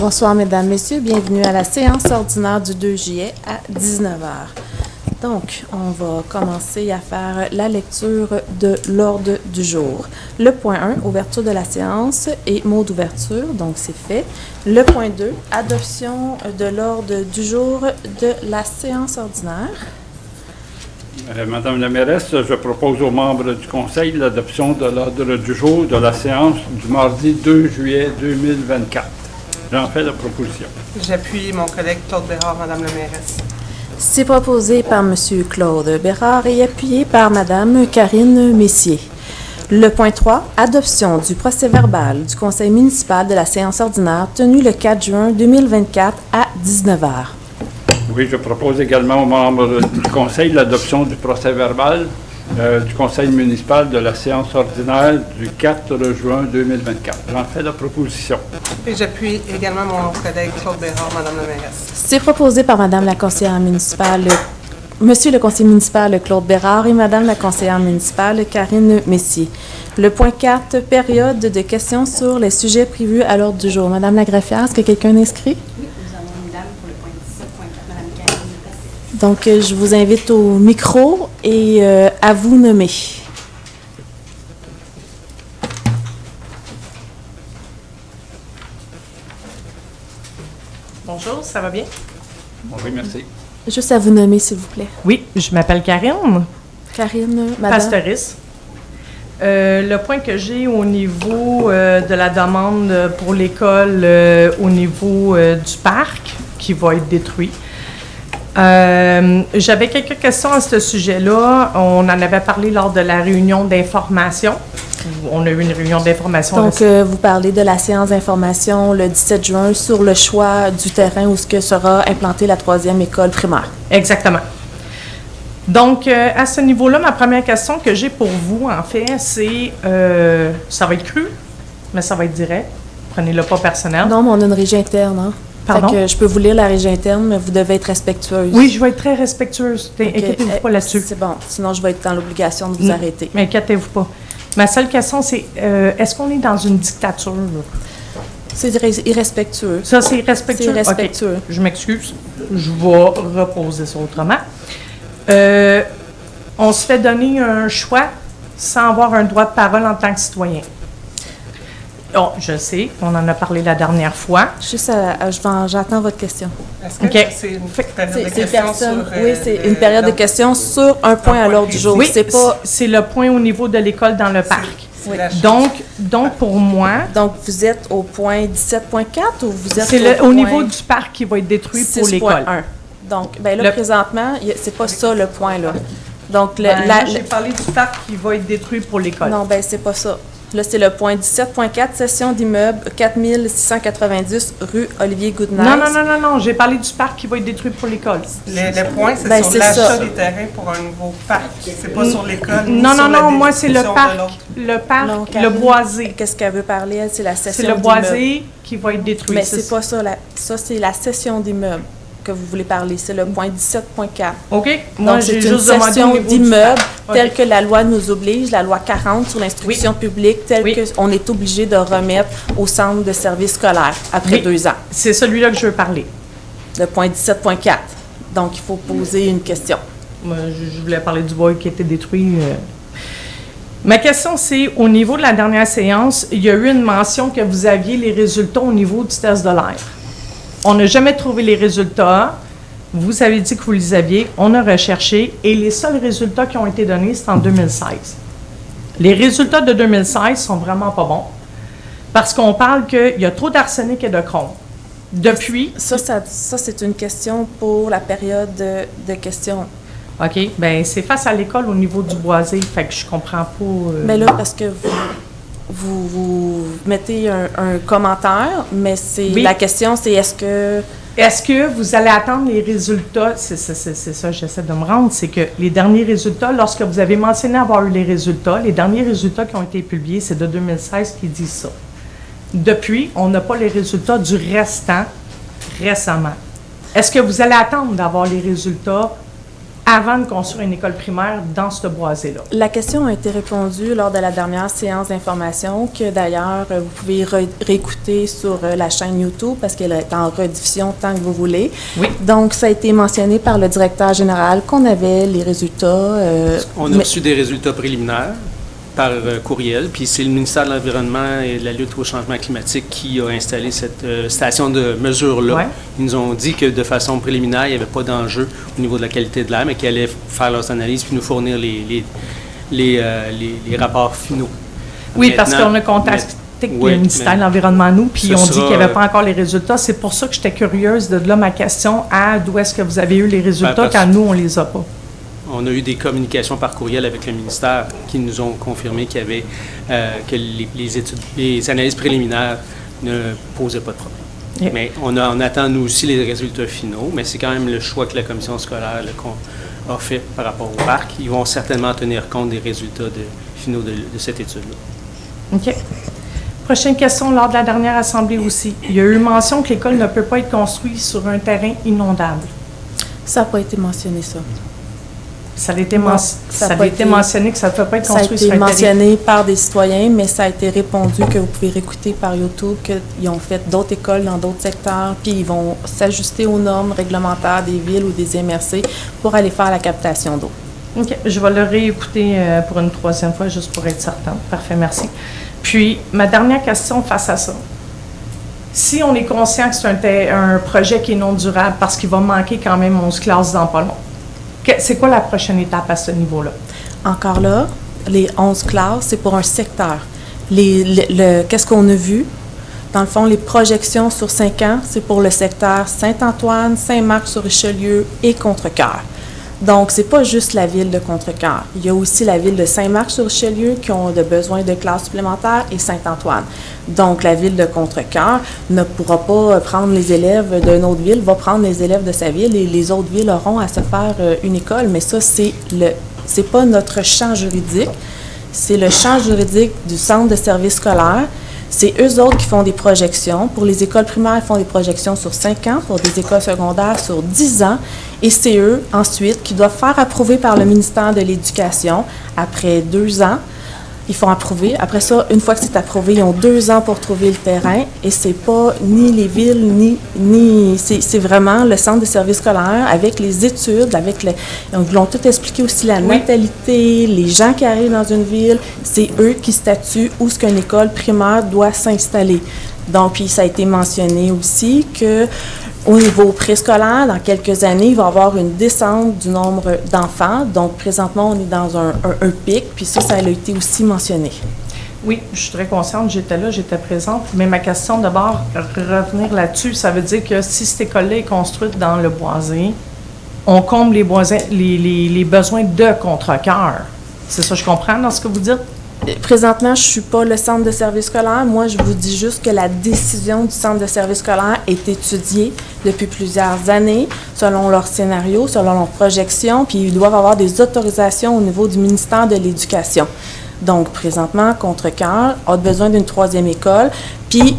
Bonsoir, Mesdames, Messieurs. Bienvenue à la séance ordinaire du 2 juillet à 19 heures. Donc, on va commencer à faire la lecture de l'ordre du jour. Le point 1, ouverture de la séance et mot d'ouverture, donc c'est fait. Le point 2, adoption de l'ordre du jour de la séance ordinaire. Madame la mairesse, je propose aux membres du Conseil l'adoption de l'ordre du jour de la séance du mardi 2 juillet 2024. J'en fais la proposition. J'appuie mon collègue Claude Bérard, Madame la mairesse. C'est proposé par M. Claude Bérard et appuyé par Mme Karine Messier. Le point 3, adoption du procès-verbal du Conseil municipal de la séance ordinaire tenue le 4 juin 2024 à 19 heures. Oui, je propose également aux membres du Conseil l'adoption du procès-verbal du Conseil municipal de la séance ordinaire du 4 juin 2024. J'en fais la proposition. Et j'appuie également mon collègue Claude Bérard, Madame la mairesse. C'est proposé par Mme la conseillère municipale, Monsieur le conseiller municipal Claude Bérard et Mme la conseillère municipale Karine Messier. Le point 4, période de questions sur les sujets prévus à l'ordre du jour. Madame la greffière, est-ce que quelqu'un est inscrit? Oui, nous avons une dame pour le point 17.4, Mme Karine Messier. Donc, je vous invite au micro et à vous nommer. Bonjour, ça va bien? Oui, merci. Juste à vous nommer, s'il vous plaît. Oui, je m'appelle Karine, Karine, Madame. pastoriste. Le point que j'ai au niveau de la demande pour l'école au niveau du parc qui va être détruit. J'avais quelques questions à ce sujet-là. On en avait parlé lors de la réunion d'information. On a eu une réunion d'information. Donc, vous parlez de la séance d'information le 17 juin sur le choix du terrain où sera implantée la 3e école primaire. Exactement. Donc, à ce niveau-là, ma première question que j'ai pour vous, en fait, c'est, ça va être cru, mais ça va être direct. Prenez-le pas personnel. Non, mais on a une régie interne, hein? Pardon? Fait que je peux vous lire la régie interne, mais vous devez être respectueuse. Oui, je vais être très respectueuse. Inquiétez-vous pas là-dessus. C'est bon. Sinon, je vais être dans l'obligation de vous arrêter. Mais inquiétez-vous pas. Ma seule question, c'est, est-ce qu'on est dans une dictature? C'est irrespectueux. Ça, c'est irrespectueux? C'est irrespectueux. OK. Je m'excuse. Je vais reposer ça autrement. On se fait donner un choix sans avoir un droit de parole en tant que citoyen. Oh, je sais, on en a parlé la dernière fois. Juste, j'attends votre question. Est-ce que OK. c'est une période de C'est questions sur... oui, c'est une période de questions sur un point à l'ordre du jour. Oui, c'est pas. c'est le point au niveau de l'école dans le parc. C'est la chose. Donc, pour moi, Donc, vous êtes au point 17.4 ou vous êtes c'est au niveau du parc qui va être détruit pour l'école. 6.1. Donc, ben là, présentement, c'est pas ça le point, là. Donc, Moi, j'ai parlé du parc qui va être détruit pour l'école. non, ben c'est pas ça. Là, c'est le point 17.4, cession d'immeuble 4690 rue Olivier Goodnight. Non, j'ai parlé du parc qui va être détruit pour l'école. Le point, c'est Ben, sur c'est l'achat ça. des terrains pour un nouveau parc. C'est pas sur l'école. ni Non, sur la moi, c'est le destruction de parc. l'autre. Le parc, Non, le Karine, boisé. Qu'est-ce qu'elle veut parler, elle? C'est la C'est cession le d'immeuble. boisé qui va être détruit. Mais c'est pas ça. Ça, c'est la cession d'immeuble que vous voulez parler. C'est le point 17.4. OK? Moi, Donc, j'ai c'est une juste demandé au cession niveau du d'immeuble parc. telle OK. que la loi nous oblige, la loi 40 sur l'instruction publique, telle Oui. qu'on est obligé de remettre au centre de services scolaires après Oui. 2 ans. C'est celui-là que je veux parler. Le point 17.4. Donc, il faut poser une question. Moi, je voulais parler du bois qui était détruit. Ma question, c'est, au niveau de la dernière séance, il y a eu une mention que vous aviez les résultats au niveau du test de l'air. On n'a jamais trouvé les résultats. Vous avez dit que vous les aviez. On a recherché. Et les seuls résultats qui ont été donnés, c'est en 2016. Les résultats de 2016 sont vraiment pas bons. Parce qu'on parle qu'il y a trop d'arsenic et de chrome. Depuis... Ça c'est une question pour la période de questions. OK. Bien, c'est face à l'école au niveau du boisé. Fait que je comprends pas... Mais là, parce que vous mettez un commentaire, mais Oui. la question, c'est Est-ce que vous allez attendre les résultats? C'est ça que j'essaie de me rendre. C'est que les derniers résultats, lorsque vous avez mentionné avoir eu les résultats, les derniers résultats qui ont été publiés, c'est de 2016 qui disent ça. Depuis, on n'a pas les résultats du restant récemment. Est-ce que vous allez attendre d'avoir les résultats avant de construire une école primaire dans ce boisé-là? La question a été répondue lors de la dernière séance d'information, que d'ailleurs, vous pouvez réécouter sur la chaîne YouTube parce qu'elle est en rediffusion tant que vous voulez. Oui. Donc, ça a été mentionné par le directeur général qu'on avait les résultats. On a reçu des résultats préliminaires par courriel, puis c'est le ministère de l'Environnement et de la lutte au changement climatique qui a installé cette station de mesure-là. Ouais. Ils nous ont dit que de façon préliminaire, il n'y avait pas d'enjeu au niveau de la qualité de l'air, mais qu'ils allaient faire leurs analyses puis nous fournir les rapports finaux. Oui, parce Maintenant, qu'on a contacté oui, le ministère de mais l'Environnement, nous, puis ce on dit qu'il n'y avait sera, pas encore les résultats. C'est pour ça que j'étais curieuse de là ma question à d'où est-ce que vous avez eu les résultats parce- quand nous, on les a pas. On a eu des communications par courriel avec le ministère qui nous ont confirmé qu'il y avait que les analyses préliminaires ne posaient pas de problème. Yeah. Mais on attend nous aussi les résultats finaux, mais c'est quand même le choix que la commission scolaire a fait par rapport au parc. Ils vont certainement tenir compte des résultats finaux de cette étude-là. OK. Prochaine question lors de la dernière assemblée aussi. Il y a eu mention que l'école ne peut pas être construite sur un terrain inondable. Ça n'a pas été mentionné, ça. Ça a été, Non, ça ça a avait pas été été- mentionné que ça ne peut pas être Ça a construit été sur un terrain. mentionné par des citoyens, mais ça a été répondu que vous pouvez réécouter par YouTube, qu'ils ont fait d'autres écoles dans d'autres secteurs, puis ils vont s'ajuster aux normes réglementaires des villes ou des MRC pour aller faire la captation d'eau. OK. Je vais le réécouter pour une troisième fois, juste pour être certaine. Parfait, merci. Puis, ma dernière question face à ça. Si on est conscient que c'est un projet qui est non durable parce qu'il va manquer quand même 11 classes dans pas long, c'est quoi la prochaine étape à ce niveau-là? Encore là, les 11 classes, c'est pour un secteur. Qu'est-ce qu'on a vu? Dans le fond, les projections sur 5 ans, c'est pour le secteur Saint-Antoine, Saint-Marc-sur-Richelieu et Contrecœur. Donc, c'est pas juste la ville de Contrecœur. Il y a aussi la ville de Saint-Marc-sur-Richelieu qui ont besoin de classes supplémentaires et Saint-Antoine. Donc, la ville de Contrecœur ne pourra pas prendre les élèves d'une autre ville, va prendre les élèves de sa ville et les autres villes auront à se faire une école. Mais ça, c'est pas notre champ juridique. C'est le champ juridique du centre de service scolaire. C'est eux autres qui font des projections. Pour les écoles primaires, ils font des projections sur 5 ans, pour des écoles secondaires sur 10 ans. Et c'est eux, ensuite, qui doivent faire approuver par le ministère de l'Éducation après 2 ans. Ils font approuver. Après ça, une fois que c'est approuvé, ils ont 2 ans pour trouver le terrain. Et c'est pas ni les villes, c'est vraiment le centre de service scolaire avec les études, donc, ils l'ont tout expliqué aussi, la natalité, les gens qui arrivent dans une ville. C'est eux qui statuent où est-ce qu'une école primaire doit s'installer. Donc, puis ça a été mentionné aussi que au niveau préscolaire, dans quelques années, il va y avoir une descente du nombre d'enfants. Donc, présentement, on est dans un pic, puis ça a été aussi mentionné. Oui, je suis très consciente, j'étais là, j'étais présente, mais ma question d'abord, revenir là-dessus, ça veut dire que si cette école-là est construite dans le boisé, on comble les besoins de Contrecœur. C'est ça que je comprends dans ce que vous dites? Présentement, je ne suis pas le centre de service scolaire. Moi, je vous dis juste que la décision du centre de service scolaire est étudiée depuis plusieurs années, selon leur scénario, selon leurs projections, puis ils doivent avoir des autorisations au niveau du ministère de l'Éducation. Donc, présentement, Contrecœur a besoin d'une 3e école. Puis,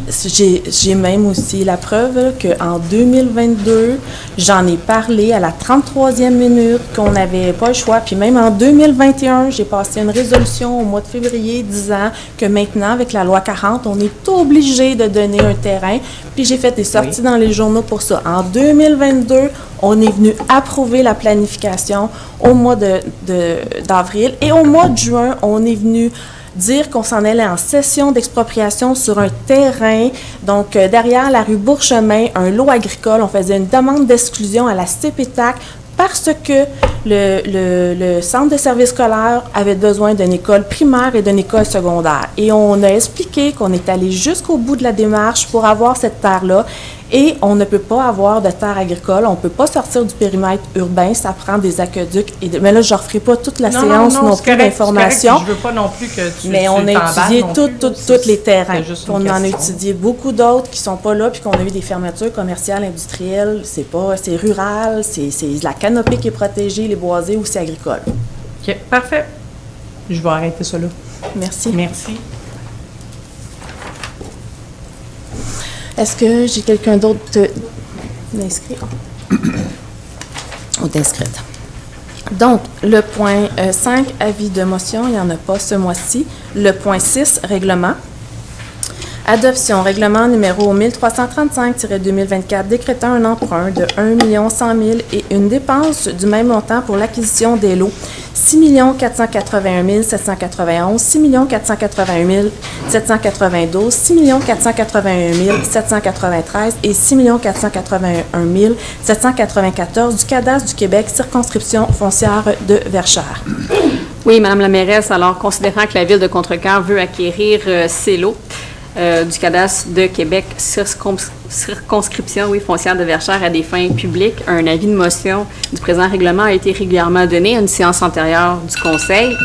j'ai même aussi la preuve qu'en 2022, j'en ai parlé à la 33e minute, qu'on n'avait pas le choix. Puis même en 2021, j'ai passé une résolution au mois de février disant que maintenant, avec la loi 40, on est obligé de donner un terrain. Puis j'ai fait des sorties dans les journaux pour ça. En 2022, on est venu approuver la planification au mois d'avril. Et au mois de juin, on est venu dire qu'on s'en allait en session d'expropriation sur un terrain, donc derrière la rue Bourchemin, un lot agricole. On faisait une demande d'exclusion à la CPTAC parce que le centre de service scolaire avait besoin d'une école primaire et d'une école secondaire. Et on a expliqué qu'on est allé jusqu'au bout de la démarche pour avoir cette terre-là. Et on ne peut pas avoir de terre agricole, on ne peut pas sortir du périmètre urbain, ça prend des aqueducs. Mais là, je ne referai pas toute la séance non plus d'information. Je ne veux pas non plus que tu Mais on a étudié tous les terrains. On en a question. étudié beaucoup d'autres qui ne sont pas là, puis qu'on a eu des fermetures commerciales, industrielles. C'est rural, c'est la canopée qui est protégée, les boisés ou c'est agricole. OK, parfait. Je vais arrêter ça là. Merci. Merci. Est-ce que j'ai quelqu'un d'autre d'inscrit ou d'inscrite? Donc, le point 5, avis de motion, il n'y en a pas ce mois-ci. Le point 6, règlement. Adoption, règlement numéro 1335-2024, décrétant un emprunt de 1 100 000 et une dépense du même montant pour l'acquisition des lots 6 481 791, 6 481 792, 6 481 793 et 6 481 794 du cadastre du Québec, circonscription foncière de Verchères. Oui, Madame la mairesse, alors considérant que la Ville de Contrecœur veut acquérir ces lots, du cadastre de Québec, circonscription foncière de Verchères à des fins publiques. Un avis de motion du présent règlement a été régulièrement donné à une séance antérieure du Conseil.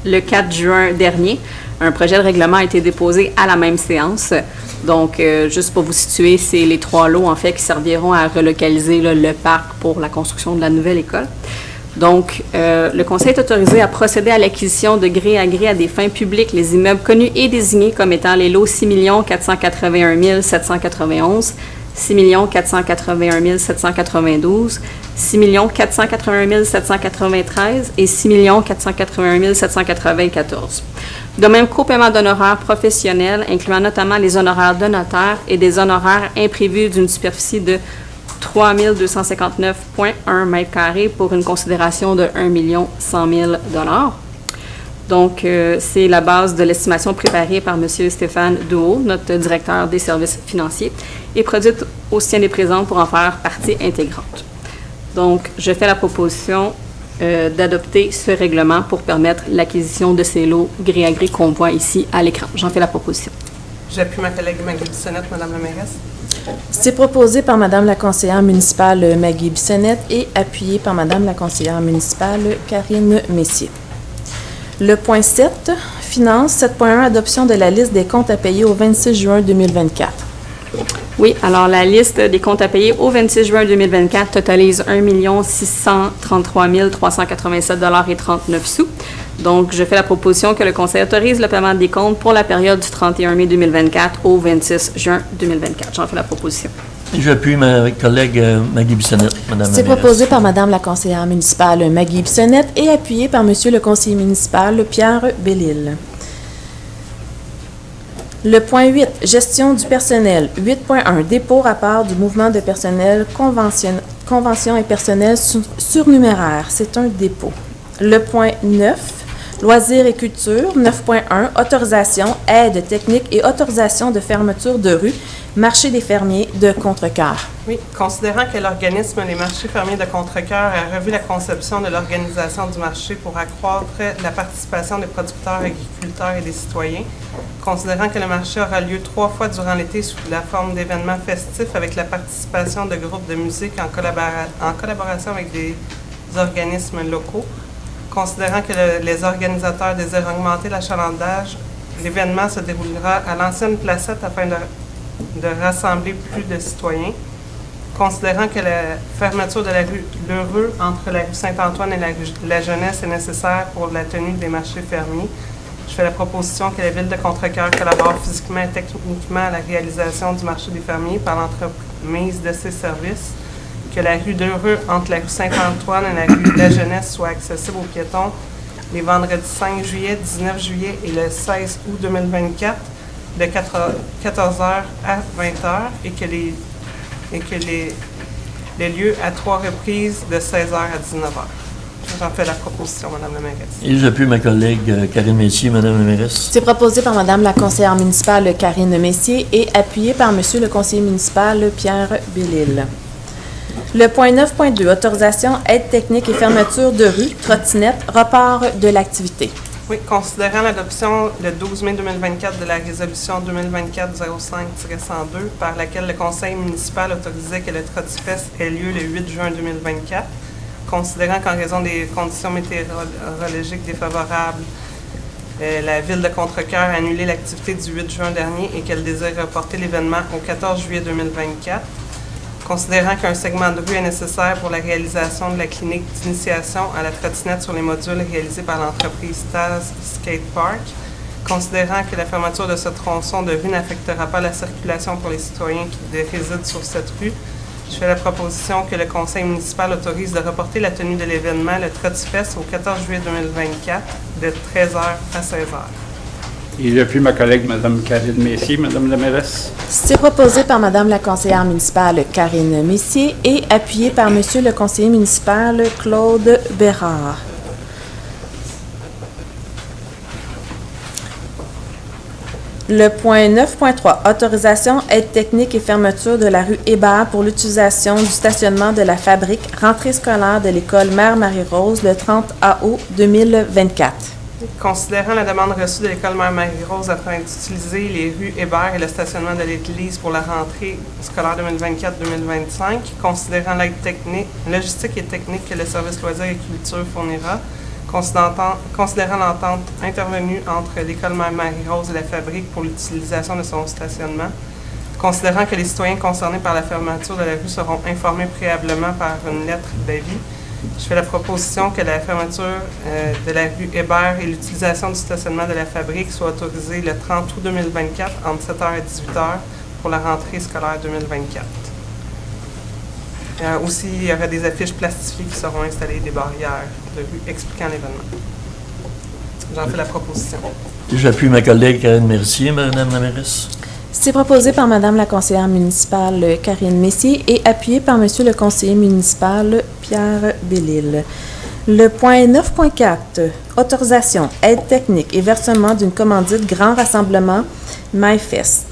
Le 4 juin dernier, un projet de règlement a été déposé à la même séance. Donc, juste pour vous situer, c'est les 3 lots, en fait, qui serviront à relocaliser le parc pour la construction de la nouvelle école. Donc, le Conseil est autorisé à procéder à l'acquisition de gré à gré à des fins publiques les immeubles connus et désignés comme étant les lots 6 481 791, 6 481 792, 6 481 793 et 6 481 794. De même qu'au paiement d'honoraires professionnels, incluant notamment les honoraires de notaire et des honoraires imprévus d'une superficie de 3 259,1 mètres carrés pour une considération de 1 100 000 $. Donc, c'est la base de l'estimation préparée par M. Stéphane Duhaut, notre directeur des services financiers, et produite au sien des présentes pour en faire partie intégrante. Donc, je fais la proposition d'adopter ce règlement pour permettre l'acquisition de ces lots gré à gré qu'on voit ici à l'écran. J'en fais la proposition. J'appuie ma collègue Maggie Bissonnette, Madame la mairesse. C'est proposé par Madame la conseillère municipale Maggie Bissonnette et appuyé par Madame la conseillère municipale Karine Messier. Le point 7, Finances, 7.1, adoption de la liste des comptes à payer au 26 juin 2024. Oui, alors la liste des comptes à payer au 26 juin 2024 totalise 1 633 387,39 $. Donc, je fais la proposition que le Conseil autorise le paiement des comptes pour la période du 31 mai 2024 au 26 juin 2024. J'en fais la proposition. J'appuie ma collègue Maggie Bissonnette, Madame la C'est mairesse. proposé par Madame la conseillère municipale Maggie Bissonnette et appuyé par Monsieur le conseiller municipal Pierre Bellil. Le point 8, gestion du personnel. 8.1, dépôt rapport du mouvement de personnel, convention et personnel surnuméraire. C'est un dépôt. Le point 9, loisirs et culture. 9.1, autorisation, aide technique et autorisation de fermeture de rue, marché des fermiers de Contrecœur. Oui, considérant que l'organisme Les Marchés fermiers de Contrecœur a revu la conception de l'organisation du marché pour accroître la participation des producteurs, agriculteurs et des citoyens, considérant que le marché aura lieu 3 fois durant l'été sous la forme d'événements festifs avec la participation de groupes de musique en collaboration avec des organismes locaux, considérant que les organisateurs désirent augmenter l'achalandage, l'événement se déroulera à l'ancienne placette afin de rassembler plus de citoyens. Considérant que la fermeture de la rue L'Heureux entre la rue Saint-Antoine et la Jeunesse est nécessaire pour la tenue des marchés fermiers, je fais la proposition que la Ville de Contrecœur collabore physiquement et techniquement à la réalisation du marché des fermiers par l'entremise de ses services, que la rue L'Heureux entre la rue Saint-Antoine et la rue La Jeunesse soit accessible aux piétons les vendredis 5 juillet, 19 juillet et le 16 août 2024 de 14h à 20h et que les lieux à 3 reprises de 16h à 19h. J'en fais la proposition, Madame la mairesse. Et j'appuie ma collègue Karine Messier, Madame la mairesse. C'est proposé par Madame la conseillère municipale Karine Messier et appuyé par Monsieur le conseiller municipal Pierre Bellil. Le point 9.2, autorisation, aide technique et fermeture de rue, trottinette, report de l'activité. Oui, considérant l'adoption le 12 mai 2024 de la résolution 2024-05-102 par laquelle le conseil municipal autorisait que le Trottifest ait lieu le 8 juin 2024, considérant qu'en raison des conditions météorologiques défavorables, la Ville de Contrecœur a annulé l'activité du 8 juin dernier et qu'elle désire reporter l'événement au 14 juillet 2024, considérant qu'un segment de rue est nécessaire pour la réalisation de la clinique d'initiation à la trottinette sur les modules réalisés par l'entreprise Taz Skate Park, considérant que la fermeture de ce tronçon de rue n'affectera pas la circulation pour les citoyens qui résident sur cette rue, Je fais la proposition que le conseil municipal autorise de reporter la tenue de l'événement, le Trottifest, au 14 juillet 2024, de 13h à 16h. Et depuis ma collègue, Mme Karine Messier, Mme la mairesse. C'est proposé par Mme la conseillère municipale Karine Messier et appuyé par Monsieur le conseiller municipal Claude Bérard. Le point 9.3, autorisation, aide technique et fermeture de la rue Hébert pour l'utilisation du stationnement de la fabrique, rentrée scolaire de l'école Mère Marie-Rose le 30 août 2024. Considérant la demande reçue de l'école Mère Marie-Rose afin d'utiliser les rues Hébert et le stationnement de l'église pour la rentrée scolaire 2024-2025, considérant l'aide technique, logistique et technique que le service loisirs et culture fournira, considérant l'entente intervenue entre l'école Mère Marie-Rose et la fabrique pour l'utilisation de son stationnement, considérant que les citoyens concernés par la fermeture de la rue seront informés préalablement par une lettre d'avis, je fais la proposition que la fermeture de la rue Hébert et l'utilisation du stationnement de la fabrique soient autorisées le 30 août 2024 entre 7h et 18h pour la rentrée scolaire 2024. Aussi, il y aura des affiches plastifiées qui seront installées, des barrières de rue expliquant l'événement. J'en fais la proposition. J'appuie ma collègue Karine Mercier, Madame la mairesse. C'est proposé par Mme la conseillère municipale Karine Messier et appuyé par Monsieur le conseiller municipal Pierre Bellil. Le point 9.4, autorisation, aide technique et versement d'une commandite Grand Rassemblement MyFest.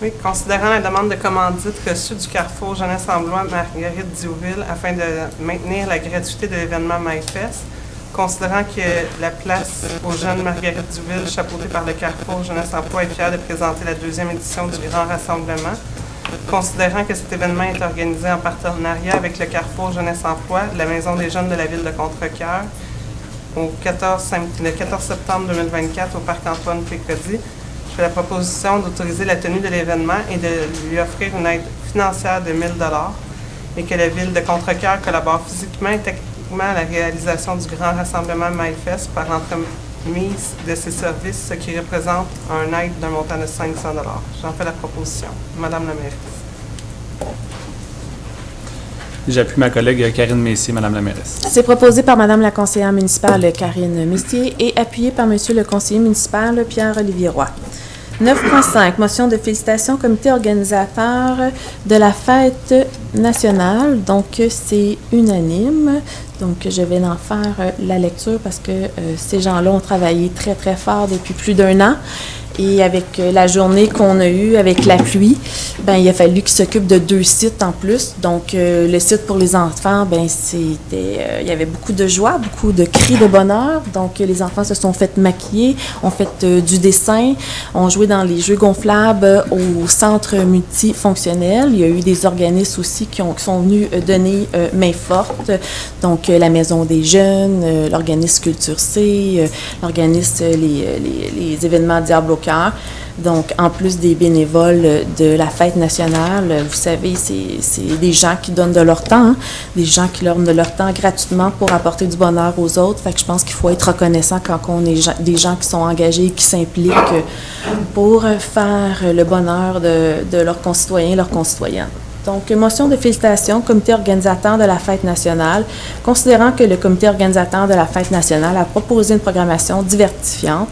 Oui, considérant la demande de commandite reçue du Carrefour Jeunesse-Emploi Marguerite Diouville afin de maintenir la gratuité de l'événement MyFest, considérant que la place aux jeunes Marguerite Diouville, chapeautée par le Carrefour Jeunesse-Emploi, est fière de présenter la 2e édition du Grand Rassemblement, considérant que cet événement est organisé en partenariat avec le Carrefour Jeunesse-Emploi, la Maison des jeunes de la ville de Contrecœur, le 14 septembre 2024 au Parc Antoine Pécody. Je fais la proposition d'autoriser la tenue de l'événement et de lui offrir une aide financière de 1 000 $ et que la ville de Contrecœur collabore physiquement et techniquement à la réalisation du grand rassemblement MyFest par l'entremise de ses services, ce qui représente un aide d'un montant de 500 $. J'en fais la proposition. Madame la mairesse. J'appuie ma collègue Karine Messier, Madame la mairesse. C'est proposé par Mme la conseillère municipale Karine Messier et appuyé par Monsieur le conseiller municipal Pierre-Olivier Roy. 9.5, motion de félicitations au comité organisateur de la fête nationale. Donc, c'est unanime. Donc, je vais en faire la lecture parce que ces gens-là ont travaillé très, très fort depuis plus d'1 an. Et avec la journée qu'on a eue, avec la pluie, ben il a fallu qu'ils s'occupent de 2 sites en plus. Donc, le site pour les enfants, ben c'était, il y avait beaucoup de joie, beaucoup de cris de bonheur. Donc, les enfants se sont fait maquiller, ont fait du dessin, ont joué dans les jeux gonflables au centre multifonctionnel. Il y a eu des organismes aussi qui sont venus donner main forte. Donc, la Maison des jeunes, l'organisme Culture C, l'organisme les événements Diable au cœur. Donc, en plus des bénévoles de la fête nationale, vous savez, c'est des gens qui donnent de leur temps, hein, des gens qui donnent de leur temps gratuitement pour apporter du bonheur aux autres. Fait que je pense qu'il faut être reconnaissant quand on est des gens qui sont engagés, qui s'impliquent pour faire le bonheur de leurs concitoyens et leurs concitoyennes. Donc, motion de félicitations au comité organisateur de la fête nationale, considérant que le comité organisateur de la fête nationale a proposé une programmation divertissante,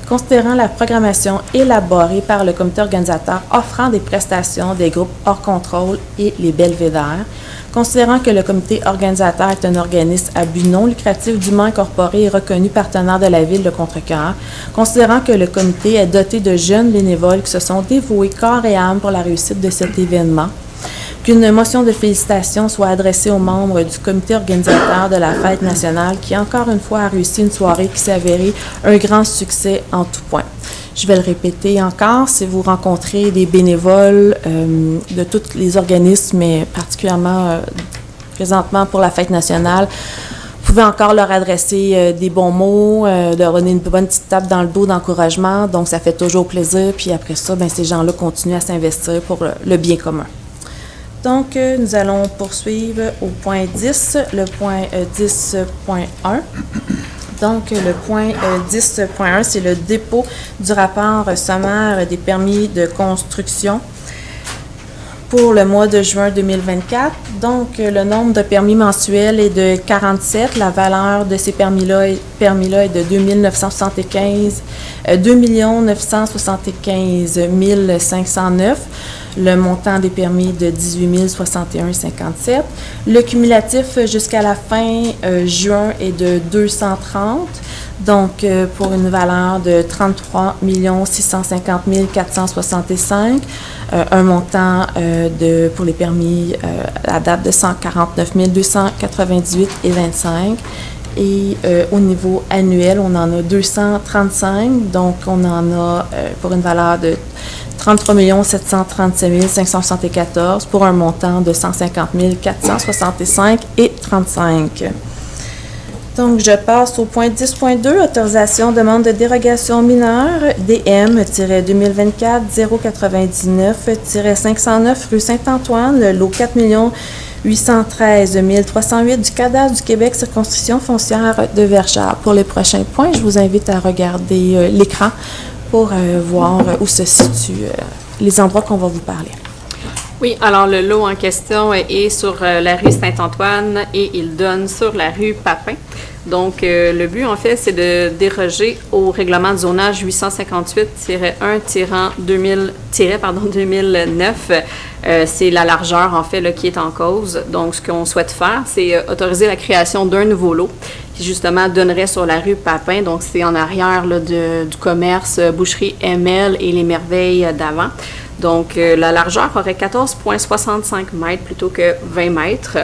considérant la programmation élaborée par le comité organisateur offrant des prestations des groupes hors contrôle et les belvédères, considérant que le comité organisateur est un organisme à but non lucratif dûment incorporé et reconnu partenaire de la ville de Contrecœur, considérant que le comité est doté de jeunes bénévoles qui se sont dévoués corps et âme pour la réussite de cet événement, qu'une motion de félicitations soit adressée aux membres du comité organisateur de la fête nationale qui, encore une fois, a réussi une soirée qui s'est avérée un grand succès en tout point. Je vais le répéter encore, si vous rencontrez des bénévoles de tous les organismes, mais particulièrement présentement pour la fête nationale, vous pouvez encore leur adresser des bons mots, leur donner une bonne petite tape dans le dos d'encouragement, donc ça fait toujours plaisir, puis après ça, bien, ces gens-là continuent à s'investir pour le bien commun. Donc, nous allons poursuivre au point 10, le point 10.1. Donc, le point 10.1, c'est le dépôt du rapport sommaire des permis de construction pour le mois de juin 2024. Donc, le nombre de permis mensuels est de 47. La valeur de ces permis-là est de 2 975 509. Le montant des permis de 18 061,57. Le cumulatif jusqu'à la fin juin est de 230. Donc, pour une valeur de 33 650 465, un montant pour les permis à date de 149 298,25. Et au niveau annuel, on en a 235. Donc, on en a pour une valeur de 33 737 574 pour un montant de 150 465,35. Donc, je passe au point 10.2, autorisation demande de dérogation mineure, DM-2024-099-509 rue Saint-Antoine, le lot 4 813 308 du cadastre du Québec, circonscription foncière de Verchères. Pour les prochains points, je vous invite à regarder l'écran pour voir où se situent les endroits qu'on va vous parler. Oui, alors le lot en question est sur la rue Saint-Antoine et il donne sur la rue Papin. Donc, le but, en fait, c'est de déroger au règlement de zonage 858-1-2009. C'est la largeur, en fait, là, qui est en cause. Donc, ce qu'on souhaite faire, c'est autoriser la création d'un nouveau lot qui, justement, donnerait sur la rue Papin. Donc, c'est en arrière là, du commerce Boucherie ML et les merveilles d'avant. Donc, la largeur aurait 14,65 mètres plutôt que 20 mètres.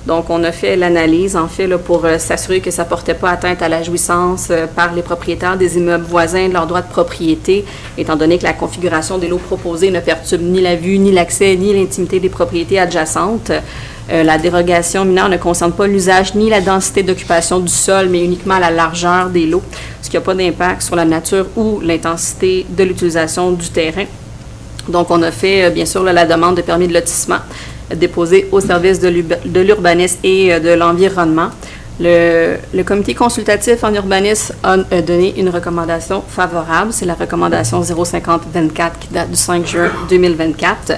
Donc, on a fait l'analyse, en fait, là, pour s'assurer que ça ne portait pas atteinte à la jouissance par les propriétaires des immeubles voisins de leur droit de propriété, étant donné que la configuration des lots proposés ne perturbe ni la vue, ni l'accès, ni l'intimité des propriétés adjacentes. La dérogation mineure ne concerne pas l'usage ni la densité d'occupation du sol, mais uniquement la largeur des lots, ce qui n'a pas d'impact sur la nature ou l'intensité de l'utilisation du terrain. Donc, on a fait, bien sûr, la demande de permis de lotissement déposée au service de l'urbanisme et de l'environnement. Le comité consultatif en urbanisme a donné une recommandation favorable. C'est la recommandation 05024 qui date du 5 juin 2024.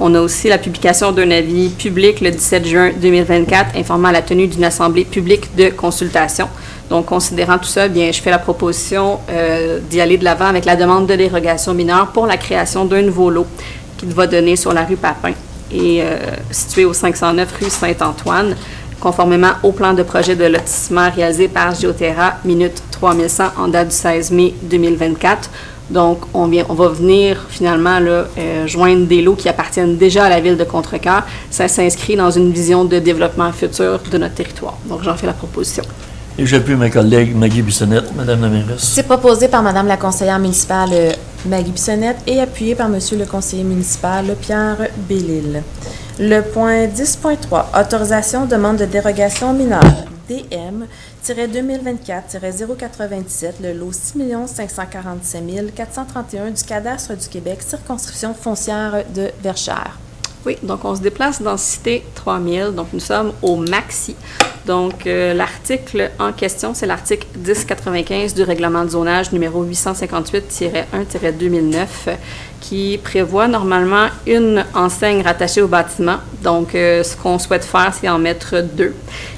On a aussi la publication d'un avis public le 17 juin 2024 informant la tenue d'une assemblée publique de consultation. Donc, considérant tout ça, bien, je fais la proposition d'y aller de l'avant avec la demande de dérogation mineure pour la création d'un nouveau lot qui va donner sur la rue Papin et situé au 509 rue Saint-Antoine, conformément au plan de projet de lotissement réalisé par Géoterra, minute 3100 en date du 16 mai 2024. Donc, on va venir finalement là, joindre des lots qui appartiennent déjà à la ville de Contrecœur. Ça s'inscrit dans une vision de développement futur de notre territoire. Donc, j'en fais la proposition. Et j'appuie ma collègue Maggie Bissonnette, Madame la mairesse. C'est proposé par Madame la conseillère municipale Maggie Bissonnette et appuyé par Monsieur le conseiller municipal Pierre Bellil. Le point 10.3, autorisation demande de dérogation mineure, DM-2024-097, le lot 6 547 431 du cadastre du Québec, circonscription foncière de Verchères. Oui, donc on se déplace dans Cité 3000, donc nous sommes au Maxi. Donc, l'article en question, c'est l'article 1095 du règlement de zonage numéro 858-1-2009 qui prévoit normalement une enseigne rattachée au bâtiment. Donc, ce qu'on souhaite faire, c'est en mettre 2.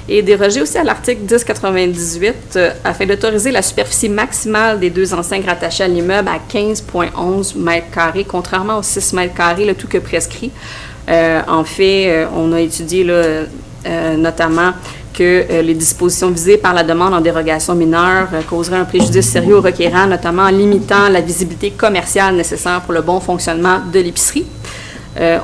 Et déroger aussi à l'article 1098 afin d'autoriser la superficie maximale des 2 enseignes rattachées à l'immeuble à 15,11 mètres carrés, contrairement aux 6 mètres carrés, le tout que prescrit. En fait, on a étudié là, notamment que les dispositions visées par la demande en dérogation mineure causeraient un préjudice sérieux au requérant, notamment en limitant la visibilité commerciale nécessaire pour le bon fonctionnement de l'épicerie.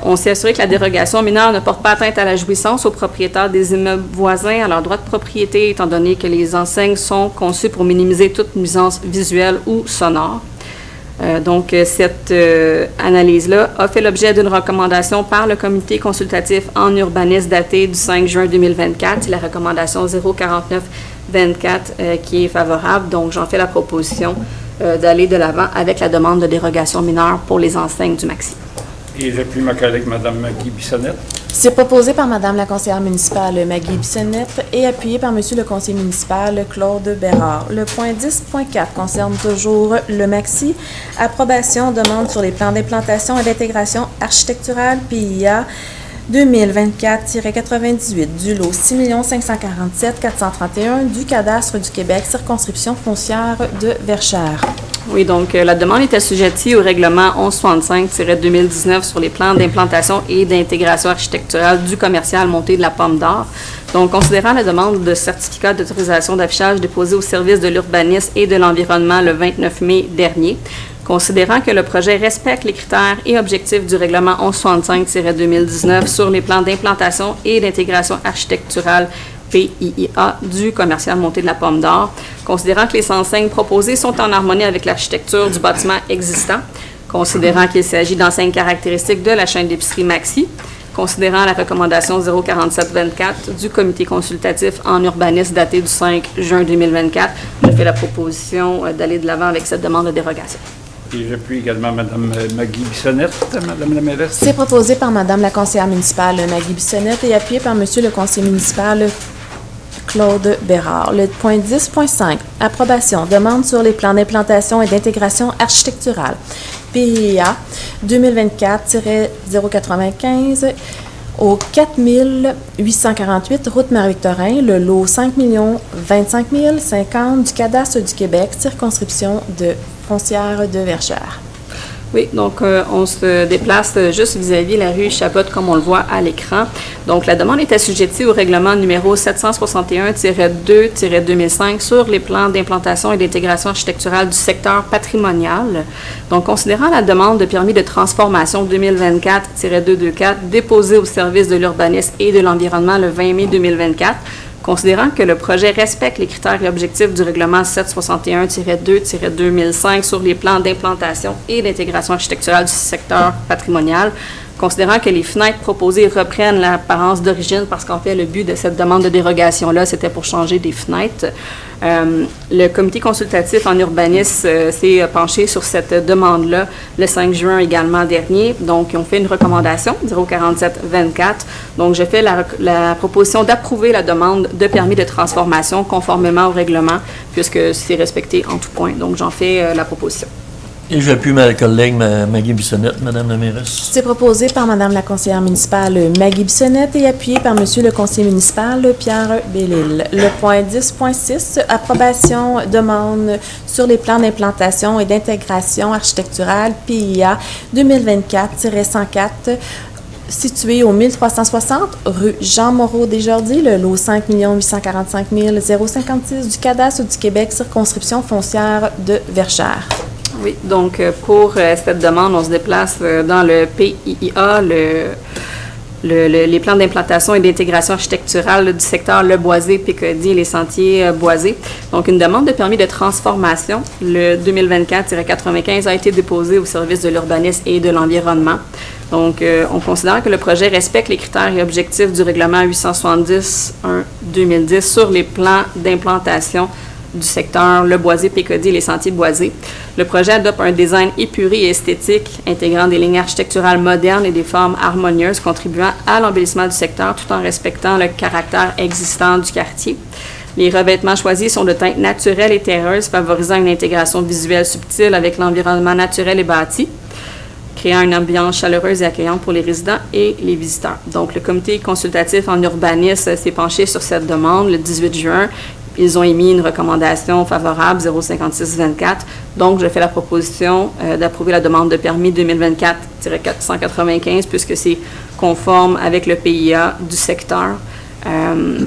On s'est assuré que la dérogation mineure ne porte pas atteinte à la jouissance aux propriétaires des immeubles voisins, à leur droit de propriété, étant donné que les enseignes sont conçues pour minimiser toute nuisance visuelle ou sonore. Donc, cette analyse-là a fait l'objet d'une recommandation par le comité consultatif en urbanisme datée du 5 juin 2024. C'est la recommandation 04924 qui est favorable. Donc, j'en fais la proposition d'aller de l'avant avec la demande de dérogation mineure pour les enseignes du Maxi. Et j'appuie ma collègue Mme Maggie Bissonnette. C'est proposé par Madame la conseillère municipale Maggie Bissonnette et appuyé par Monsieur le conseiller municipal Claude Bérard. Le point 10.4 concerne toujours le MAXI. Approbation demande sur les plans d'implantation et d'intégration architecturale PIA 2024-98 du lot 6 547 431 du cadastre du Québec, circonscription foncière de Verchères. Oui, donc la demande est assujettie au règlement 1165-2019 sur les plans d'implantation et d'intégration architecturale du commercial monté de la Pomme d'Or. Donc, considérant la demande de certificat d'autorisation d'affichage déposée au service de l'urbanisme et de l'environnement le 29 mai dernier, considérant que le projet respecte les critères et objectifs du règlement 1165-2019 sur les plans d'implantation et d'intégration architecturale PIIA du commercial monté de la Pomme d'Or, considérant que les enseignes proposées sont en harmonie avec l'architecture du bâtiment existant, considérant qu'il s'agit d'enseignes caractéristiques de la chaîne d'épicerie Maxi, considérant la recommandation 04724 du comité consultatif en urbanisme datée du 5 juin 2024, je fais la proposition d'aller de l'avant avec cette demande de dérogation. Et j'appuie également Mme Maggie Bissonnette, Mme la mairesse. C'est proposé par Madame la conseillère municipale Maggie Bissonnette et appuyé par Monsieur le conseiller municipal Claude Bérard. Le point 10.5, approbation, demande sur les plans d'implantation et d'intégration architecturale. PIA 2024-095 au 4848 route Marie-Victorin, le lot 5 025 050 du cadastre du Québec, circonscription de foncière de Verchères. Oui, donc on se déplace juste vis-à-vis la rue Chabot, comme on le voit à l'écran. Donc, la demande est assujettie au règlement numéro 761-2-2005 sur les plans d'implantation et d'intégration architecturale du secteur patrimonial. Donc, considérant la demande de permis de transformation 2024-224 déposée au service de l'urbanisme et de l'environnement le 20 mai 2024, considérant que le projet respecte les critères et objectifs du règlement 761-2-2005 sur les plans d'implantation et d'intégration architecturale du secteur patrimonial, considérant que les fenêtres proposées reprennent l'apparence d'origine, parce qu'en fait, le but de cette demande de dérogation-là, c'était pour changer des fenêtres. Le comité consultatif en urbanisme s'est penché sur cette demande-là le 5 juin également dernier. Donc, ils ont fait une recommandation, 04724. Donc, je fais la proposition d'approuver la demande de permis de transformation conformément au règlement, puisque c'est respecté en tout point. Donc, j'en fais la proposition. Et j'appuie ma collègue Maggie Bissonnette, Madame la mairesse. C'est proposé par Madame la conseillère municipale Maggie Bissonnette et appuyé par Monsieur le conseiller municipal Pierre Bellil. Le point 10.6, approbation demande sur les plans d'implantation et d'intégration architecturale PIA 2024-104 situé au 1360 rue Jean-Moreau-Desjardins, le lot 5 845 056 du cadastre du Québec, circonscription foncière de Verchères. Oui, donc pour cette demande, on se déplace dans le PIIA, les plans d'implantation et d'intégration architecturale du secteur Le Boisé, Pécody et les sentiers boisés. Donc, une demande de permis de transformation, le 2024-95, a été déposée au service de l'urbanisme et de l'environnement. Donc, on considère que le projet respecte les critères et objectifs du règlement 870-1-2010 sur les plans d'implantation du secteur Le Boisé, Pécody et les sentiers boisés. Le projet adopte un design épuré et esthétique, intégrant des lignes architecturales modernes et des formes harmonieuses, contribuant à l'embellissement du secteur tout en respectant le caractère existant du quartier. Les revêtements choisis sont de teinte naturelle et terreuse, favorisant une intégration visuelle subtile avec l'environnement naturel et bâti, créant une ambiance chaleureuse et accueillante pour les résidents et les visiteurs. Donc, le comité consultatif en urbanisme s'est penché sur cette demande le 18 juin. Ils ont émis une recommandation favorable, 05624. Donc, je fais la proposition d'approuver la demande de permis 2024-495, puisque c'est conforme avec le PIA du secteur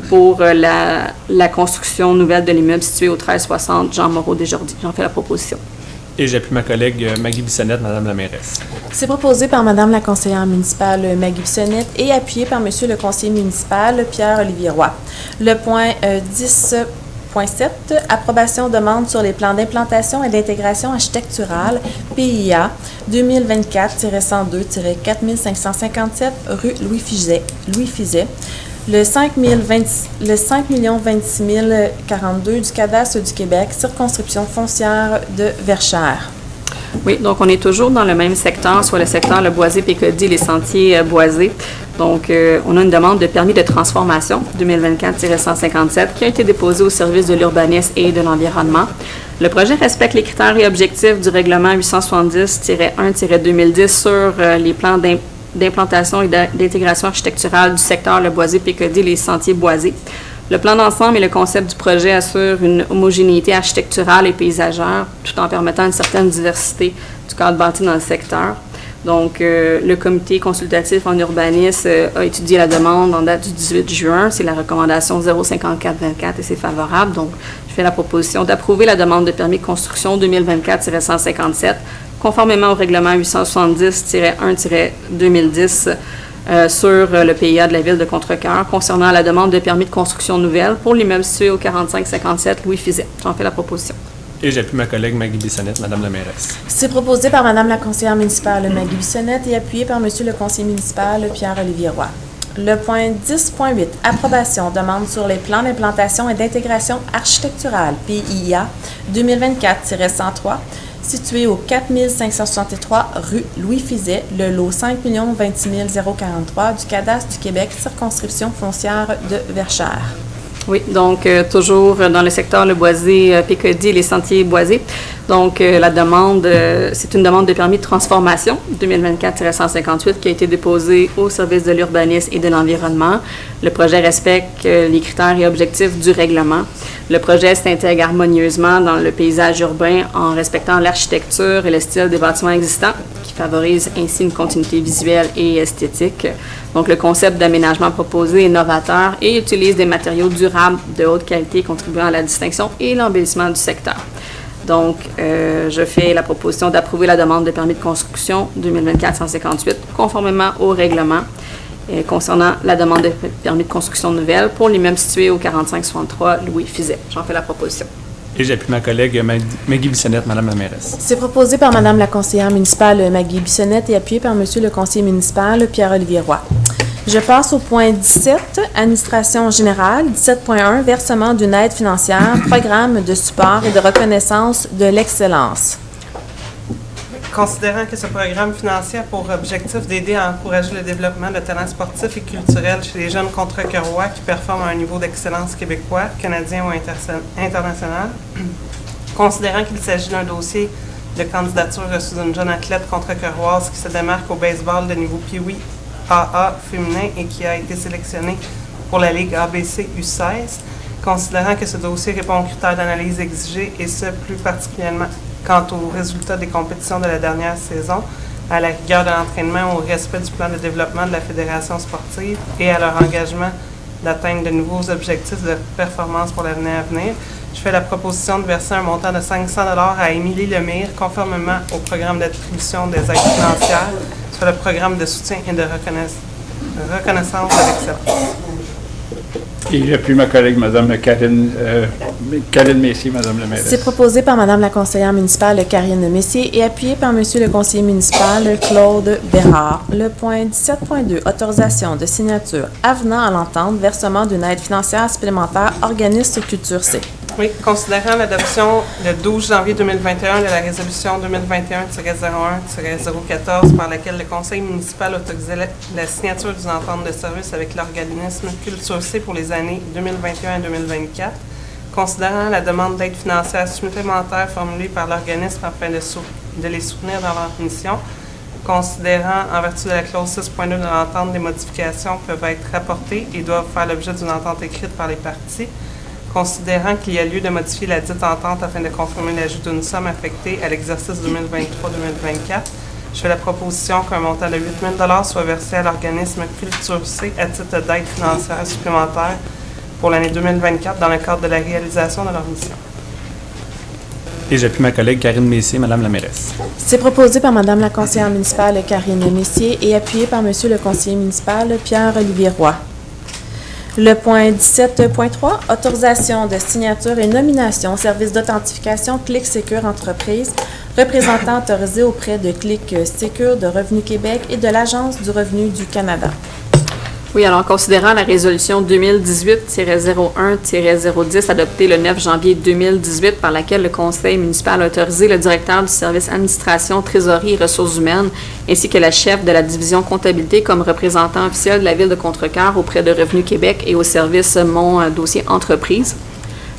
pour la construction nouvelle de l'immeuble situé au 1360 Jean-Moreau-Desjardins. J'en fais la proposition. Et j'appuie ma collègue Maggie Bissonnette, Madame la mairesse. C'est proposé par Madame la conseillère municipale Maggie Bissonnette et appuyé par Monsieur le conseiller municipal Pierre-Olivier Roy. Le point 10.7, approbation demande sur les plans d'implantation et d'intégration architecturale PIA 2024-102-4557 rue Louis Fizet. Le 5 026 042 du cadastre du Québec, circonscription foncière de Verchères. Oui, donc on est toujours dans le même secteur, soit le secteur Le Boisé, Pécody, les sentiers boisés. Donc, on a une demande de permis de transformation 2024-157 qui a été déposée au service de l'urbanisme et de l'environnement. Le projet respecte les critères et objectifs du règlement 870-1-2010 sur les plans d'implantation et d'intégration architecturale du secteur Le Boisé-Pécody, les sentiers boisés. Le plan d'ensemble et le concept du projet assurent une homogénéité architecturale et paysagère, tout en permettant une certaine diversité du cadre bâti dans le secteur. Donc, le comité consultatif en urbanisme a étudié la demande en date du 18 juin. C'est la recommandation 05424 et c'est favorable. Donc, je fais la proposition d'approuver la demande de permis de construction 2024-157, conformément au règlement 870-1-2010 sur le PIA de la ville de Contrecœur concernant la demande de permis de construction nouvelle pour l'immeuble situé au 4557 Louis Fizet. J'en fais la proposition. Et j'appuie ma collègue Maggie Bissonnette, Madame la mairesse. C'est proposé par Madame la conseillère municipale Maggie Bissonnette et appuyé par Monsieur le conseiller municipal Pierre-Olivier Roy. Le point 10.8, approbation, demande sur les plans d'implantation et d'intégration architecturale, PIA 2024-103, situé au 4563 rue Louis Fizet, le lot 5 026 043 du cadastre du Québec, circonscription foncière de Verchères. Oui, donc toujours dans le secteur Le Boisé-Pécody et les sentiers boisés. Donc la demande, c'est une demande de permis de transformation 2024-158 qui a été déposée au service de l'urbanisme et de l'environnement. Le projet respecte les critères et objectifs du règlement. Le projet s'intègre harmonieusement dans le paysage urbain en respectant l'architecture et le style des bâtiments existants qui favorise ainsi une continuité visuelle et esthétique. Donc, le concept d'aménagement proposé est novateur et utilise des matériaux durables de haute qualité contribuant à la distinction et l'embellissement du secteur. Donc, je fais la proposition d'approuver la demande de permis de construction 2024-158 conformément au règlement concernant la demande de permis de construction nouvelle pour l'immeuble situé au 4563 Louis Fizet. J'en fais la proposition. Et j'appuie ma collègue Maggie Bissonnette, Madame la mairesse. C'est proposé par Madame la conseillère municipale Maggie Bissonnette et appuyé par Monsieur le conseiller municipal Pierre-Olivier Roy. Je passe au point 17, administration générale, 17.1, versement d'une aide financière, programme de support et de reconnaissance de l'excellence. Considérant que ce programme financier a pour objectif d'aider à encourager le développement de talents sportifs et culturels chez les jeunes contrequerois qui performent à un niveau d'excellence québécois, canadien ou international, considérant qu'il s'agit d'un dossier de candidature reçu d'une jeune athlète contrequeroise qui se démarque au baseball de niveau Pee-Wee AA féminin et qui a été sélectionnée pour la Ligue ABC U16, considérant que ce dossier répond aux critères d'analyse exigés et ce, plus particulièrement quant aux résultats des compétitions de la dernière saison, à la rigueur de l'entraînement, au respect du plan de développement de la fédération sportive et à leur engagement d'atteindre de nouveaux objectifs de performance pour l'année à venir. Je fais la proposition de verser un montant de 500 $ à Émilie Lemire, conformément au programme d'attribution des aides financières sur le programme de soutien et de reconnaissance de l'excellence. Et j'appuie ma collègue, Mme Karine Messier, Madame la mairesse. C'est proposé par Mme la conseillère municipale Karine Messier et appuyé par Monsieur le conseiller municipal Claude Bérard. Le point 17.2, autorisation de signature avenant à l'entente, versement d'une aide financière supplémentaire, organisme Culture C. Oui, considérant l'adoption le 12 janvier 2021 de la résolution 2021-01-014 par laquelle le conseil municipal autorisait la signature d'une entente de service avec l'organisme Culture C pour les années 2021 et 2024, considérant la demande d'aide financière supplémentaire formulée par l'organisme afin de les soutenir dans leur mission, considérant en vertu de la clause 6.2 de l'entente des modifications peuvent être rapportées et doivent faire l'objet d'une entente écrite par les parties, considérant qu'il y a lieu de modifier la dite entente afin de confirmer l'ajout d'une somme affectée à l'exercice 2023-2024, je fais la proposition qu'un montant de 8 000 $ soit versé à l'organisme Culture C à titre d'aide financière supplémentaire pour l'année 2024 dans le cadre de la réalisation de leur mission. Et j'appuie ma collègue Karine Messier, Madame la mairesse. C'est proposé par Mme la conseillère municipale Karine Messier et appuyé par Monsieur le conseiller municipal Pierre-Olivier Roy. Le point 17.3, autorisation de signature et nomination au service d'authentification Clic Sécure Entreprise, représentant autorisé auprès de Clic Sécure de Revenu Québec et de l'Agence du revenu du Canada. Oui, alors considérant la résolution 2018-01-010 adoptée le 9 janvier 2018 par laquelle le Conseil municipal a autorisé le directeur du service administration, trésorerie et ressources humaines ainsi que la chef de la division comptabilité comme représentant officiel de la Ville de Contrecœur auprès de Revenu Québec et au service Mon dossier entreprise.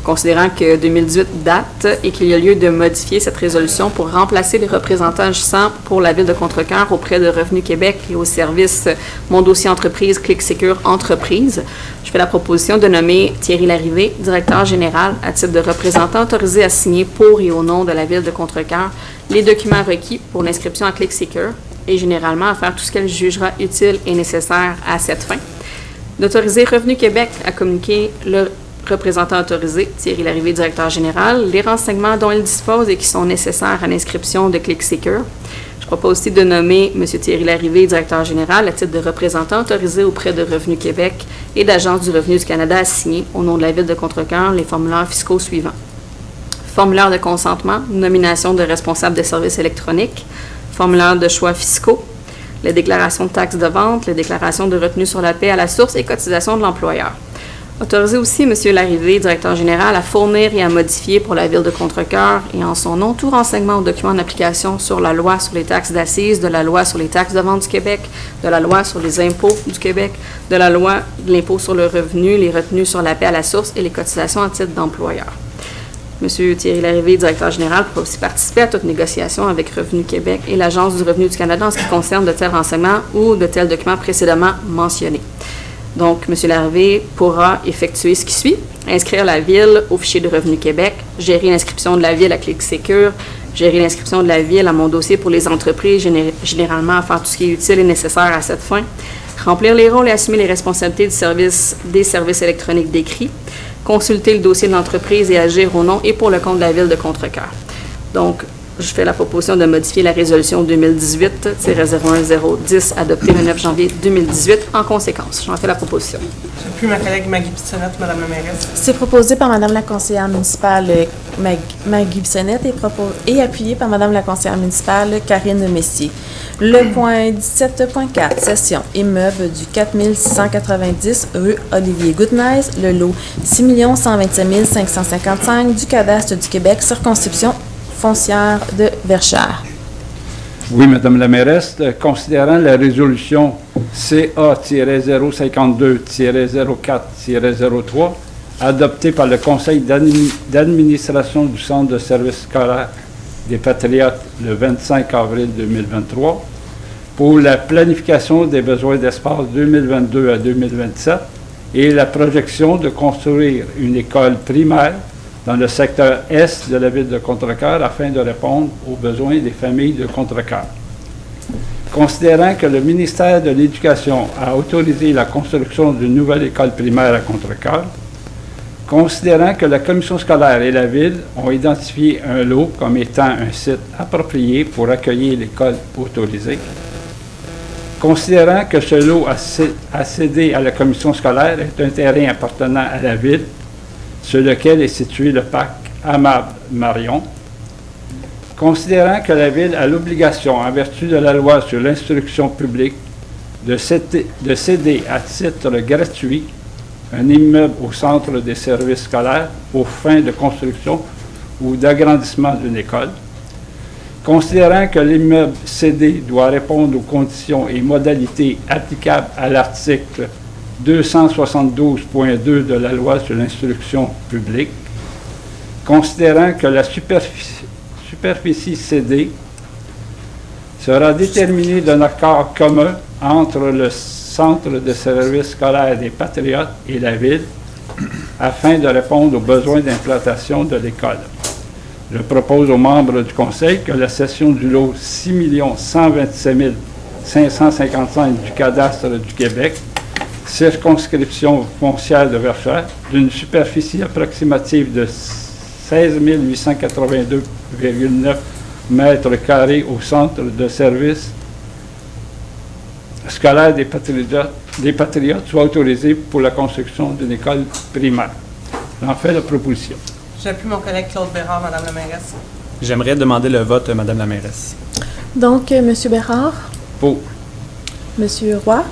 Considérant que 2018 date et qu'il y a lieu de modifier cette résolution pour remplacer les représentants agissant pour la Ville de Contrecœur auprès de Revenu Québec et au service Mon dossier entreprise, Clic Secure Entreprise, je fais la proposition de nommer Thierry Larrivé, directeur général, à titre de représentant autorisé à signer pour et au nom de la Ville de Contrecœur les documents requis pour l'inscription à Clic Secure et généralement à faire tout ce qu'elle jugera utile et nécessaire à cette fin. D'autoriser Revenu Québec à communiquer le représentant autorisé, Thierry Larrivé, directeur général, les renseignements dont il dispose et qui sont nécessaires à l'inscription de Clic Secure. Je propose aussi de nommer M. Thierry Larrivé, directeur général, à titre de représentant autorisé auprès de Revenu Québec et d'Agence du revenu du Canada à signer, au nom de la Ville de Contrecœur, les formulaires fiscaux suivants. Formulaire de consentement, nomination de responsable des services électroniques, formulaire de choix fiscaux, les déclarations de taxes de vente, les déclarations de retenue sur la paie à la source et cotisation de l'employeur. Autoriser aussi M. Larrivé, directeur général, à fournir et à modifier pour la Ville de Contrecœur et en son nom tout renseignement ou document d'application sur la loi sur les taxes d'assises, de la loi sur les taxes de vente du Québec, de la loi sur les impôts du Québec, de la loi de l'impôt sur le revenu, les retenues sur la paie à la source et les cotisations à titre d'employeur. M. Thierry Larrivé, directeur général, pourra aussi participer à toute négociation avec Revenu Québec et l'Agence du revenu du Canada en ce qui concerne de tels renseignements ou de tels documents précédemment mentionnés. Donc, M. Larrivé pourra effectuer ce qui suit: inscrire la Ville au fichier de Revenu Québec, gérer l'inscription de la Ville à Clic Secure, gérer l'inscription de la Ville à Mon dossier pour les entreprises, généralement à faire tout ce qui est utile et nécessaire à cette fin, remplir les rôles et assumer les responsabilités des services électroniques décrits, consulter le dossier de l'entreprise et agir au nom et pour le compte de la Ville de Contrecœur. Donc, je fais la proposition de modifier la résolution 2018-010 adoptée le 9 janvier 2018 en conséquence. J'en fais la proposition. J'appuie ma collègue Maggie Bissonnette, Madame la mairesse. C'est proposé par Madame la conseillère municipale Maggie Bissonnette et appuyé par Madame la conseillère municipale Karine Messier. Le point 17.4, session immeuble du 4690 rue Olivier Goodnight, le lot 6 127 555 du cadastre du Québec, circonscription foncière de Verchères. Oui, Madame la mairesse, considérant la résolution CA-052-04-03 adoptée par le Conseil d'administration du Centre de services scolaires des Patriotes le 25 avril 2023 pour la planification des besoins d'espace 2022 à 2027 et la projection de construire une école primaire dans le secteur Est de la Ville de Contrecœur afin de répondre aux besoins des familles de Contrecœur. Considérant que le ministère de l'Éducation a autorisé la construction d'une nouvelle école primaire à Contrecœur, considérant que la commission scolaire et la Ville ont identifié un lot comme étant un site approprié pour accueillir l'école autorisée, considérant que ce lot a cédé à la commission scolaire est un terrain appartenant à la Ville, sur lequel est situé le parc Amable-Marion, considérant que la Ville a l'obligation, en vertu de la loi sur l'instruction publique, de céder à titre gratuit un immeuble au centre des services scolaires aux fins de construction ou d'agrandissement d'une école, considérant que l'immeuble cédé doit répondre aux conditions et modalités applicables à l'article 272.2 de la loi sur l'instruction publique, considérant que la superficie cédée sera déterminée d'un accord commun entre le Centre de services scolaires des Patriotes et la Ville afin de répondre aux besoins d'implantation de l'école. Je propose aux membres du Conseil que la cession du lot 6 127 555 du cadastre du Québec, circonscription foncière de Verchères, d'une superficie approximative de 16 882,9 mètres carrés au centre de services scolaires des Patriotes soit autorisée pour la construction d'une école primaire. J'en fais la proposition. J'appuie mon collègue Claude Bérard, Madame la mairesse. J'aimerais demander le vote, Madame la mairesse. Donc, M. Bérard, Pour. M. Roy,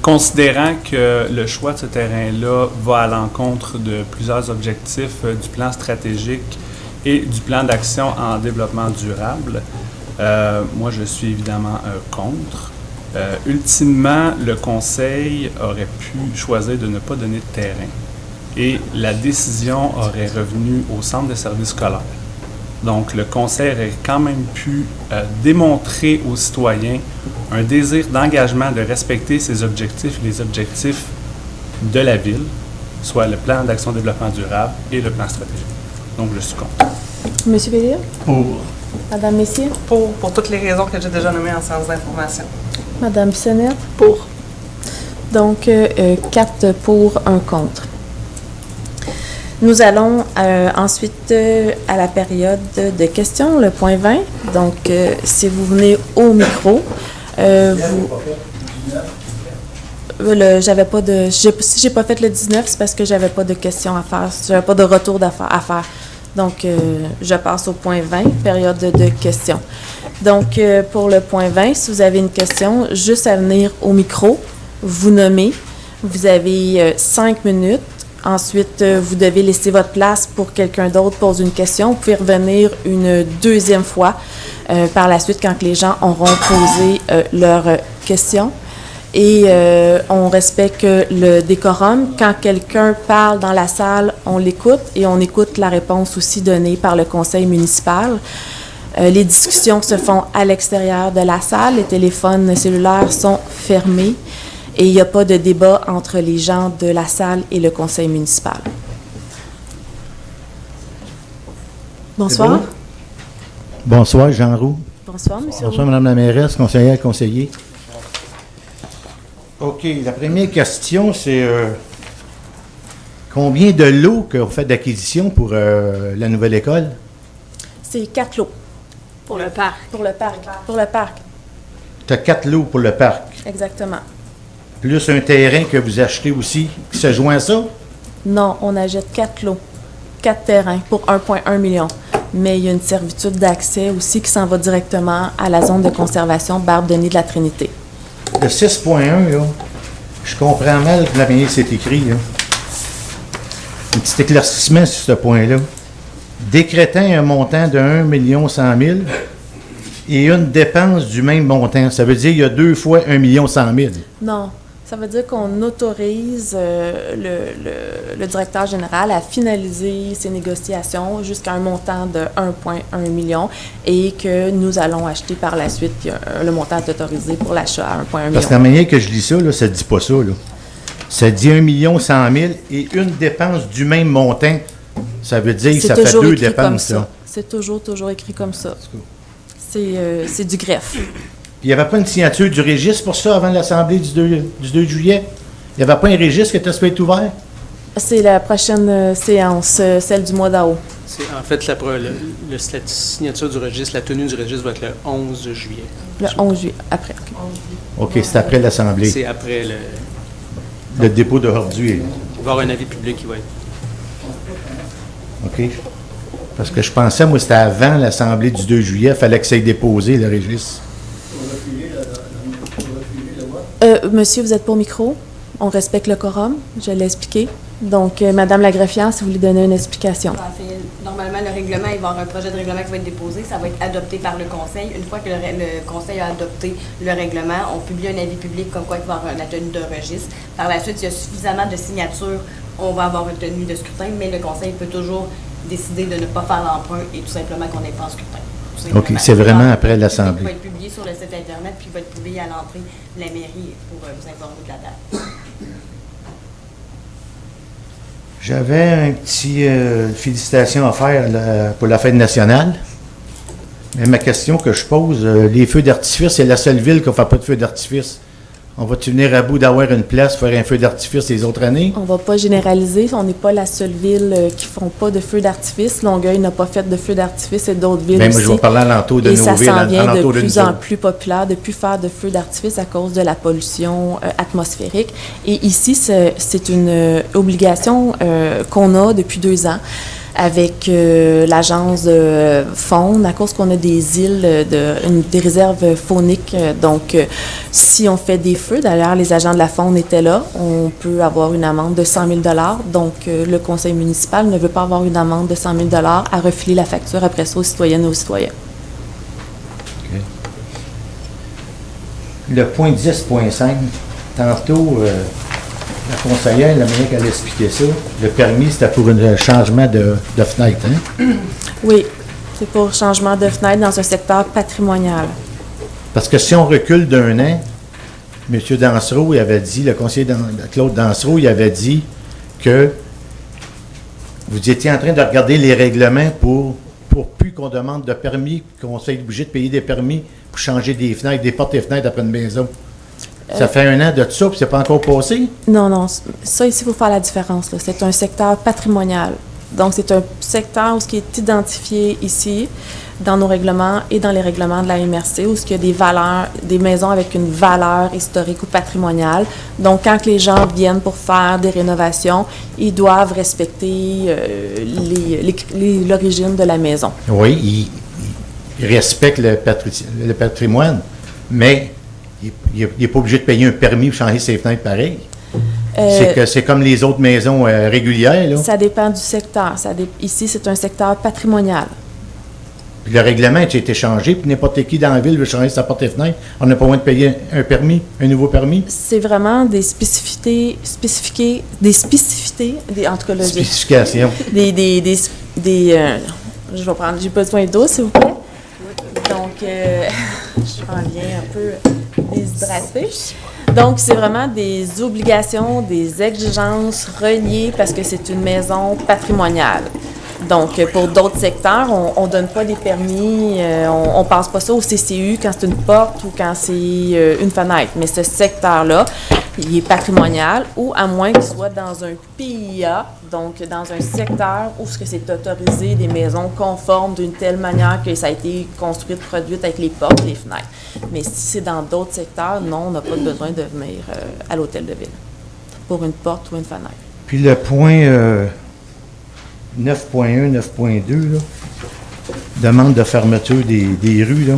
Considérant que le choix de ce terrain-là va à l'encontre de plusieurs objectifs du plan stratégique et du plan d'action en développement durable, moi je suis évidemment contre. Ultimement, le conseil aurait pu choisir de ne pas donner de terrain et la décision aurait revenu au centre de services scolaires. Donc, le conseil aurait quand même pu démontrer aux citoyens un désir d'engagement de respecter ses objectifs, les objectifs de la ville, soit le plan d'action de développement durable et le plan stratégique. Donc, je suis contre. Monsieur Bélier? Pour. Madame Messier? Pour toutes les raisons que j'ai déjà nommées en séance d'information. Madame Bissonnette? Pour. Donc, 4 pour, 1 contre. Nous allons ensuite à la période de questions, le point 20. Donc, si vous venez au micro, j'avais pas de... Si j'ai pas fait le 19, c'est parce que j'avais pas de questions à faire, j'avais pas de retour à faire. Donc, je passe au point 20, période de questions. Donc, pour le point 20, si vous avez une question, juste à venir au micro, vous nommez. Vous avez 5 minutes. Ensuite, vous devez laisser votre place pour quelqu'un d'autre pose une question. Vous pouvez revenir une deuxième fois par la suite quand les gens auront posé leurs questions. Et on respecte le décorum. Quand quelqu'un parle dans la salle, on l'écoute et on écoute la réponse aussi donnée par le conseil municipal. Les discussions se font à l'extérieur de la salle. Les téléphones cellulaires sont fermés. Et il n'y a pas de débat entre les gens de la salle et le conseil municipal. Bonsoir. Bonsoir, Jean Roux. Bonsoir, monsieur. Bonsoir, Madame la mairesse, conseiller. OK, la première question, c'est combien de lots que vous faites d'acquisition pour la nouvelle école? C'est 4 lots. Pour le parc. Pour le parc. Pour le parc. Tu as 4 lots pour le parc. Exactement. Plus un terrain que vous achetez aussi, qui se joint à ça? Non, on achète 4 lots, 4 terrains pour 1,1 million. Mais il y a une servitude d'accès aussi qui s'en va directement à la zone de conservation Barbe-Denis de la Trinité. Le 6.1, là, je comprends mal la manière que c'est écrit. Là. Un petit éclaircissement sur ce point-là. Décrétant un montant de 1 100 000 et une dépense du même montant. Ça veut dire qu'il y a 2 fois 1 100 000. Non. Ça veut dire qu'on autorise le directeur général à finaliser ses négociations jusqu'à un montant de 1,1 million et que nous allons acheter par la suite. Le montant est autorisé pour l'achat à 1,1 million. Parce que la manière que je lis ça, là, ça ne dit pas ça. Là. Ça dit 1 100 000 et une dépense du même montant. Ça veut dire que ça fait 2 dépenses. C'est toujours écrit comme ça. C'est du greffe. Il n'y avait pas une signature du registre pour ça avant l'Assemblée du 2 juillet? Il n'y avait pas un registre qui était supposé être ouvert? C'est la prochaine séance, celle du mois d'août. En fait, la signature du registre, la tenue du registre va être le 11 juillet. Le 11 juillet, après. OK, c'est après l'Assemblée. C'est après le dépôt de ordures. Il va y avoir un avis public qui va être... OK. Parce que je pensais, moi, c'était avant l'Assemblée du 2 juillet, il fallait que ça ait déposé le registre. Monsieur, vous êtes pour micro. On respecte le quorum. Je l'ai expliqué. Donc, Madame la greffière, si vous voulez donner une explication. En fait, normalement, le règlement, il va y avoir un projet de règlement qui va être déposé. Ça va être adopté par le conseil. Une fois que le conseil a adopté le règlement, on publie un avis public comme quoi il va y avoir la tenue de registre. Par la suite, il y a suffisamment de signatures. On va avoir une tenue de scrutin, mais le conseil peut toujours décider de ne pas faire l'emprunt et tout simplement qu'on n'ait pas en scrutin. OK, c'est vraiment après l'Assemblée. Il va être publié sur le site Internet, puis il va être publié à l'entrée de la mairie pour vous informer de la date. J'avais un petit félicitation à faire là, pour la fête nationale. Mais ma question que je pose, les feux d'artifice, c'est la seule ville qui ne fait pas de feux d'artifice. On va-tu venir à bout d'avoir une place pour faire un feu d'artifice les autres années? On ne va pas généraliser. On n'est pas la seule ville qui ne font pas de feux d'artifice. Longueuil n'a pas fait de feux d'artifice et d'autres villes aussi. Moi, je vais parler alentour de nos villes. Et ça s'en vient de plus en plus populaire de ne plus faire de feux d'artifice à cause de la pollution atmosphérique. Et ici, c'est une obligation qu'on a depuis 2 ans. avec l'agence de faune, à cause qu'on a des îles, des réserves fauniques. Donc, si on fait des feux, d'ailleurs, les agents de la faune étaient là, on peut avoir une amende de 100 000 $. Donc, le conseil municipal ne veut pas avoir une amende de 100 000 $ à refiler la facture après ça aux citoyennes et aux citoyens. OK. Le point 10.5, tantôt, la conseillère, la manière qu'elle a expliqué ça, le permis, c'était pour un changement de fenêtre, hein? Oui, c'est pour changement de fenêtre dans un secteur patrimonial. Parce que si on recule d'un an, M. Dansereau, il avait dit, le conseiller Claude Dansereau, il avait dit que vous étiez en train de regarder les règlements pour plus qu'on demande de permis, qu'on soit obligé de payer des permis pour changer des fenêtres, des portes et fenêtres après une maison. Ça fait un an de ça, puis c'est pas encore passé? Non, ça ici, il faut faire la différence, là. C'est un secteur patrimonial. Donc, c'est un secteur où ce qui est identifié ici, dans nos règlements et dans les règlements de la MRC, où il y a des valeurs, des maisons avec une valeur historique ou patrimoniale. Donc, quand les gens viennent pour faire des rénovations, ils doivent respecter l'origine de la maison. Oui, ils respectent le patrimoine, mais il n'est pas obligé de payer un permis pour changer ses fenêtres pareil. C'est comme les autres maisons régulières, là. Ça dépend du secteur. Ici, c'est un secteur patrimonial. Puis le règlement a été changé, puis n'importe qui dans la ville veut changer sa porte et fenêtre. On n'a pas besoin de payer un nouveau permis. C'est vraiment des spécificités, en tout cas, là, spécifications. Je vais prendre, j'ai besoin d'eau, s'il vous plaît. Donc, je m'en viens un peu déshydratée. Donc, c'est vraiment des obligations, des exigences reliées parce que c'est une maison patrimoniale. Donc, pour d'autres secteurs, on ne donne pas des permis, on ne passe pas ça au CCU quand c'est une porte ou quand c'est une fenêtre. Mais ce secteur-là, il est patrimonial ou à moins qu'il soit dans un PIA, donc dans un secteur où c'est autorisé des maisons conformes d'une telle manière que ça a été construit, produit avec les portes, les fenêtres. Mais si c'est dans d'autres secteurs, non, on n'a pas besoin de venir à l'hôtel de ville pour une porte ou une fenêtre. Puis le point 9.1, 9.2, là, demande de fermeture des rues, là.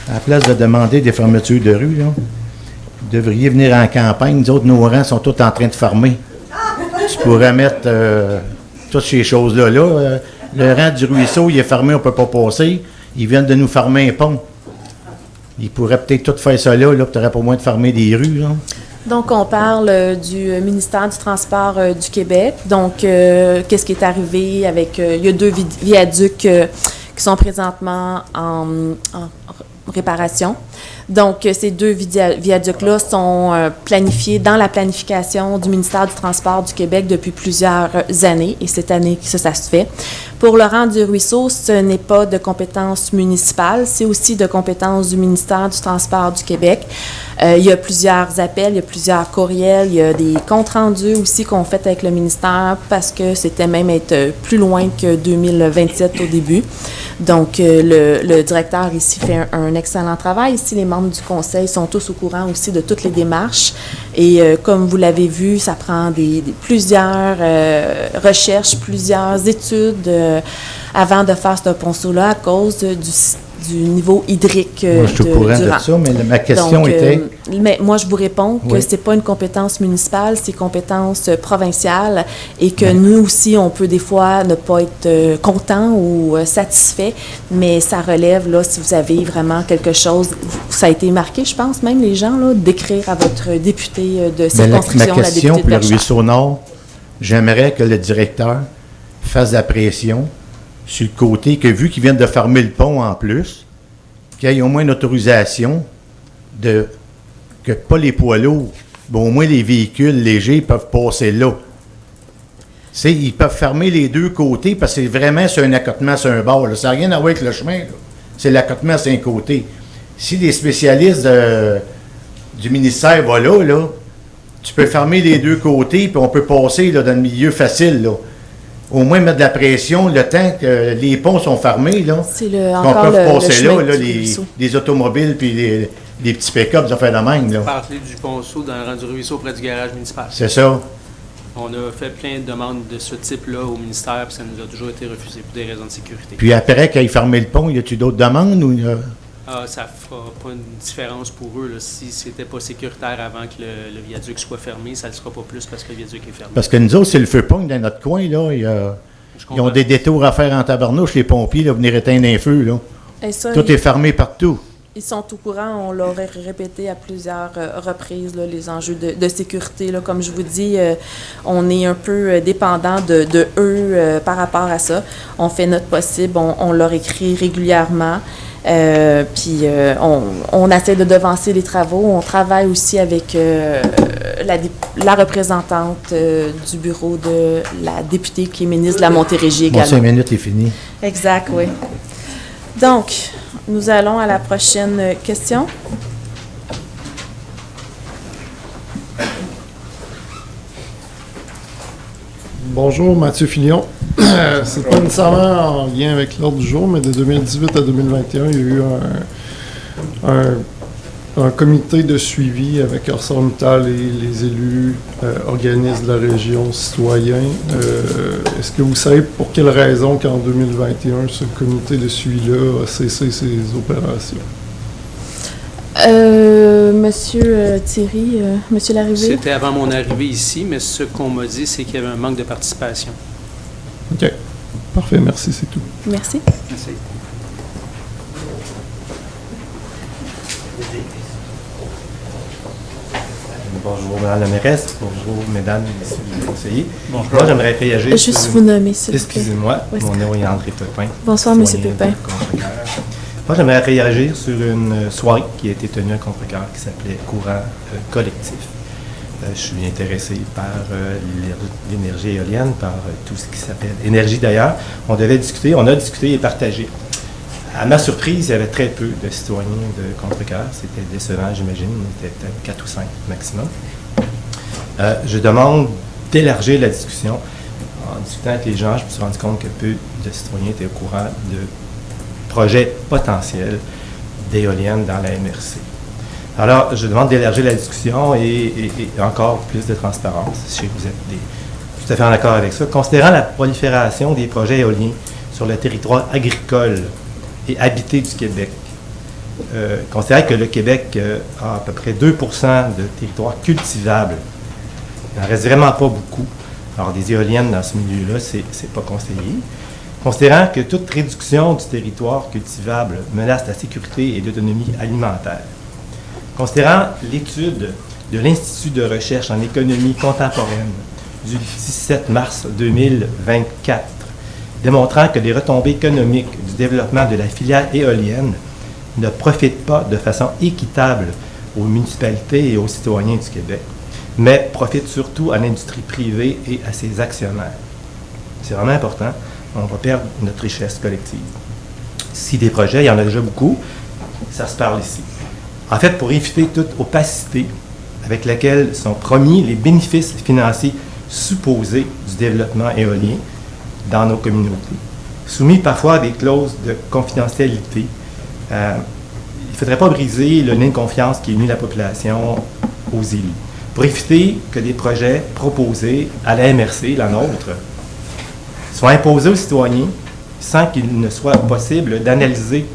À la place de demander des fermetures de rues, là, vous devriez venir en campagne. Nous autres, nos rangs sont tous en train de fermer. Tu pourrais mettre toutes ces choses-là. Le rang du ruisseau, il est fermé, on ne peut pas passer. Ils viennent de nous fermer un pont. Ils pourraient peut-être tout faire ça là, tu n'aurais pas moins de fermer des rues, là. Donc, on parle du ministère du Transport du Québec. Donc, qu'est-ce qui est arrivé avec... il y a 2 viaducs qui sont présentement en réparation. Donc, ces 2 viaducs-là sont planifiés dans la planification du ministère du Transport du Québec depuis plusieurs années, et cette année, ça se fait. Pour le rang du ruisseau, ce n'est pas de compétence municipale, c'est aussi de compétence du ministère du Transport du Québec. Il y a plusieurs appels, il y a plusieurs courriels, il y a des comptes rendus aussi qu'on fait avec le ministère parce que c'était même être plus loin que 2027 au début. Donc, le directeur ici fait un excellent travail. Ici, les membres du conseil sont tous au courant aussi de toutes les démarches. Et comme vous l'avez vu, ça prend plusieurs recherches, plusieurs études avant de faire ce ponceau-là à cause du niveau hydrique moi, je suis au courant de ça, mais ma question était... Mais moi, je vous réponds que oui. c'est pas une compétence municipale, c'est compétence provinciale et que nous aussi, on peut des fois ne pas être content ou satisfait, mais ça relève, là, si vous avez vraiment quelque chose, ça a été marqué, je pense, même les gens, là, d'écrire à votre député de circonscription, ma question la députée de pour le Bellechasse. ruisseau Nord, j'aimerais que le directeur fasse de la pression sur le côté que, vu qu'ils viennent de fermer le pont en plus, qu'il y ait au moins une autorisation que pas les poids lourds, mais au moins les véhicules légers peuvent passer là. Ils peuvent fermer les 2 côtés parce que c'est vraiment sur un accotement sur un bord. Là. Ça n'a rien à voir avec le chemin. Là. C'est l'accotement sur un côté. Si les spécialistes du ministère vont là, tu peux fermer les 2 côtés puis on peut passer là, dans le milieu facile. Là. Au moins mettre de la pression le temps que les ponts sont fermés, là. C'est qu'on peut passer là, les automobiles puis les petits pick-up, ça fait la même, là. Parler du ponceau dans le rang du ruisseau près du garage municipal. C'est ça. On a fait plein de demandes de ce type-là au ministère, puis ça nous a toujours été refusé pour des raisons de sécurité. Puis après, quand ils fermaient le pont, y a-tu d'autres demandes ou Ça ne fera pas une différence pour eux. Là. Si c'était pas sécuritaire avant que le viaduc soit fermé, ça ne le sera pas plus parce que le viaduc est fermé. Parce que nous autres, c'est le feu pogne dans notre coin, là. Ils ont des détours à faire en tabarnouche, les pompiers, là, venir éteindre un feu, là. Et ça, Tout est fermé partout. ils sont au courant, on leur a répété à plusieurs reprises là, les enjeux de sécurité. Là. Comme je vous dis, on est un peu dépendant de eux par rapport à ça. On fait notre possible, on leur écrit régulièrement. Puis on essaie de devancer les travaux. On travaille aussi avec la représentante du bureau de la députée qui est ministre de la Montérégie également. 5 minutes est fini. Exact, oui. Donc, nous allons à la prochaine question. Bonjour, Mathieu Filion. C'est pas nécessairement en lien avec l'ordre du jour, mais de 2018 à 2021, il y a eu un comité de suivi avec ArcelorMittal et les élus, organismes de la région, citoyens. Est-ce que vous savez pour quelle raison qu'en 2021, ce comité de suivi-là a cessé ses opérations? Monsieur Thierry, Monsieur Larrivée? C'était avant mon arrivée ici, mais ce qu'on m'a dit, c'est qu'il y avait un manque de participation. OK. Parfait, merci, c'est tout. Merci. Merci. Bonjour, Mme la mairesse. Bonjour, mesdames et messieurs les conseillers. Bonjour. Moi, j'aimerais réagir Juste vous nommer, s'il vous plaît. Excusez-moi, Oui, mon nom est André Pepin. Bonsoir, M. Pépin. Moi, j'aimerais réagir sur une soirée qui a été tenue à Contrecœur qui s'appelait Courant collectif. Je suis intéressé par l'énergie éolienne, par tout ce qui s'appelle énergie d'ailleurs. On a discuté et partagé. À ma surprise, il y avait très peu de citoyens de Contrecœur. C'était décevant, j'imagine. On était peut-être 4 ou 5 maximum. Je demande d'élargir la discussion. En discutant avec les gens, je me suis rendu compte que peu de citoyens étaient au courant de projets potentiels d'éoliennes dans la MRC. Alors, je demande d'élargir la discussion et encore plus de transparence. Je sais que vous êtes tout à fait en accord avec ça. Considérant la prolifération des projets éoliens sur le territoire agricole et habité du Québec, considérant que le Québec a à peu près 2 % de territoire cultivable, il n'en reste vraiment pas beaucoup. Alors, des éoliennes dans ce milieu-là, c'est pas conseillé. Considérant que toute réduction du territoire cultivable menace la sécurité et l'autonomie alimentaire. Considérant l'étude de l'Institut de recherche en économie contemporaine du 17 mars 2024, démontrant que les retombées économiques du développement de la filière éolienne ne profitent pas de façon équitable aux municipalités et aux citoyens du Québec, mais profitent surtout à l'industrie privée et à ses actionnaires. C'est vraiment important. On va perdre notre richesse collective. Si des projets, il y en a déjà beaucoup, ça se parle ici. En fait, pour éviter toute opacité avec laquelle sont promis les bénéfices financiers supposés du développement éolien dans nos communautés, soumis parfois à des clauses de confidentialité, il ne faudrait pas briser le lien de confiance qui unit la population aux élus. Pour éviter que des projets proposés à la MRC, la nôtre, soient imposés aux citoyens sans qu'il ne soit possible d'analyser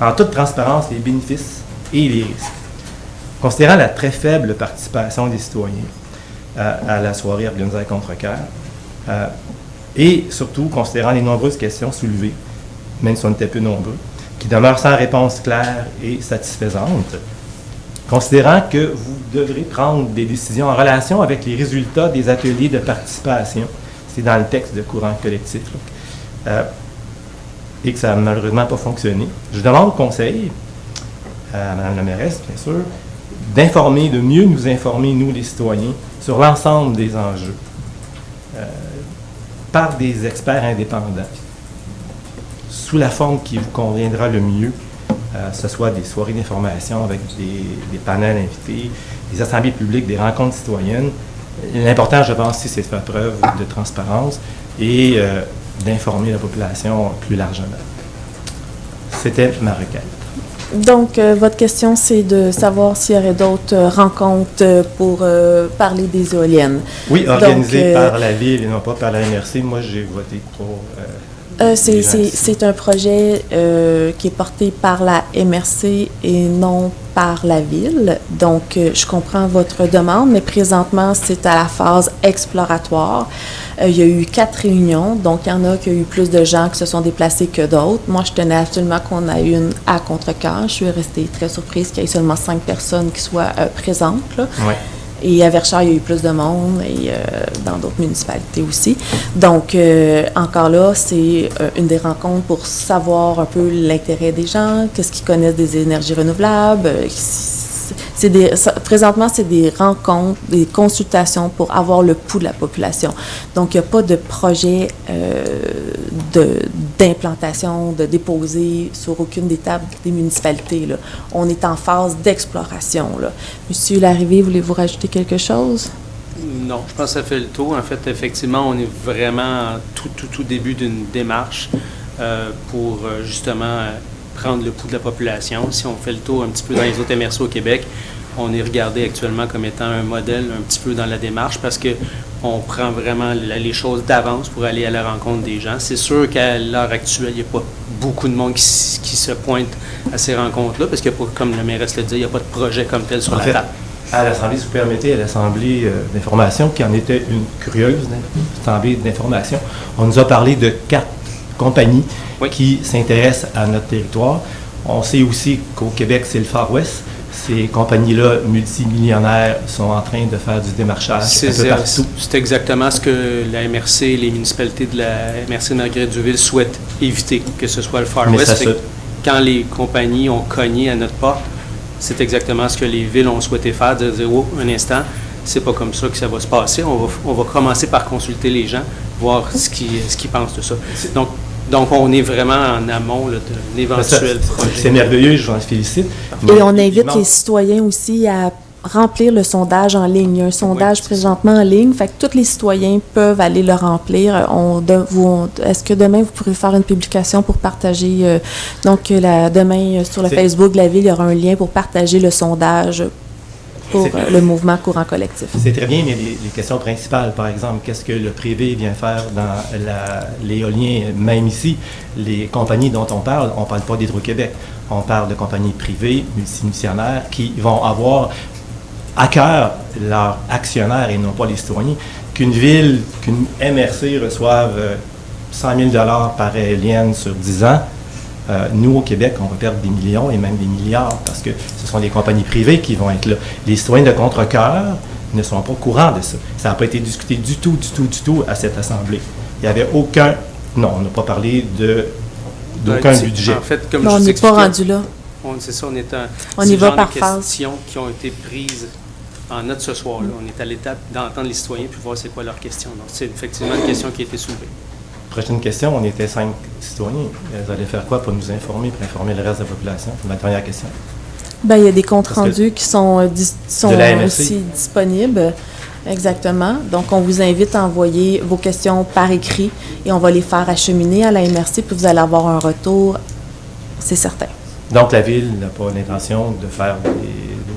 en toute transparence les bénéfices et les risques. Considérant la très faible participation des citoyens à la soirée organisée à Contrecœur, et surtout considérant les nombreuses questions soulevées, même si on était peu nombreux, qui demeurent sans réponse claire et satisfaisante, considérant que vous devrez prendre des décisions en relation avec les résultats des ateliers de participation, c'est dans le texte de courant collectif, et que ça n'a malheureusement pas fonctionné. Je demande au conseil, à Mme la mairesse, bien sûr, de mieux nous informer, nous les citoyens, sur l'ensemble des enjeux, par des experts indépendants, sous la forme qui vous conviendra le mieux, ce soit des soirées d'information avec des panels invités, des assemblées publiques, des rencontres citoyennes. L'important, je pense, c'est de faire preuve de transparence et d'informer la population plus largement. C'était ma requête. Donc, votre question, c'est de savoir s'il y aurait d'autres rencontres pour parler des éoliennes. Oui, organisées par la Ville et non pas par la MRC. Moi, j'ai voté pour... c'est un projet qui est porté par la MRC et non par la Ville. Donc, je comprends votre demande, mais présentement, c'est à la phase exploratoire. Il y a eu 4 réunions, donc il y en a qui ont eu plus de gens qui se sont déplacés que d'autres. Moi, je tenais absolument qu'on ait une à Contrecœur. Je suis restée très surprise qu'il y ait seulement 5 personnes qui soient présentes, là. Ouais. Et à Verchères, il y a eu plus de monde et dans d'autres municipalités aussi. Donc, encore là, c'est une des rencontres pour savoir un peu l'intérêt des gens, qu'est-ce qu'ils connaissent des énergies renouvelables. Présentement, c'est des rencontres, des consultations pour avoir le pouls de la population. Donc, il n'y a pas de projet d'implantation, de déposer sur aucune des tables des municipalités, là. On est en phase d'exploration, là. Monsieur Larrivée, voulez-vous rajouter quelque chose? Non, je pense que ça fait le tour. En fait, effectivement, on est vraiment tout début d'une démarche pour justement prendre le pouls de la population. Si on fait le tour un petit peu dans les autres MRC au Québec, on est regardé actuellement comme étant un modèle un petit peu dans la démarche parce qu'on prend vraiment les choses d'avance pour aller à la rencontre des gens. C'est sûr qu'à l'heure actuelle, il n'y a pas beaucoup de monde qui se pointe à ces rencontres-là parce que, comme le mairesse le dit, il n'y a pas de projet comme tel sur la table. À l'Assemblée, si vous permettez, à l'Assemblée d'information, qui en était une curieuse Assemblée d'information, on nous a parlé de 4 compagnies qui s'intéressent à notre territoire. On sait aussi qu'au Québec, c'est le Far West. Ces compagnies-là, multimillionnaires, sont en train de faire du démarchage un peu partout. C'est exactement ce que la MRC, les municipalités de la MRC de Marguerite-Duville souhaitent éviter, que ce soit le Far West. Quand les compagnies ont cogné à notre porte, c'est exactement ce que les villes ont souhaité faire, de dire, oh, un instant, c'est pas comme ça que ça va se passer. On va commencer par consulter les gens, voir ce qu'ils pensent de ça. Donc, on est vraiment en amont d'un éventuel projet. C'est merveilleux, je vous en félicite. Et on invite les citoyens aussi à remplir le sondage en ligne. Il y a un sondage présentement en ligne, fait que tous les citoyens peuvent aller le remplir. Est-ce que demain, vous pourrez faire une publication pour partager? Demain, sur le Facebook de la Ville, il y aura un lien pour partager le sondage pour le mouvement courant collectif. C'est très bien, mais les questions principales, par exemple, qu'est-ce que le privé vient faire dans l'éolien, même ici, les compagnies dont on parle pas d'Hydro-Québec, on parle de compagnies privées, multimissionnaires, qui vont avoir à cœur leurs actionnaires et non pas les citoyens. Qu'une ville, qu'une MRC reçoive 100 000 $ par éolienne sur 10 ans, nous, au Québec, on va perdre des millions et même des milliards parce que ce sont les compagnies privées qui vont être là. Les citoyens de Contrecœur ne sont pas au courant de ça. Ça n'a pas été discuté du tout à cette Assemblée. Il n'y avait aucun... Non, on n'a pas parlé d'aucun budget. En fait, comme on n'est pas rendu là. C'est ça, on y va par phase. Questions qui ont été prises en note ce soir-là. On est à l'étape d'entendre les citoyens puis voir c'est quoi leurs questions. Donc, c'est effectivement une question qui a été soulevée. Prochaine question, on était 5 citoyens. Vous allez faire quoi pour nous informer, pour informer le reste de la population? C'est ma dernière question. Bien, il y a des comptes rendus qui sont aussi disponibles. Exactement. Donc, on vous invite à envoyer vos questions par écrit et on va les faire acheminer à la MRC, puis vous allez avoir un retour, c'est certain. Donc, la Ville n'a pas l'intention de faire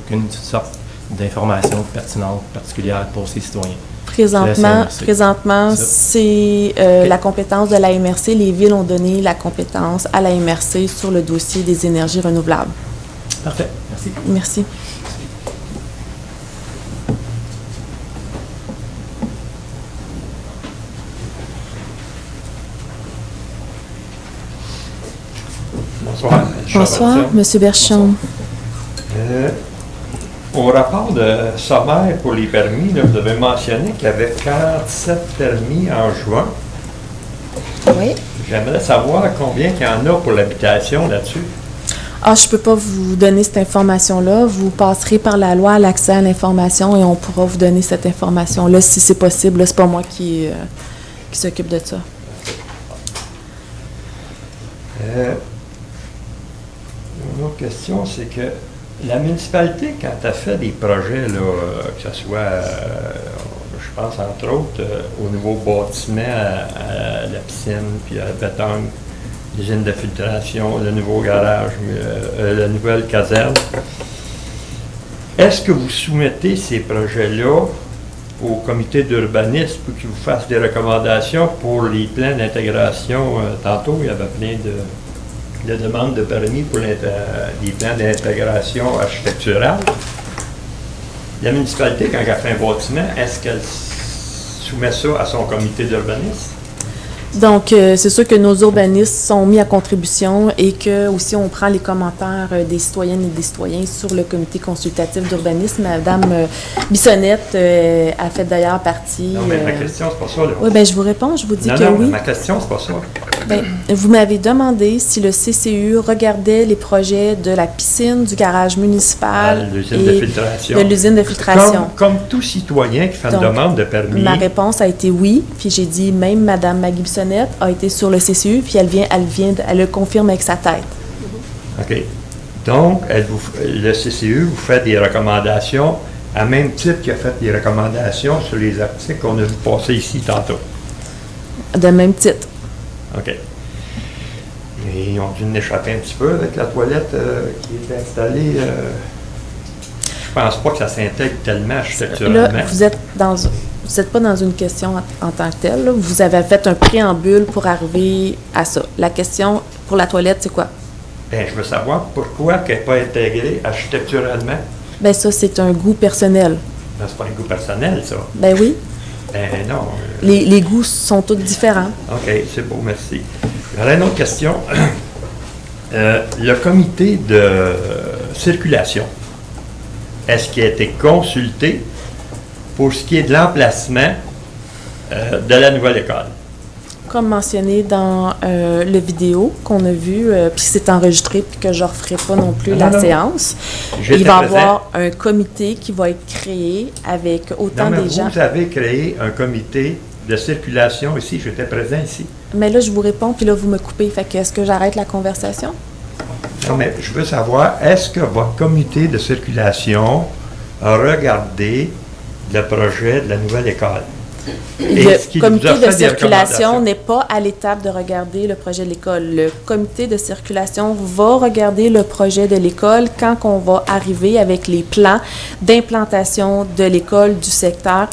aucune sorte d'information pertinente, particulière pour ses citoyens. Présentement, c'est la compétence de la MRC. Les villes ont donné la compétence à la MRC sur le dossier des énergies renouvelables. Parfait. Merci. Merci. Bonsoir. Bonsoir, M. Berchon. Au rapport de sommaire pour les permis, là, vous avez mentionné qu'il y avait 47 permis en juin. Oui. J'aimerais savoir combien il y en a pour l'habitation là-dessus. Ah, je ne peux pas vous donner cette information-là. Vous passerez par la loi à l'accès à l'information et on pourra vous donner cette information-là si c'est possible. Ce n'est pas moi qui s'occupe de ça. Une autre question, c'est que la municipalité, quand elle fait des projets, là, que ce soit, je pense entre autres, au niveau bâtiment, à la piscine, puis à la pétanque, l'usine de filtration, le nouveau garage, la nouvelle caserne. Est-ce que vous soumettez ces projets-là au comité d'urbanisme pour qu'il vous fasse des recommandations pour les plans d'intégration? Tantôt, il y avait plein de demandes de permis pour les plans d'intégration architecturale. La municipalité, quand elle fait un bâtiment, est-ce qu'elle soumet ça à son comité d'urbanisme? Donc, c'est sûr que nos urbanistes sont mis à contribution et que aussi on prend les commentaires des citoyennes et des citoyens sur le comité consultatif d'urbanisme. Madame Bissonnette a fait d'ailleurs partie... Non, mais ma question, c'est pas ça, là. Oui, bien, je vous réponds, je vous dis que non, oui. ma question, c'est pas ça. Bien, vous m'avez demandé si le CCU regardait les projets de la piscine, du garage municipal l'usine de filtration. de l'usine de filtration. Comme tout citoyen qui fait une demande de permis. Ma réponse a été oui, puis j'ai dit même Mme Maggie Bissonnette a été sur le CCU, puis elle le confirme avec sa tête. OK. Donc, le CCU vous fait des recommandations à même titre qu'il a fait des recommandations sur les articles qu'on a vu passer ici tantôt. De même titre. OK. Et ils ont dû en échapper un petit peu avec la toilette qui est installée. Je pense pas que ça s'intègre tellement architecturalement. Là, vous n'êtes pas dans une question en tant que telle. Là. Vous avez fait un préambule pour arriver à ça. La question pour la toilette, c'est quoi? Bien, je veux savoir pourquoi elle n'est pas intégrée architecturalement. Bien, ça, c'est un goût personnel. Ben, c'est pas un goût personnel, ça. Ben oui. Ben non. Les goûts sont tous différents. OK, c'est beau, merci. J'aurais une autre question. Le comité de circulation, est-ce qu'il a été consulté pour ce qui est de l'emplacement de la nouvelle école? Comme mentionné dans le vidéo qu'on a vu, puis c'est enregistré, puis que je ne referai pas non plus séance, il va y avoir un comité qui va être créé avec autant des gens. Vous avez créé un comité de circulation ici, j'étais présent ici. Mais là, je vous réponds, puis là, vous me coupez. Fait que est-ce que j'arrête la conversation? Non, mais je veux savoir, est-ce que votre comité de circulation a regardé le projet de la nouvelle école? Le comité de circulation n'est pas à l'étape de regarder le projet de l'école. Le comité de circulation va regarder le projet de l'école quand on va arriver avec les plans d'implantation de l'école du secteur.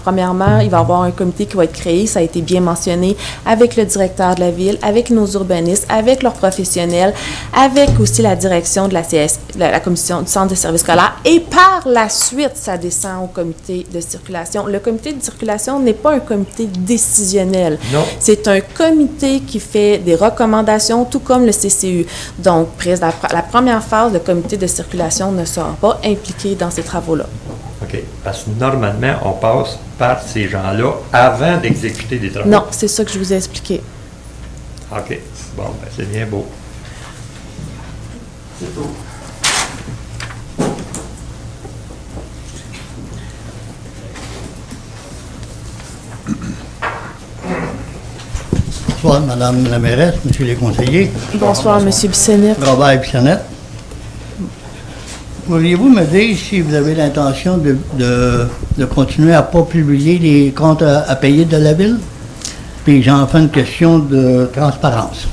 Premièrement, il va y avoir un comité qui va être créé, ça a été bien mentionné, avec le directeur de la ville, avec nos urbanistes, avec leurs professionnels, avec aussi la direction de la commission du centre de services scolaires. Et par la suite, ça descend au comité de circulation. Le comité de circulation n'est pas un comité décisionnel. Non. C'est un comité qui fait des recommandations, tout comme le CCU. Donc, la première phase, le comité de circulation ne sera pas impliqué dans ces travaux-là. OK. Parce que normalement, on passe par ces gens-là avant d'exécuter des travaux. Non, c'est ça que je vous ai expliqué. OK. Bon, ben c'est bien beau. C'est tout. Bonsoir, Madame la mairesse, Monsieur les conseillers. Bonsoir, Monsieur Bissonnette. Robert Bissonnette. Pourriez-vous me dire si vous avez l'intention de continuer à ne pas publier les comptes à payer de la ville? Puis j'en fais une question de transparence.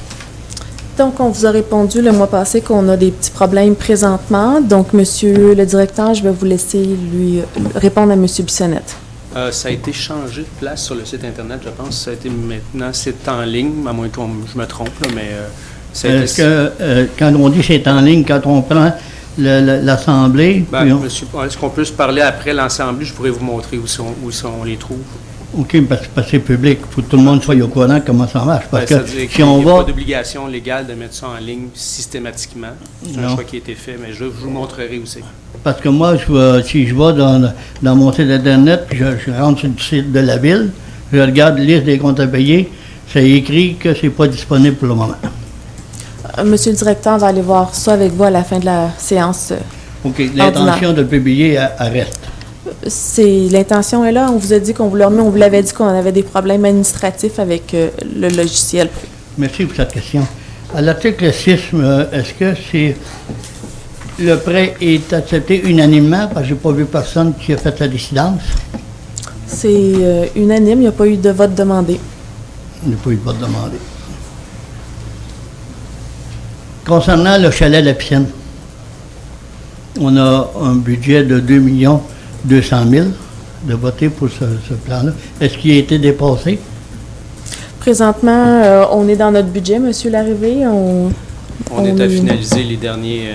Donc, on vous a répondu le mois passé qu'on a des petits problèmes présentement. Donc, Monsieur le directeur, je vais vous laisser lui répondre à Monsieur Bissonnette. Ça a été changé de place sur le site Internet, je pense. Ça a été maintenant, c'est en ligne, à moins que je me trompe, là, mais ça a été... Est-ce que, quand on dit c'est en ligne, quand on prend l'Assemblée... Monsieur, est-ce qu'on peut se parler après l'Assemblée? Je pourrais vous montrer où on les trouve. OK, parce que c'est public. Il faut que tout le monde soit au courant de comment ça marche. Parce que si on il n'y a va... pas d'obligation légale de mettre ça en ligne systématiquement. C'est un choix qui a été fait, mais je vous montrerai aussi. Parce que moi, si je vais dans mon site Internet, puis je rentre sur le site de la ville, je regarde la liste des comptes à payer, c'est écrit que c'est pas disponible pour le moment. Monsieur le directeur va aller voir ça avec vous à la fin de la séance. OK, l'intention de le publier, elle reste. L'intention est là. On vous a dit qu'on vous l'a remis. On vous l'avait dit qu'on avait des problèmes administratifs avec le logiciel. Merci pour cette question. À l'article 6, est-ce que c'est... Le prêt est accepté unanimement, parce que je n'ai pas vu personne qui a fait la dissidence. C'est unanime, il n'y a pas eu de vote demandé. Il n'y a pas eu de vote demandé. Concernant le chalet de la piscine, on a un budget de 2 200 000 de voter pour ce plan-là. Est-ce qu'il a été dépassé? Présentement, on est dans notre budget, M. Larrivée. On est à finaliser les derniers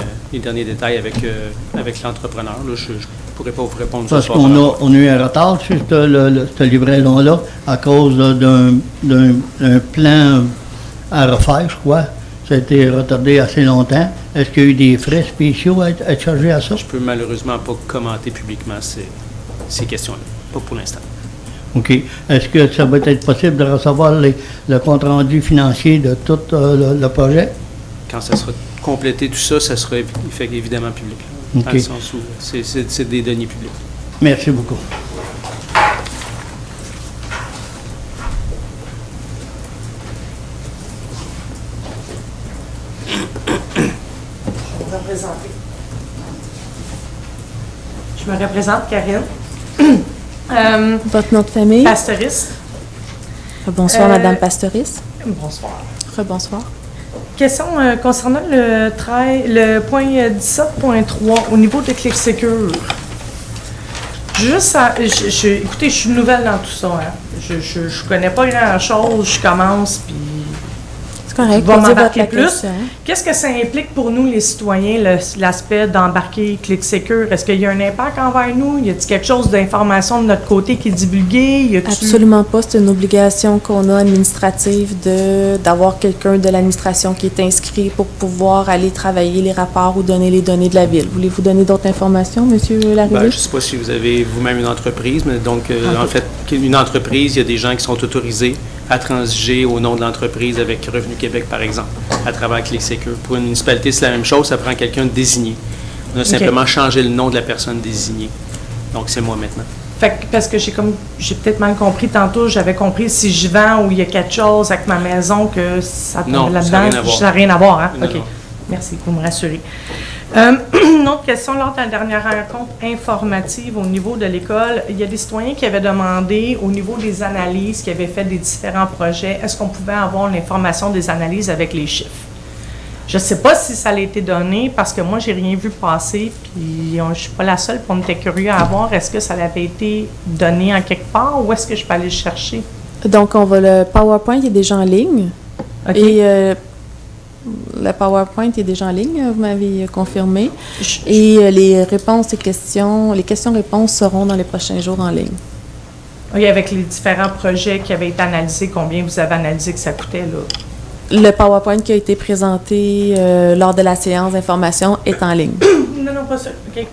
détails avec l'entrepreneur. Là, je ne pourrais pas vous répondre Parce ce soir. qu'on a eu un retard sur cette livraison-là à cause d'un plan à refaire, je crois. Ça a été retardé assez longtemps. Est-ce qu'il y a eu des frais spéciaux à être chargés à ça? Je peux malheureusement pas commenter publiquement ces questions-là. Pas pour l'instant. OK. Est-ce que ça va être possible de recevoir le compte-rendu financier de tout le projet? Quand ça sera complété, tout ça, ça sera évidemment public. OK. Dans le sens où c'est des données publiques. Merci beaucoup. Je me représente, Karine. Votre nom de famille? Pastoriste. Bonsoir, Madame Pastoriste. Bonsoir. Rebonsoir. Question concernant le point 17.3 au niveau de Clic Secure. Écoutez, je suis nouvelle dans tout ça. Hein. Je connais pas grand-chose, je commence, puis correct, je vais m'embarquer votre plus. question. Qu'est-ce que ça implique pour nous, les citoyens, l'aspect d'embarquer Clic Secure? Est-ce qu'il y a un impact envers nous? Y a-t-il quelque chose d'information de notre côté qui est divulgué? Absolument pas. C'est une obligation qu'on a administrative d'avoir quelqu'un de l'administration qui est inscrit pour pouvoir aller travailler les rapports ou donner les données de la ville. Voulez-vous donner d'autres informations, M. Larrivée? Je ne sais pas si vous avez vous-même une entreprise, mais donc, en fait, une entreprise, il y a des gens qui sont autorisés à transiger au nom de l'entreprise avec Revenu Québec, par exemple, à travers Clic Secure. Pour une municipalité, c'est la même chose, ça prend quelqu'un de désigné. On a simplement changé le nom de la personne désignée. Donc, c'est moi maintenant. Fait que, parce que j'ai peut-être mal compris tantôt, j'avais compris si je vends ou il y a quelque chose avec ma maison que ça tombe là-dedans. Ça n'a rien à voir. Hein? OK. Merci, vous me rassurez. Une autre question, lors de la dernière rencontre informative au niveau de l'école, il y a des citoyens qui avaient demandé au niveau des analyses, qui avaient fait des différents projets, est-ce qu'on pouvait avoir l'information des analyses avec les chiffres? Je ne sais pas si ça a été donné parce que moi, j'ai rien vu passer, puis je ne suis pas la seule, puis on était curieux à voir, est-ce que ça avait été donné en quelque part ou est-ce que je peux aller le chercher? Donc, le PowerPoint est déjà en ligne. OK. Et le PowerPoint est déjà en ligne, vous m'avez confirmé. Et les questions-réponses seront dans les prochains jours en ligne. Oui, avec les différents projets qui avaient été analysés, combien vous avez analysé que ça coûtait, là? Le PowerPoint qui a été présenté lors de la séance d'information est en ligne. Non, pas ça. OK.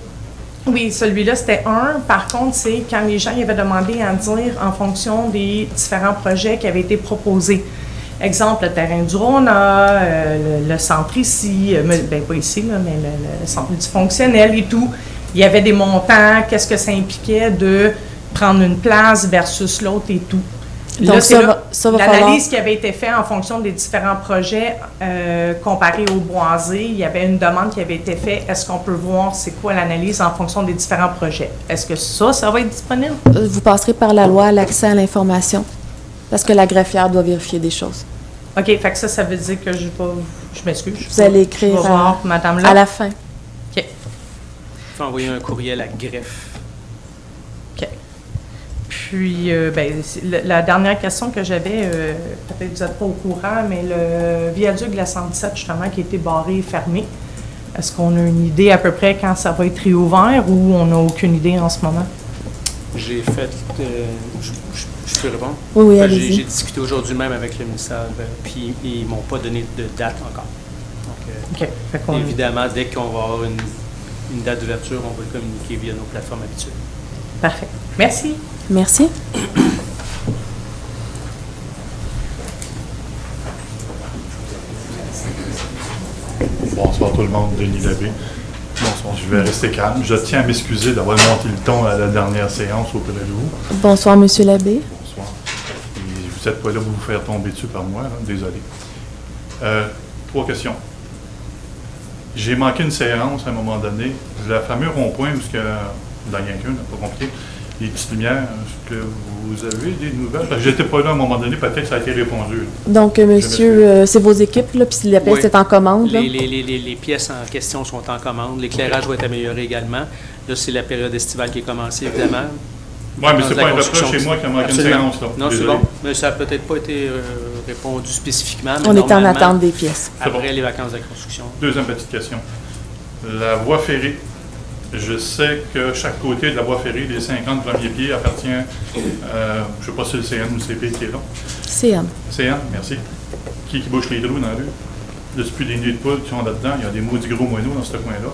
Oui, celui-là, c'était un. Par contre, c'est quand les gens y avaient demandé à dire en fonction des différents projets qui avaient été proposés. Exemple, le terrain du Rona, le centre ici, pas ici, là, mais le centre multifonctionnel et tout. Il y avait des montants, qu'est-ce que ça impliquait de prendre une place versus l'autre et tout. Donc, l'analyse qui avait été faite en fonction des différents projets comparé au boisé, il y avait une demande qui avait été faite. Est-ce qu'on peut voir c'est quoi l'analyse en fonction des différents projets? Est-ce que ça va être disponible? Vous passerez par la loi l'accès à l'information parce que la greffière doit vérifier des choses. OK, fait que ça veut dire que je m'excuse. Vous allez écrire madame là. À la fin. OK. Il faut envoyer un courriel à greffe. OK. Puis, la dernière question que j'avais, peut-être que vous n'êtes pas au courant, mais le viaduc de la 117, justement, qui a été barré et fermé, est-ce qu'on a une idée à peu près quand ça va être réouvert ou on n'a aucune idée en ce moment? J'ai fait... je peux répondre? Oui, allez-y. J'ai discuté aujourd'hui même avec le ministère, puis ils ne m'ont pas donné de date encore. Donc, évidemment, dès qu'on va avoir une date d'ouverture, on va le communiquer via nos plateformes habituelles. Parfait. Merci. Merci. Bonsoir tout le monde, Denis Labbé. Bonsoir. Je vais rester calme. Je tiens à m'excuser d'avoir monté le ton à la dernière séance auprès de vous. Bonsoir, M. Labbé. Bonsoir. Et vous n'êtes pas là pour vous faire tomber dessus par moi, hein? Désolé. 3 questions. J'ai manqué une séance à un moment donné. Le fameux rond-point, où il n'y a rien qu'un, n'a pas compliqué. les petites lumières, est-ce que vous avez des nouvelles? Parce que j'étais pas là à un moment donné, peut-être que ça a été répondu. Donc, monsieur, c'est vos équipes, là, puis la pièce est en commande, là? Les pièces en question sont en commande. L'éclairage va être amélioré également. Là, c'est la période estivale qui est commencée, évidemment. Oui, mais c'est pas un reproche chez moi qui a manqué une séance, là. Non, c'est Désolé. bon. Mais ça n'a peut-être pas été répondu spécifiquement. Mais on est en attente des pièces. Après les vacances de construction. Deuxième petite question. La voie ferrée. Je sais que chaque côté de la voie ferrée, les 50 premiers pieds, appartient, je ne sais pas si c'est le CN ou le CP qui est là. CN. CN, merci. Qui bouche les trous dans la rue? Là, c'est plus des nids de poules qui sont là-dedans. Il y a des maudits gros moineaux dans ce coin-là.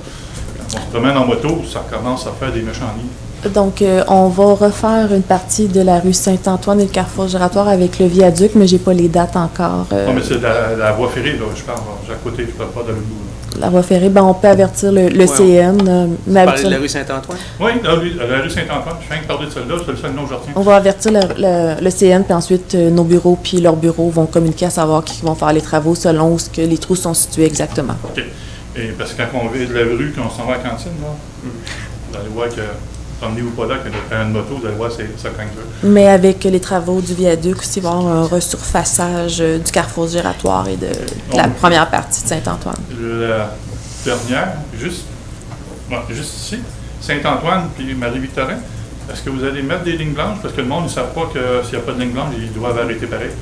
Quand on se promène en moto, ça commence à faire des méchants nids. Donc, on va refaire une partie de la rue Saint-Antoine et le carrefour giratoire avec le viaduc, mais j'ai pas les dates encore. Non, mais c'est la voie ferrée, là, je parle. À côté, je ne parle pas de le bout. La voie ferrée, ben, on peut avertir le CN. Vous parlez de la rue Saint-Antoine? Oui, la rue Saint-Antoine. Je viens de parler de celle-là, c'est le seul nom que je retiens. On va avertir le CN, puis ensuite, nos bureaux, puis leurs bureaux vont communiquer à savoir qui vont faire les travaux selon où que les trous sont situés exactement. OK. Et parce que quand on vient de la rue, qu'on s'en va à la cantine, là, vous allez voir que, emmenez-vous pas là, qu'il y a une moto, vous allez voir, ça cogne dur. Mais avec les travaux du viaduc, aussi, il va y avoir un resurfaçage du carrefour giratoire et de la première partie de Saint-Antoine. La dernière, juste ici, Saint-Antoine puis Marie-Victorin, est-ce que vous allez mettre des lignes blanches? Parce que le monde ne sait pas que s'il n'y a pas de ligne blanche, ils doivent arrêter pareil.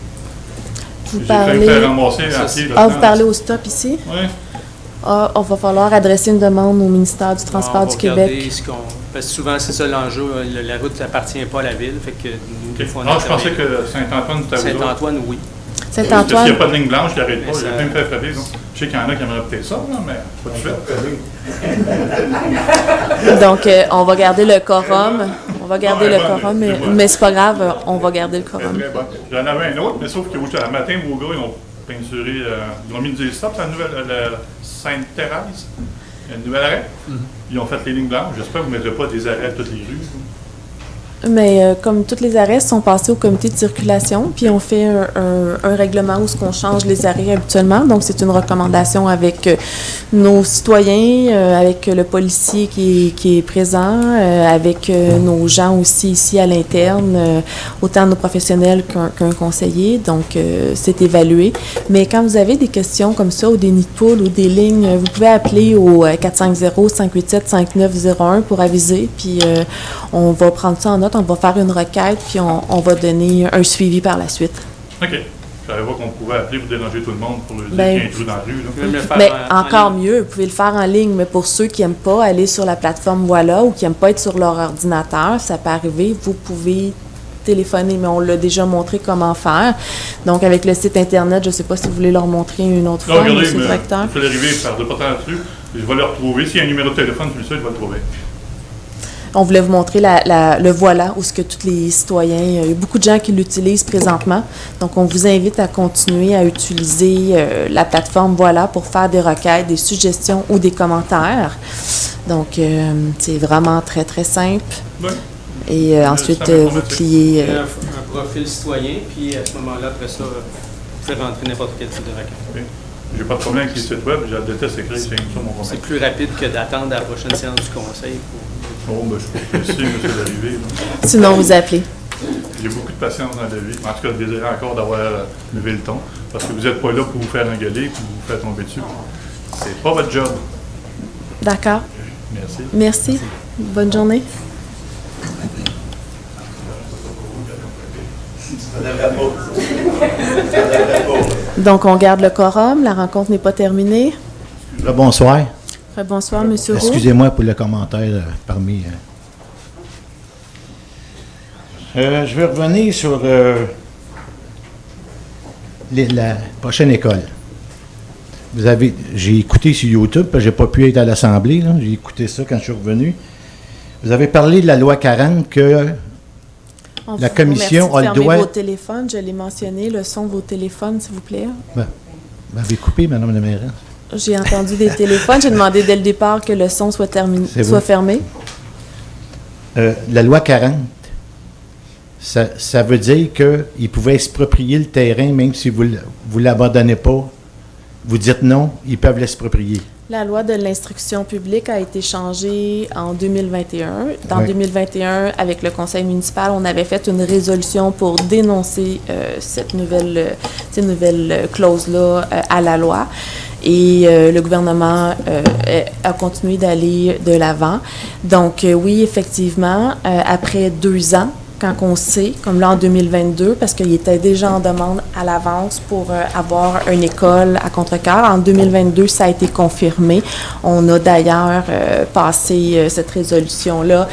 Vous parlez... vous parlez au stop ici? Oui. Ah, on va falloir adresser une demande au ministère du Transport du Québec. Parce que souvent, c'est ça l'enjeu. La route n'appartient pas à la ville. Fait que nous, des fois, je pensais que Saint-Antoine, c'était Saint-Antoine, oui. Saint-Antoine. S'il n'y a pas de ligne blanche, il n'arrête pas. Il a même fait frapper. Je sais qu'il y en a qui aimeraient peut-être ça, là, mais pas de suite. Donc, on va garder le quorum. On va garder le quorum, mais c'est pas grave, on va garder le quorum. J'en avais un autre, mais sauf que le matin, vos gars, ils ont peinturé, ils ont mis des stops, la nouvelle Sainte-Thérèse. Il y a un nouvel arrêt. Ils ont fait les lignes blanches. J'espère que vous ne mettrez pas des arrêts à toutes les rues. Mais comme tous les arrêts sont passés au comité de circulation, puis on fait un règlement où on change les arrêts habituellement. Donc, c'est une recommandation avec nos citoyens, avec le policier qui est présent, avec nos gens aussi ici à l'interne, autant nos professionnels qu'un conseiller. Donc, c'est évalué. Mais quand vous avez des questions comme ça, ou des nids de poules, ou des lignes, vous pouvez appeler au 450-587-5901 pour aviser, puis on va prendre ça en note. On va faire une requête, puis on va donner un suivi par la suite. OK. Je ne savais pas qu'on pouvait appeler pour déranger tout le monde pour le dire qu'il y a un trou dans la rue. Là. Mais encore mieux, vous pouvez le faire en ligne, mais pour ceux qui n'aiment pas aller sur la plateforme Voilà ou qui n'aiment pas être sur leur ordinateur, ça peut arriver, vous pouvez téléphoner, mais on l'a déjà montré comment faire. Donc, avec le site Internet, je ne sais pas si vous voulez leur montrer une autre fois, regardez, monsieur le directeur. Il faut l'arriver par de pas tant dessus. Je vais le retrouver. S'il y a un numéro de téléphone, celui-là, je vais le trouver. On voulait vous montrer le Voilà, où ce que tous les citoyens, il y a beaucoup de gens qui l'utilisent présentement. Donc, on vous invite à continuer à utiliser la plateforme Voilà pour faire des requêtes, des suggestions ou des commentaires. Donc, c'est vraiment très, très simple. Oui. Et ensuite, vous pliez... un profil citoyen, puis à ce moment-là, après ça, vous pouvez rentrer n'importe quel type de requête. Oui. J'ai pas de problème avec les sites web, je déteste écrire, c'est sur mon C'est plus rapide que d'attendre la prochaine séance du conseil. Oh, ben, je suis pas pressé, monsieur l'arrivée. Sinon, vous appelez. J'ai beaucoup de patience dans la vie. En tout cas, je désirais encore d'avoir levé le ton. Parce que vous n'êtes pas là pour vous faire engueuler et pour vous faire tomber dessus. C'est pas votre job. D'accord. Merci. Merci. Bonne journée. Donc, on garde le quorum. La rencontre n'est pas terminée. Bonsoir. Bonsoir, M. Roux. Excusez-moi pour le commentaire parmi... je vais revenir sur la prochaine école. J'ai écouté sur YouTube, parce que je n'ai pas pu être à l'Assemblée. J'ai écouté ça quand je suis revenu. Vous avez parlé de la loi 40 que la commission a le droit... vos téléphones, je l'ai mentionné, le son de vos téléphones, s'il vous plaît. Vous m'avez coupé, Mme la mairesse. J'ai entendu des téléphones. J'ai demandé dès le départ que le son soit fermé. La loi 40, ça veut dire qu'ils pouvaient exproprier le terrain même si vous ne l'abandonnez pas. Vous dites non, ils peuvent l'exproprier. La loi de l'instruction publique a été changée en 2021. Dans Oui. 2021, avec le conseil municipal, on avait fait une résolution pour dénoncer ces nouvelles clauses-là à la loi. Et le gouvernement a continué d'aller de l'avant. Donc, oui, effectivement, après 2 ans, quand on sait, comme là en 2022, parce qu'il était déjà en demande à l'avance pour avoir une école à Contrecœur. En 2022, ça a été confirmé. On a d'ailleurs passé cette résolution-là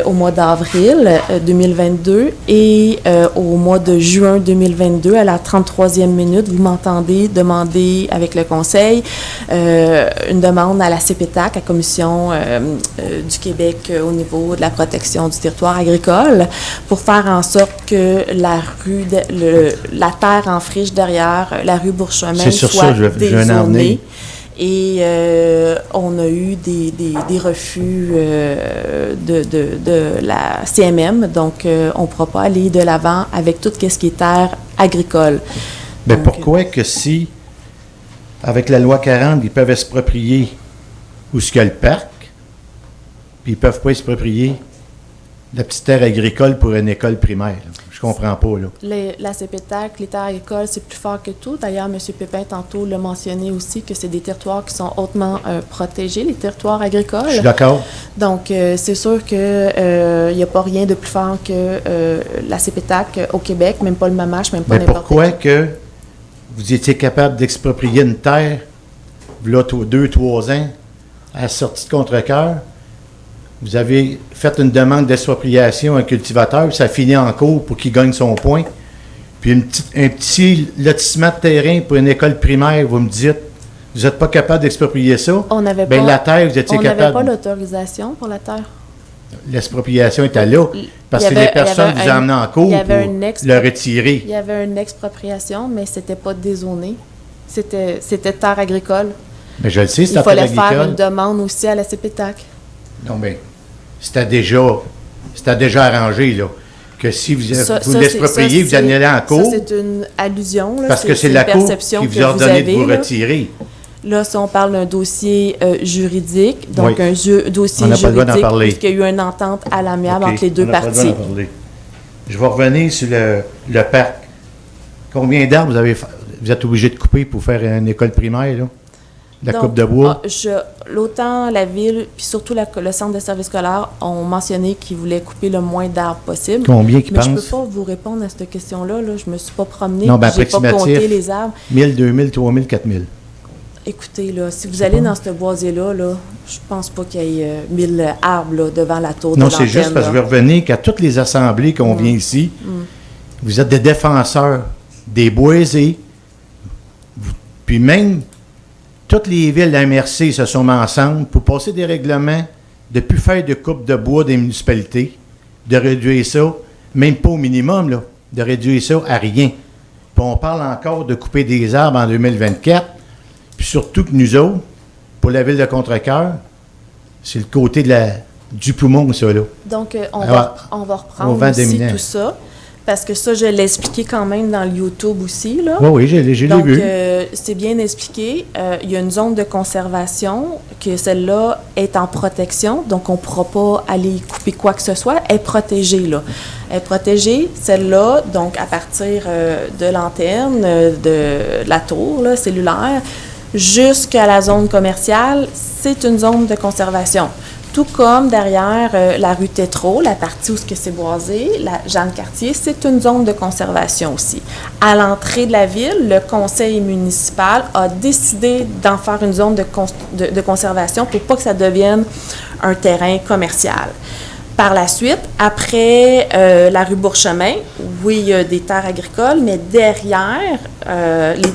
au mois d'avril 2022 et au mois de juin 2022, à la 33e minute, vous m'entendez demander avec le conseil une demande à la CPTAC, la Commission du Québec au niveau de la protection du territoire agricole, pour faire en sorte que la terre en friche derrière la rue Bourchemin soit dézonée. Et on a eu des refus de la CMM, donc on ne pourra pas aller de l'avant avec tout ce qui est terre agricole. Bien, pourquoi que si, avec la loi 40, ils peuvent exproprier où ce qu'il y a le parc, puis ils ne peuvent pas exproprier la petite terre agricole pour une école primaire? Là. Je comprends pas, là. La CPTAC, les terres agricoles, c'est plus fort que tout. D'ailleurs, M. Pépin, tantôt, l'a mentionné aussi que c'est des territoires qui sont hautement protégés, les territoires agricoles. Je suis d'accord. Donc, c'est sûr qu'il n'y a pas rien de plus fort que la CPTAC au Québec, même pas le MAMACH, même pas Mais n'importe pourquoi que vous étiez capable d'exproprier une terre, là, 2-3 ans, à la sortie de Contrecœur? Vous avez fait une demande d'expropriation à un cultivateur, puis ça finit en cours pour qu'il gagne son point. Puis un petit lotissement de terrain pour une école primaire, vous me dites, vous n'êtes pas capable d'exproprier ça? On n'avait bien, pas, la terre, vous étiez on capable. n'avait pas l'autorisation pour la terre. L'expropriation était là, parce que les personnes vous emmenaient en cours pour le retirer. Il y avait une expropriation, mais c'était pas dézoné. C'était terre agricole. Mais je le sais, c'est la terre agricole. Il fallait faire une demande aussi à la CPTAC. Non, mais c'était déjà arrangé, là. Que si vous l'expropriez, vous allez aller en cours. Ça, c'est une allusion. Là, parce que c'est la cour qui vous a ordonné de vous retirer. Là, si on parle d'un dossier juridique, donc un dossier juridique, puisqu'il y a eu une entente à l'amiable entre les deux parties. Je vais revenir sur le parc. Combien d'arbres vous êtes obligé de couper pour faire une école primaire, là? La coupe de bois? L'autant la ville, puis surtout le centre de services scolaires ont mentionné qu'ils voulaient couper le moins d'arbres possible. Combien qu'ils pensent? Mais je ne peux pas vous répondre à cette question-là. Là. Je ne me suis pas promenée, je n'ai pas compté les arbres. 1000, 2000, 3000, 4000. Écoutez, là, si vous allez dans ce boisier-là, je pense pas qu'il y ait 1000 arbres là, devant la tour de l'antenne. Non, c'est juste parce que je vais revenir qu'à toutes les assemblées qu'on vient ici, vous êtes des défenseurs des boisés, puis même toutes les villes de la MRC se sont mis ensemble pour passer des règlements de ne plus faire de coupe de bois des municipalités, de réduire ça, même pas au minimum, là, de réduire ça à rien. Puis on parle encore de couper des arbres en 2024, puis surtout que nous autres, pour la ville de Contrecœur, c'est le côté du poumon, ça, là. Donc, on va reprendre aussi tout ça. Parce que ça, je l'ai expliqué quand même dans le YouTube aussi, là. Oui, je l'ai vu. Donc, c'est bien expliqué. Il y a une zone de conservation, que celle-là est en protection, donc on ne pourra pas aller couper quoi que ce soit. Elle est protégée, là. Elle est protégée, celle-là, donc à partir de l'antenne, de la tour, là, cellulaire, jusqu'à la zone commerciale, c'est une zone de conservation. Tout comme derrière la rue Tétrault, la partie où c'est boisé, la Jeanne-Cartier, c'est une zone de conservation aussi. À l'entrée de la ville, le conseil municipal a décidé d'en faire une zone de conservation pour pas que ça devienne un terrain commercial. Par la suite, après la rue Bourchemin, oui, il y a des terres agricoles, mais derrière,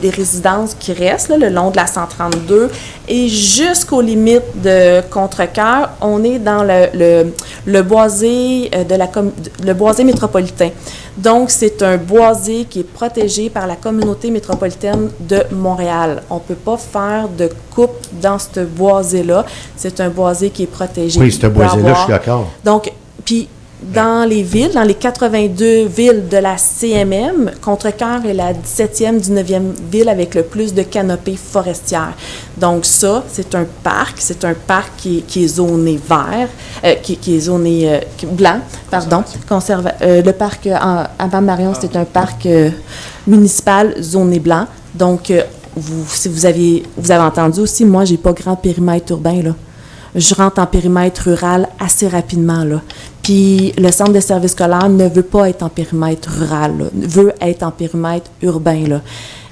des résidences qui restent là, le long de la 132 et jusqu'aux limites de Contrecœur, on est dans le boisé le boisé métropolitain. Donc, c'est un boisé qui est protégé par la communauté métropolitaine de Montréal. On ne peut pas faire de coupe dans ce boisé-là. C'est un boisé qui est protégé. Oui, ce boisé-là, je suis d'accord. Donc, puis dans les villes, dans les 82 villes de la CMM, Contrecœur est la 17e, 19e ville avec le plus de canopées forestières. Donc ça, c'est un parc qui est zoné vert, qui est zoné blanc, pardon. Le parc à Val-Marion, c'est un parc municipal zoné blanc. Donc, si vous avez entendu aussi, moi, j'ai pas grand périmètre urbain, là. Je rentre en périmètre rural assez rapidement, là. Puis le centre de services scolaires ne veut pas être en périmètre rural, là, veut être en périmètre urbain, là.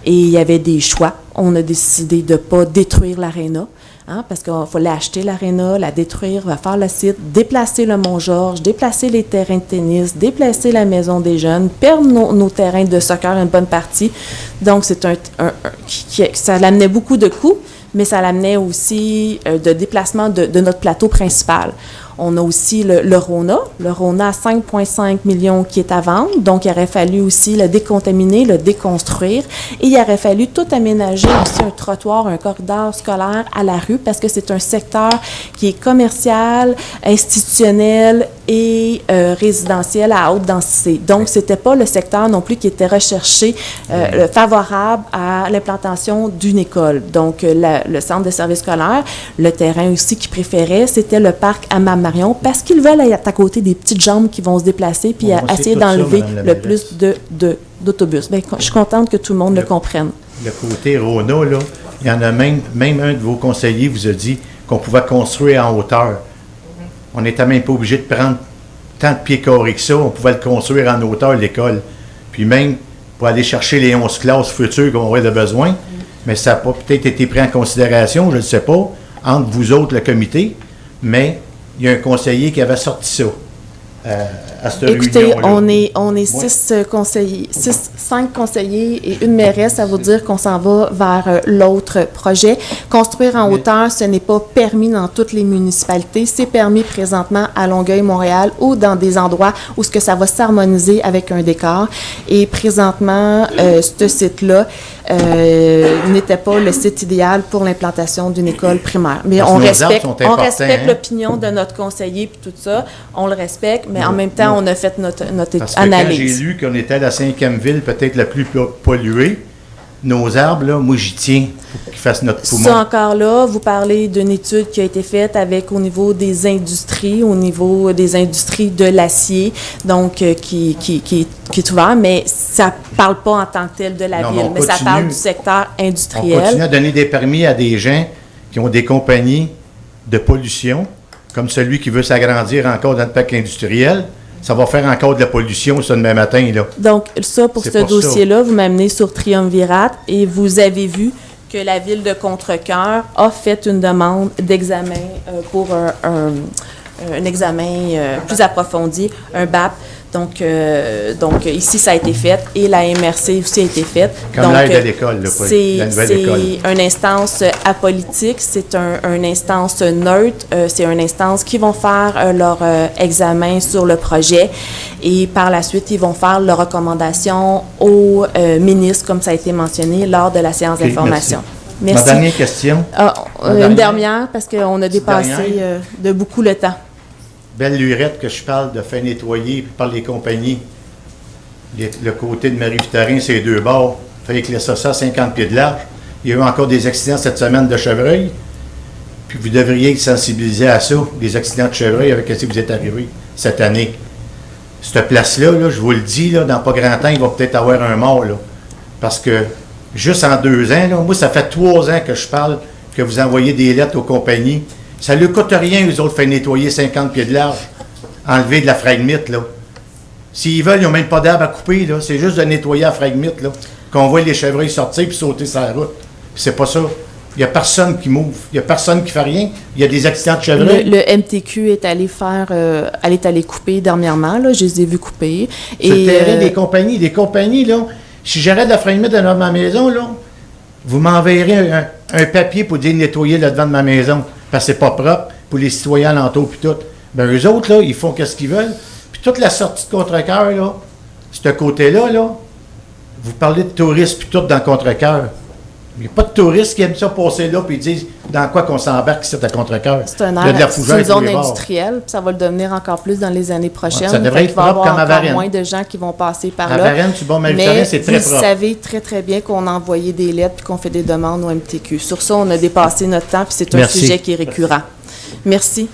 Et il y avait des choix. On a décidé de ne pas détruire l'aréna, hein, parce qu'il fallait acheter l'aréna, la détruire, faire le site, déplacer le Mont-Georges, déplacer les terrains de tennis, déplacer la maison des jeunes, perdre nos terrains de soccer une bonne partie. Donc, c'est ça l'amenait beaucoup de coûts, mais ça l'amenait aussi de déplacement de notre plateau principal. On a aussi le Rona à 5,5 millions qui est à vendre. Donc, il aurait fallu aussi le décontaminer, le déconstruire. Et il aurait fallu tout aménager aussi un trottoir, un corridor scolaire à la rue parce que c'est un secteur qui est commercial, institutionnel et résidentiel à haute densité. Donc, c'était pas le secteur non plus qui était recherché favorable à l'implantation d'une école. Donc, le centre de services scolaires, le terrain aussi qu'ils préféraient, c'était le parc à Marion parce qu'ils veulent être à côté des petites jambes qui vont se déplacer puis essayer d'enlever le plus d'autobus. Bien, je suis contente que tout le monde le comprenne. Le côté Rona, là, il y en a même un de vos conseillers vous a dit qu'on pouvait construire en hauteur. On n'était même pas obligé de prendre tant de pieds carrés que ça. On pouvait le construire en hauteur, l'école. Puis même pour aller chercher les 11 classes futures qu'on aurait de besoin. Mais ça n'a pas peut-être été pris en considération, je ne sais pas, entre vous autres, le comité, mais il y a un conseiller qui avait sorti ça à cette Écoutez, réunion-là. on est 5 conseillers et une mairesse, ça veut dire qu'on s'en va vers l'autre projet. Construire en hauteur, ce n'est pas permis dans toutes les municipalités. C'est permis présentement à Longueuil, Montréal ou dans des endroits où ce que ça va s'harmoniser avec un décor. Et présentement, ce site-là n'était pas le site idéal pour l'implantation d'une école primaire. Mais on respecte l'opinion de notre conseiller puis tout ça. On le respecte, mais en même temps, on a fait notre Parce que analyse. quand j'ai lu qu'on était à la 5e ville, peut-être la plus polluée, nos arbres, là, moi, j'y tiens pour qu'ils fassent notre poumon. Ça encore là, vous parlez d'une étude qui a été faite au niveau des industries de l'acier, donc qui est ouvert, mais ça ne parle pas en tant que tel de la ville, mais ça parle du secteur industriel. On continue à donner des permis à des gens qui ont des compagnies de pollution, comme celui qui veut s'agrandir encore dans le parc industriel. Ça va faire encore de la pollution, ça, demain matin, là. Donc, ça, pour ce dossier-là, vous m'amenez sur Triumvirat et vous avez vu que la ville de Contrecœur a fait une demande d'examen pour un examen plus approfondi, un BAP. Donc, ici, ça a été fait et la MRC aussi a été faite. Comme l'aide de l'école, la nouvelle école. C'est une instance apolitique, c'est une instance neutre, c'est une instance qui vont faire leur examen sur le projet et par la suite, ils vont faire leurs recommandations au ministre, comme ça a été mentionné lors de la séance d'information. Merci. Ma dernière question. Une dernière, parce qu'on a dépassé de beaucoup le temps. Belle lurette que je parle de faire nettoyer par les compagnies. Le côté de Marie-Victorine, c'est les deux bords. Il fallait que ça à 50 pieds de large. Il y a eu encore des accidents cette semaine de chevreuil. Puis vous devriez être sensibilisé à ça, les accidents de chevreuil avec ce qui vous est arrivé cette année. Cette place-là, là, je vous le dis, là, dans pas grand temps, il va peut-être avoir un mort. Là, parce que juste en 2 ans, là, moi, ça fait 3 ans que je parle que vous envoyez des lettres aux compagnies. Ça ne leur coûte rien, eux autres, faire nettoyer 50 pieds de large, enlever de la fragmite, là. S'ils veulent, ils n'ont même pas d'arbre à couper, là. C'est juste de nettoyer la fragmite, là, qu'on voit les chevreuils sortir puis sauter sur la route. Puis c'est pas ça. Il n'y a personne qui m'ouvre. Il n'y a personne qui fait rien. Il y a des accidents de chevreuils. Le MTQ est allé couper dernièrement, là. Je les ai vus couper. Sur le terrain des compagnies, là, si j'arrête la fragmite dans ma maison, là, vous m'enverrez un papier pour dire nettoyer le devant de ma maison. Parce que c'est pas propre pour les citoyens alentours puis tout. Bien, eux autres, là, ils font qu'est-ce qu'ils veulent. Puis toute la sortie de Contrecœur, là, ce côté-là, là, vous parlez de tourisme puis tout dans Contrecœur. Il n'y a pas de touristes qui aiment ça passer là, puis ils disent dans quoi qu'on s'embarque ici à Contrecœur. C'est un Il y a de la aire, c'est fougère une tous zone les bords. industrielle, puis ça va le devenir encore plus dans les années prochaines. Ça devrait Fait être qu'il va y propre avoir comme à encore Varennes. moins de gens qui vont passer par À là. Varennes, sur le bord Marie-Victorien, Mais c'est très vous propre. savez très, très bien qu'on a envoyé des lettres puis qu'on fait des demandes au MTQ. Sur ça, on a dépassé notre temps, puis c'est un Merci. sujet qui est récurrent. Merci.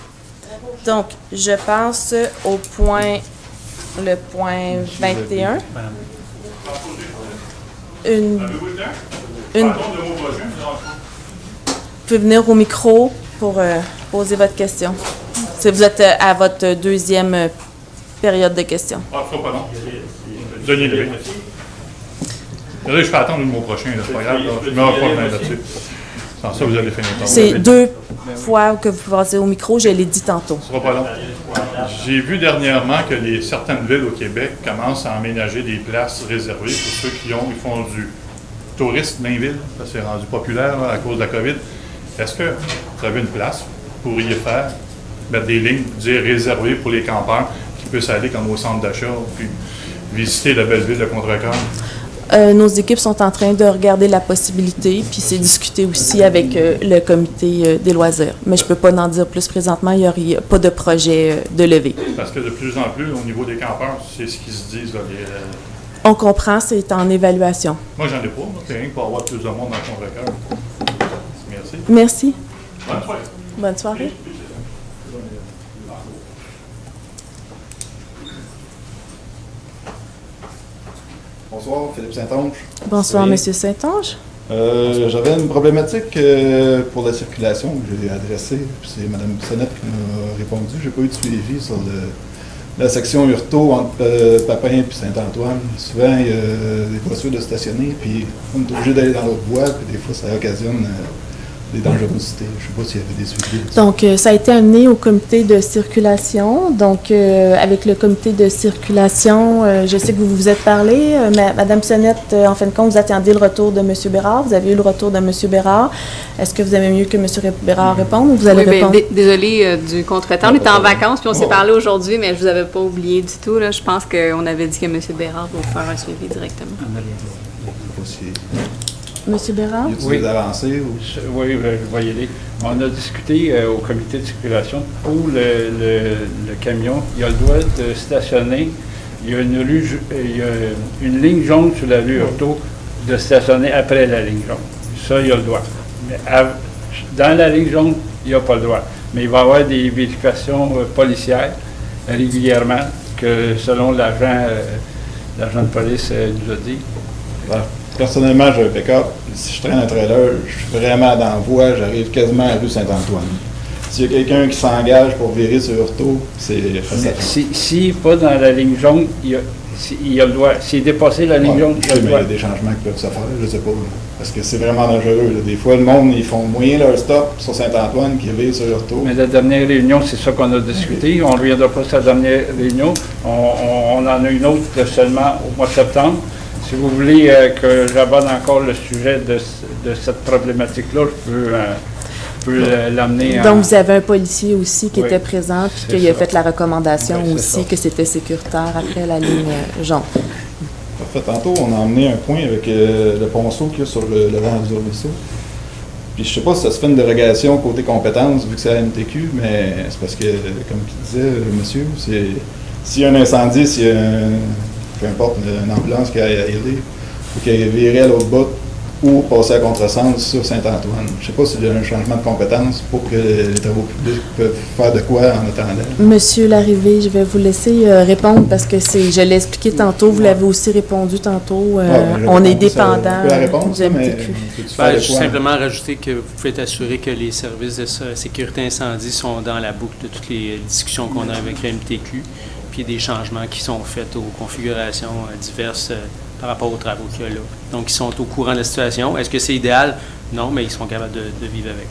Donc, je passe au point, le point 21. Vous pouvez venir au micro pour poser votre question. Si vous êtes à votre deuxième période de questions. Ah, il ne faut pas non. Denis Lévy. Là, je peux attendre le mois prochain, là, c'est pas grave. Là. Je ne me rends pas là-dessus. Sans ça, vous allez finir tard. C'est 2 fois que vous passez au micro, je l'ai dit tantôt. Ce sera pas long. J'ai vu dernièrement que certaines villes au Québec commencent à aménager des places réservées pour ceux ils font du tourisme dans les villes. Ça s'est rendu populaire là, à cause de la COVID. Est-ce que vous avez une place pour y faire, mettre des lignes, dire réservées pour les campeurs qui puissent aller comme au centre d'achat, puis visiter la belle ville de Contrecœur? Nos équipes sont en train de regarder la possibilité, puis c'est discuté aussi avec le comité des loisirs. Mais je ne peux pas en dire plus présentement, il n'y a pas de projet de levée. Parce que de plus en plus, au niveau des campeurs, c'est ce qu'ils se disent. Là, On comprend, c'est en évaluation. Moi, j'en ai pas. C'est rien que pour avoir plus de monde dans Contrecœur. Merci. Merci. Bonne soirée. Bonne soirée. Bonsoir, Philippe Saint-Onge. Bonsoir, Oui. Monsieur Saint-Onge. J'avais une problématique pour la circulation que j'ai adressée. C'est Mme Bissonnette qui m'a répondu. Je n'ai pas eu de suivi sur la section Hurtaud entre Papin et Saint-Antoine. Souvent, il y a des voitures de stationner, puis on est obligé d'aller dans l'autre voie, puis des fois, ça occasionne des dangerosités. Je ne sais pas s'il y avait des suivis. Donc, ça a été amené au comité de circulation. Donc, avec le comité de circulation, je sais que vous vous êtes parlé. Madame Sonnette, en fin de compte, vous attendiez le retour de M. Bérard. Vous avez eu le retour de M. Bérard. Est-ce que vous aimez mieux que M. Bérard réponde ou vous allez répondre? Désolée du contretemps. On était en vacances, puis on s'est parlé aujourd'hui, mais je vous avais pas oublié du tout. Là. Je pense qu'on avait dit que M. Bérard va vous faire un suivi directement. Monsieur Bérard? Y a-t-il des avancées? Oui, je vais y aller. On a discuté au comité de circulation pour le camion. Il a le droit de stationner. Il y a une ligne jaune sur la rue Hurtaud de stationner après la ligne jaune. Ça, il a le droit. Mais dans la ligne jaune, il n'a pas le droit. Mais il va y avoir des vérifications policières régulièrement que selon l'agent de police nous a dit. Voilà. Personnellement, j'ai un pick-up. Si je traîne un trailer, je suis vraiment dans la voie, j'arrive quasiment à la rue Saint-Antoine. S'il y a quelqu'un qui s'engage pour virer sur Hurtaud, c'est facile. S'il n'est pas dans la ligne jaune, il a le droit. S'il est dépassé la ligne jaune, il a le Mais il y droit. a des changements qui peuvent se faire, je ne sais pas. Parce que c'est vraiment dangereux. Là. Des fois, le monde, ils font moyen leur stop sur Saint-Antoine qui vire sur Hurtaud. Mais la dernière réunion, c'est ça qu'on a discuté. On ne reviendra pas sur la dernière réunion. On en a une autre seulement au mois de septembre. Si vous voulez que j'aborde encore le sujet de cette problématique-là, je peux l'amener. Donc, vous avez un policier aussi qui Oui, était présent, puis c'est qu'il a ça. fait la recommandation Oui, c'est aussi ça. que c'était sécuritaire après la ligne jaune. Parfait. Tantôt, on a emmené un point avec le ponceau qu'il y a sur le vent du ruisseau. Puis je sais pas si ça se fait une dérogation côté compétences, vu que c'est la MTQ, mais c'est parce que, comme il disait le monsieur, s'il y a un incendie, s'il y a peu importe, une ambulance qui a aidé, il faut qu'elle virait à l'autre bout ou passer à contresens sur Saint-Antoine. Je ne sais pas s'il y a un changement de compétence pour que les travaux publics peuvent faire de quoi en attendant. Monsieur Larrivée, je vais vous laisser répondre parce que je l'ai expliqué tantôt, vous l'avez aussi répondu tantôt. On est dépendant du MTQ. Ben, juste simplement rajouter que vous pouvez être assuré que les services de sécurité incendie sont dans la boucle de toutes les discussions qu'on a avec le MTQ. Puis il y a des changements qui sont faits aux configurations diverses par rapport aux travaux qu'il y a là. Donc, ils sont au courant de la situation. Est-ce que c'est idéal? Non, mais ils sont capables de vivre avec.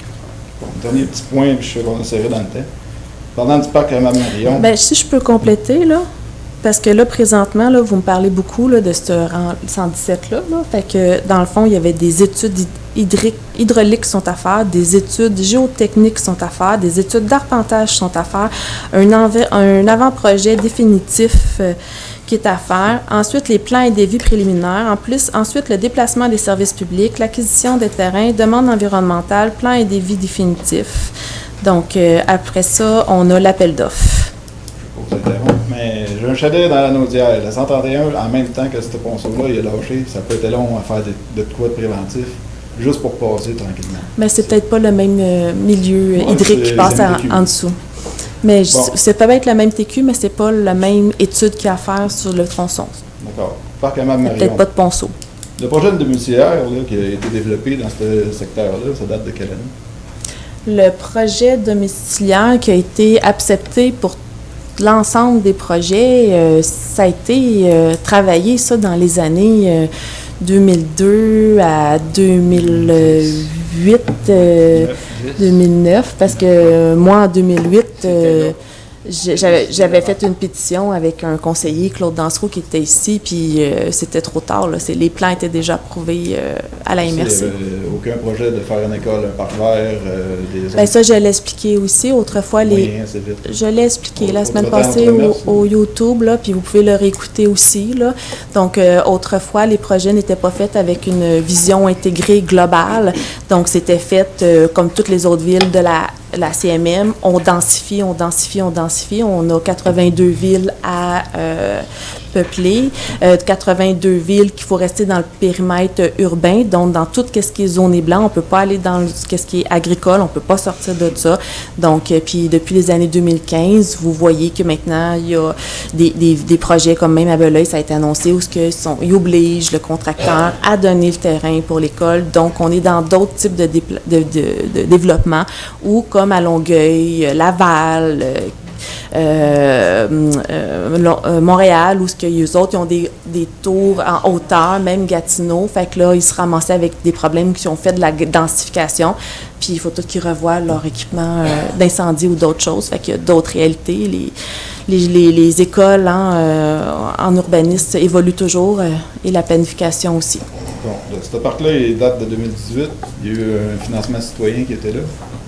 Bon, dernier petit point, puis je sais qu'on est serré dans le temps. Parlant du parc Marion. Ben, si je peux compléter, là, Parce que là, présentement, là, vous me parlez beaucoup là, de ce 117-là. Là. Fait que, dans le fond, il y avait des études hydrauliques qui sont à faire, des études géotechniques qui sont à faire, des études d'arpentage qui sont à faire, un avant-projet définitif qui est à faire. Ensuite, les plans et devis préliminaires. Ensuite, le déplacement des services publics, l'acquisition des terrains, demande environnementale, plans et devis définitifs. Donc, après ça, on a l'appel d'offres. Mais j'ai un chalet dans la Naudière. Le 131, en même temps que ce ponceau-là, il a lâché. Ça peut être long à faire de quoi de préventif, juste pour passer tranquillement. Mais c'est peut-être pas le même milieu hydrique qui passe en dessous. Mais c'est peut-être le même TQ, mais c'est pas la même étude qu'il y a à faire sur le tronçon. D'accord. Parc Amable-Marion. Peut-être pas de ponceau. Le projet de domiciliaire là, qui a été développé dans ce secteur-là, ça date de quelle année? Le projet domiciliaire qui a été accepté pour l'ensemble des projets, ça a été travaillé ça dans les années 2002 à 2008, 2009, parce que moi, en 2008, j'avais fait une pétition avec un conseiller, Claude Dansereau, qui était ici, puis c'était trop tard. Là. Les plans étaient déjà approuvés à la MRC. Il n'y avait aucun projet de faire une école, un parc vert, des autres... Bien, ça, je l'ai expliqué aussi. Autrefois, je l'ai expliqué la semaine passée au YouTube, là, puis vous pouvez le réécouter aussi. Là. Donc, autrefois, les projets n'étaient pas faits avec une vision intégrée globale. Donc, c'était fait comme toutes les autres villes de la CMM. On densifie. On a 82 villes à peupler, 82 villes qu'il faut rester dans le périmètre urbain. Donc, dans tout ce qui est zone blanc, on ne peut pas aller dans ce qui est agricole, on ne peut pas sortir de ça. Donc, puis depuis les années 2015, vous voyez que maintenant, il y a des projets comme même à Belœil, ça a été annoncé, où ils obligent le contracteur à donner le terrain pour l'école. Donc, on est dans d'autres types de développement, ou comme à Longueuil, Laval, Montréal, où eux autres, ils ont des tours en hauteur, même Gatineau. Fait que là, ils se ramassaient avec des problèmes qui ont fait de la densification. Puis il faut tout qu'ils revoient leur équipement d'incendie ou d'autres choses. Fait qu'il y a d'autres réalités. Les écoles en urbanisme évoluent toujours et la planification aussi. Bon, ce parc-là, il date de 2018. Il y a eu un financement citoyen qui était là.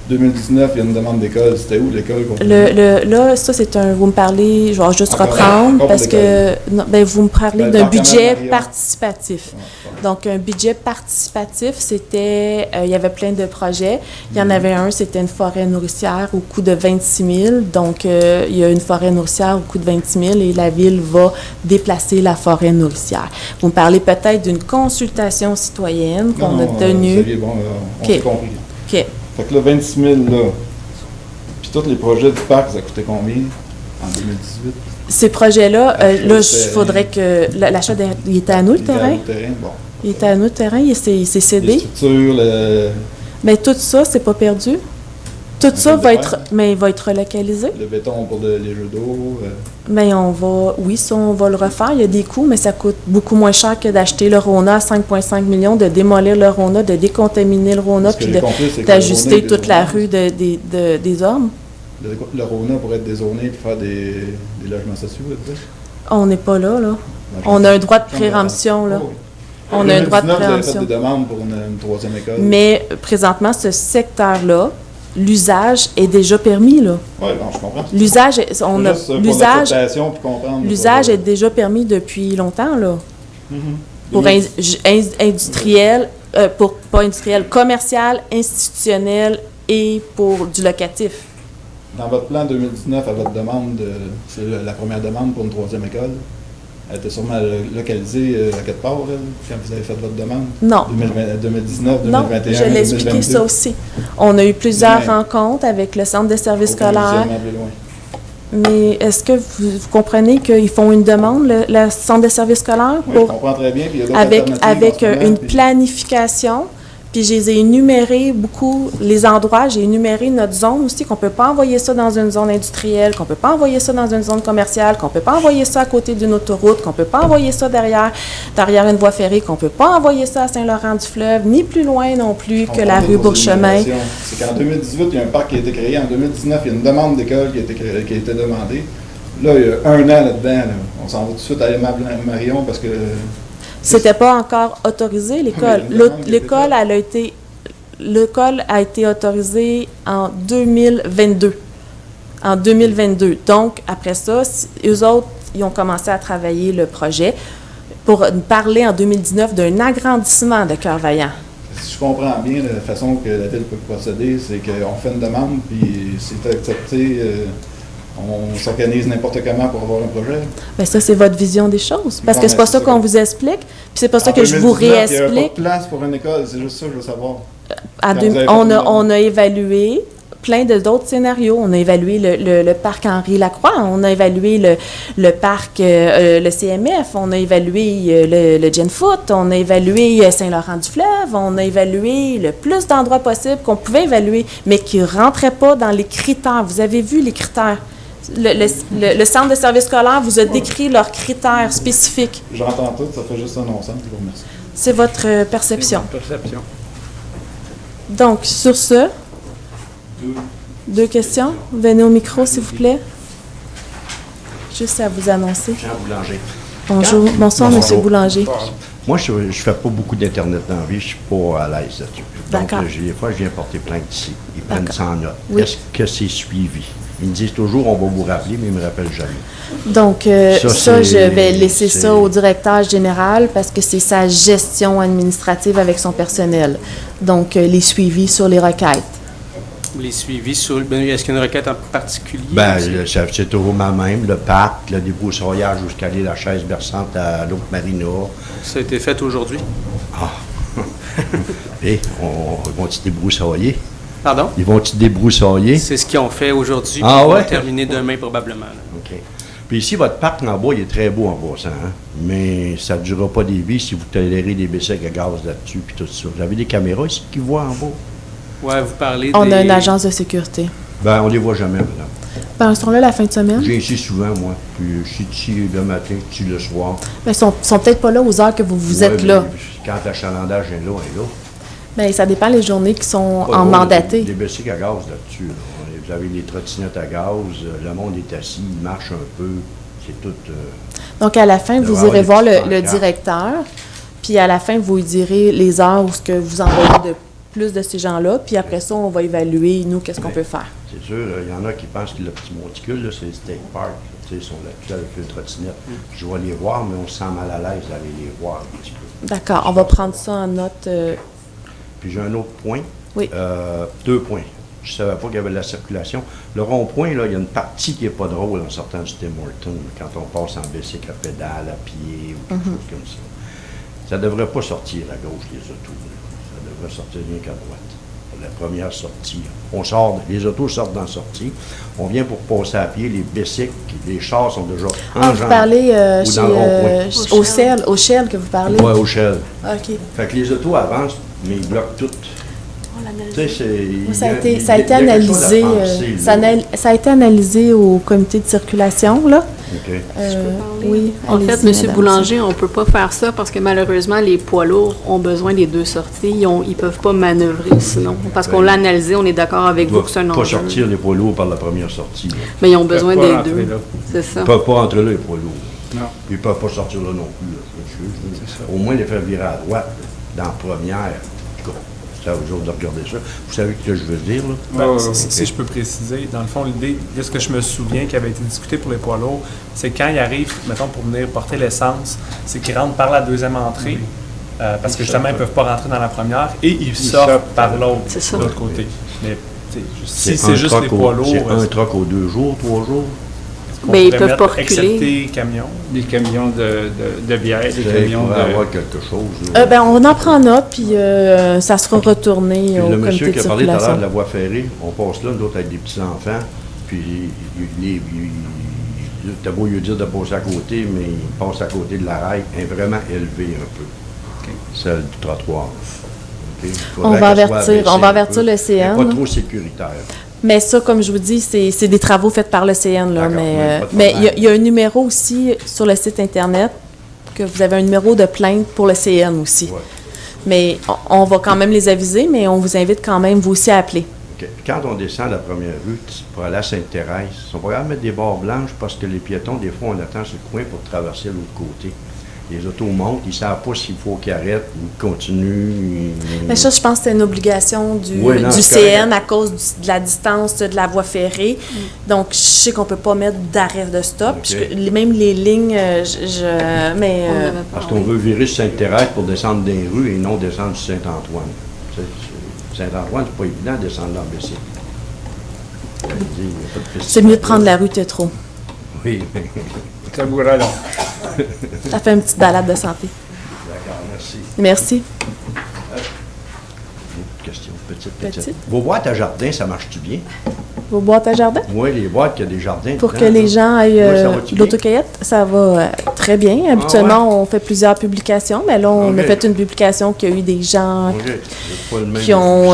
2019, il y a une demande d'école. C'était où l'école? Là, ça, c'est vous me parlez, je vais juste reprendre, parce que vous me parlez d'un budget participatif. Donc, un budget participatif, c'était, il y avait plein de projets. Il y en avait un, c'était une forêt nourricière au coût de 26 000. Donc, il y a une forêt nourricière au coût de 26 000 et la Ville va déplacer la forêt nourricière. Vous me parlez peut-être d'une consultation citoyenne qu'on a tenue. On s'est compris. OK. Fait que là, 26 000, là, puis tous les projets du parc, ça coûtait combien en 2018? Ces projets-là, il faudrait que... L'achat, il était à nous, le terrain? Bon. Il était à nous, le terrain, il s'est cédé? Les structures, Mais tout ça, c'est pas perdu? Tout ça va être relocalisé? Le béton pour les jeux d'eau? Bien, on va le refaire. Il y a des coûts, mais ça coûte beaucoup moins cher que d'acheter le RONA à 5,5 millions, de démolir le RONA, de décontaminer le RONA, puis d'ajuster toute la rue des hommes. Le RONA pourrait être dézoné et faire des logements sociaux, peut-être? On n'est pas là. On a un droit de préemption, là. On a un droit de préemption. Vous avez fait des demandes pour une troisième école. Mais présentement, ce secteur-là, l'usage est déjà permis, là. Oui, bon, je comprends. L'usage est déjà permis depuis longtemps, là. Pour industriel, pas industriel, commercial, institutionnel et pour du locatif. Dans votre plan 2019, à votre demande, c'est la première demande pour une troisième école. Elle était sûrement localisée à quelque part, quand vous avez fait votre demande? Non. 2019, 2021, non, je l'ai expliqué ça aussi. On a eu plusieurs rencontres avec le centre de services scolaires. Mais est-ce que vous comprenez qu'ils font une demande, le centre de services scolaires? Oui, je comprends très bien. Puis il y a avec une planification. Puis je les ai énumérés beaucoup, les endroits, j'ai énuméré notre zone aussi, qu'on ne peut pas envoyer ça dans une zone industrielle, qu'on ne peut pas envoyer ça dans une zone commerciale, qu'on ne peut pas envoyer ça à côté d'une autoroute, qu'on ne peut pas envoyer ça derrière une voie ferrée, qu'on ne peut pas envoyer ça à Saint-Laurent-du-Fleuve, ni plus loin non plus que la rue Bourchemin. C'est qu'en 2018, il y a un parc qui a été créé. En 2019, il y a une demande d'école qui a été demandée. Là, il y a 1 an là-dedans. Là. On s'en va tout de suite à l'aimable Marion parce que... C'était pas encore autorisé, l'école. L'école, l'école a été autorisée en 2022. En 2022. Donc, après ça, eux autres, ils ont commencé à travailler le projet pour parler en 2019 d'un agrandissement de Cœur-Vaillant. Si je comprends bien, la façon que la ville peut procéder, c'est qu'on fait une demande, puis c'est accepté, on s'organise n'importe comment pour avoir un projet. Bien, ça, c'est votre vision des choses. Parce que c'est pas ça qu'on vous explique, puis c'est pas ça que je vous réexplique. Il n'y a pas de place pour une école, c'est juste ça que je veux savoir. On a évalué plein d'autres scénarios. On a évalué le parc Henri-Lacroix, on a évalué le parc, le CMF, on a évalué le Gen Foot, on a évalué Saint-Laurent-du-Fleuve, on a évalué le plus d'endroits possibles qu'on pouvait évaluer, mais qui ne rentraient pas dans les critères. Vous avez vu les critères. Le centre de service scolaire vous a décrit leurs critères spécifiques. J'entends tout, ça fait juste un non-sens. Je vous remercie. C'est votre perception. C'est votre perception. Donc, sur ce, 2 questions. Venez au micro, s'il vous plaît. Juste à vous annoncer. Jean Boulanger. Bonjour. Bonsoir, M. Boulanger. Moi, je ne fais pas beaucoup d'Internet dans la vie. Je ne suis pas à l'aise là-dessus. D'accord. Donc, des fois, je viens porter plainte ici. Ils prennent ça en note. Oui. Est-ce que c'est suivi? Ils me disent toujours, on va vous rappeler, mais ils ne me rappellent jamais. Donc, je vais laisser ça au directeur général parce que c'est sa gestion administrative avec son personnel. Donc, les suivis sur les requêtes. Les suivis sur... Est-ce qu'il y a une requête en particulier? C'est toujours ma même. Le parc, le débroussaillage jusqu'à aller la chaise berçante à l'autre marina. Ça a été fait aujourd'hui? Ah! Et vont-ils débroussailler? Pardon? Ils vont-ils débroussailler? C'est ce qu'ils ont fait aujourd'hui. Ah Ils ouais? vont terminer demain probablement. Là. OK. Puis ici, votre parc en bas, il est très beau en passant, hein? Mais ça ne durera pas des vies si vous tolérez des bicycles à gaz là-dessus puis tout ça. Vous avez des caméras ici qui voient en bas? Oui, vous parlez On a une agence de sécurité. Ben, on les voit jamais, madame. Ben, ils sont là la fin de semaine. Je viens ici souvent, moi. Puis je suis ici le matin, ici le soir. Ben, ils sont peut-être pas là aux heures que vous êtes là. Quand l'achalandage est là, elle est là. Bien, ça dépend les journées qui sont Pas en drôle, mandaté. Des bicycles à gaz là-dessus. Là. Vous avez des trottinettes à gaz, le monde est assis, il marche un peu. C'est tout... Donc, à la fin, vous irez voir le directeur. directeur. Puis, à la fin, vous lui direz les heures où ce que vous envoyez de plus de ces gens-là. Puis, après ça, on va évaluer, nous, qu'est-ce qu'on peut faire. C'est sûr, il y en a qui pensent que le petit monticule, là, c'est le State Park. Ils sont là-dessus avec une trottinette. Je vais les voir, mais on se sent mal à l'aise d'aller les voir un petit peu. D'accord, on va prendre ça en note. Puis j'ai un autre point. Oui. 2 points. Je ne savais pas qu'il y avait de la circulation. Le rond-point, là, il y a une partie qui n'est pas drôle en sortant du Tim Hortons, quand on passe en bicycle à pédale, à pied ou quelque chose comme ça. Ça ne devrait pas sortir à gauche, les autos. Ça devrait sortir rien qu'à droite. Pour la première sortie. Les autos sortent dans la sortie. On vient pour passer à pied. Les bicycles, les chars sont déjà en vous parlez au Shell que vous parlez? Oui, au Shell. OK. Fait que les autos avancent, mais ils bloquent toutes. Ça a été analysé. Ça a été analysé au comité de circulation, là. OK. Oui. En fait, M. Boulanger, on ne peut pas faire ça parce que malheureusement, les poids lourds ont besoin des 2 sorties. Ils ne peuvent pas manœuvrer sinon. Parce qu'on l'a analysé, on est d'accord avec vous que c'est un enjeu. Pas sortir les poids lourds par la première sortie. Là. Mais ils ont besoin des 2. C'est ça. Ils ne peuvent pas entrer là, les poids lourds. Non. Ils ne peuvent pas sortir là non plus. Là. Au moins, les faire virer à droite, dans la première. C'est à vous autres de regarder ça. Vous savez ce que je veux dire, là? Si je peux préciser, dans le fond, l'idée de ce que je me souviens qui avait été discuté pour les poids lourds, c'est quand ils arrivent, mettons, pour venir porter l'essence, c'est qu'ils rentrent par la deuxième entrée, parce que justement, ils ne peuvent pas rentrer dans la première, et ils sortent par l'autre, de l'autre côté. Mais si c'est juste les poids lourds... C'est un troc aux 2 jours, 3 jours? Mais ils ne peuvent pas reculer. Excepté camions. Des camions de bière, des camions de... avoir quelque chose. On en prend note, puis ça sera retourné au comité de circulation. Le monsieur qui a parlé tout à l'heure de la voie ferrée, on passe là, d'autres avec des petits-enfants, puis t'as beau lui dire de passer à côté, mais il passe à côté de la rail, est vraiment élevé un peu, celle du trottoir. On va avertir le CN. Pas trop sécuritaire. Mais ça, comme je vous dis, c'est des travaux faits par le CN. Là, mais il y a un numéro aussi sur le site Internet, que vous avez un numéro de plainte pour le CN aussi. Ouais. Mais on va quand même les aviser, mais on vous invite quand même, vous aussi, à appeler. OK. Quand on descend la première rue pour aller à Sainte-Thérèse, ils sont pas capables de mettre des barres blanches parce que les piétons, des fois, on attend sur le coin pour traverser l'autre côté. Les autos montent, ils ne savent pas s'il faut qu'ils arrêtent ou qu'ils continuent. Mais ça, je pense que c'est une obligation du CN à cause de la distance de la voie ferrée. Donc, je sais qu'on ne peut pas mettre d'arrêt de stop. Okay. Même les lignes, parce qu'on veut virer sur Sainte-Thérèse pour descendre des rues et non descendre sur Saint-Antoine. Saint-Antoine, c'est pas évident de descendre dans le BC. C'est mieux de prendre la rue Tétreault. Oui. Ça vous rallonge. Ça fait une petite balade de santé. D'accord, merci. Merci. Question, petite. Vos boîtes à jardin, ça marche-tu bien? Vos boîtes à jardin? Oui, les boîtes qui ont des jardins. Pour dedans, que les là. gens aillent Oui, l'autocueillette, ça va très bien. Habituellement, on fait plusieurs publications, mais là, on a fait une publication qui a eu des gens qui ont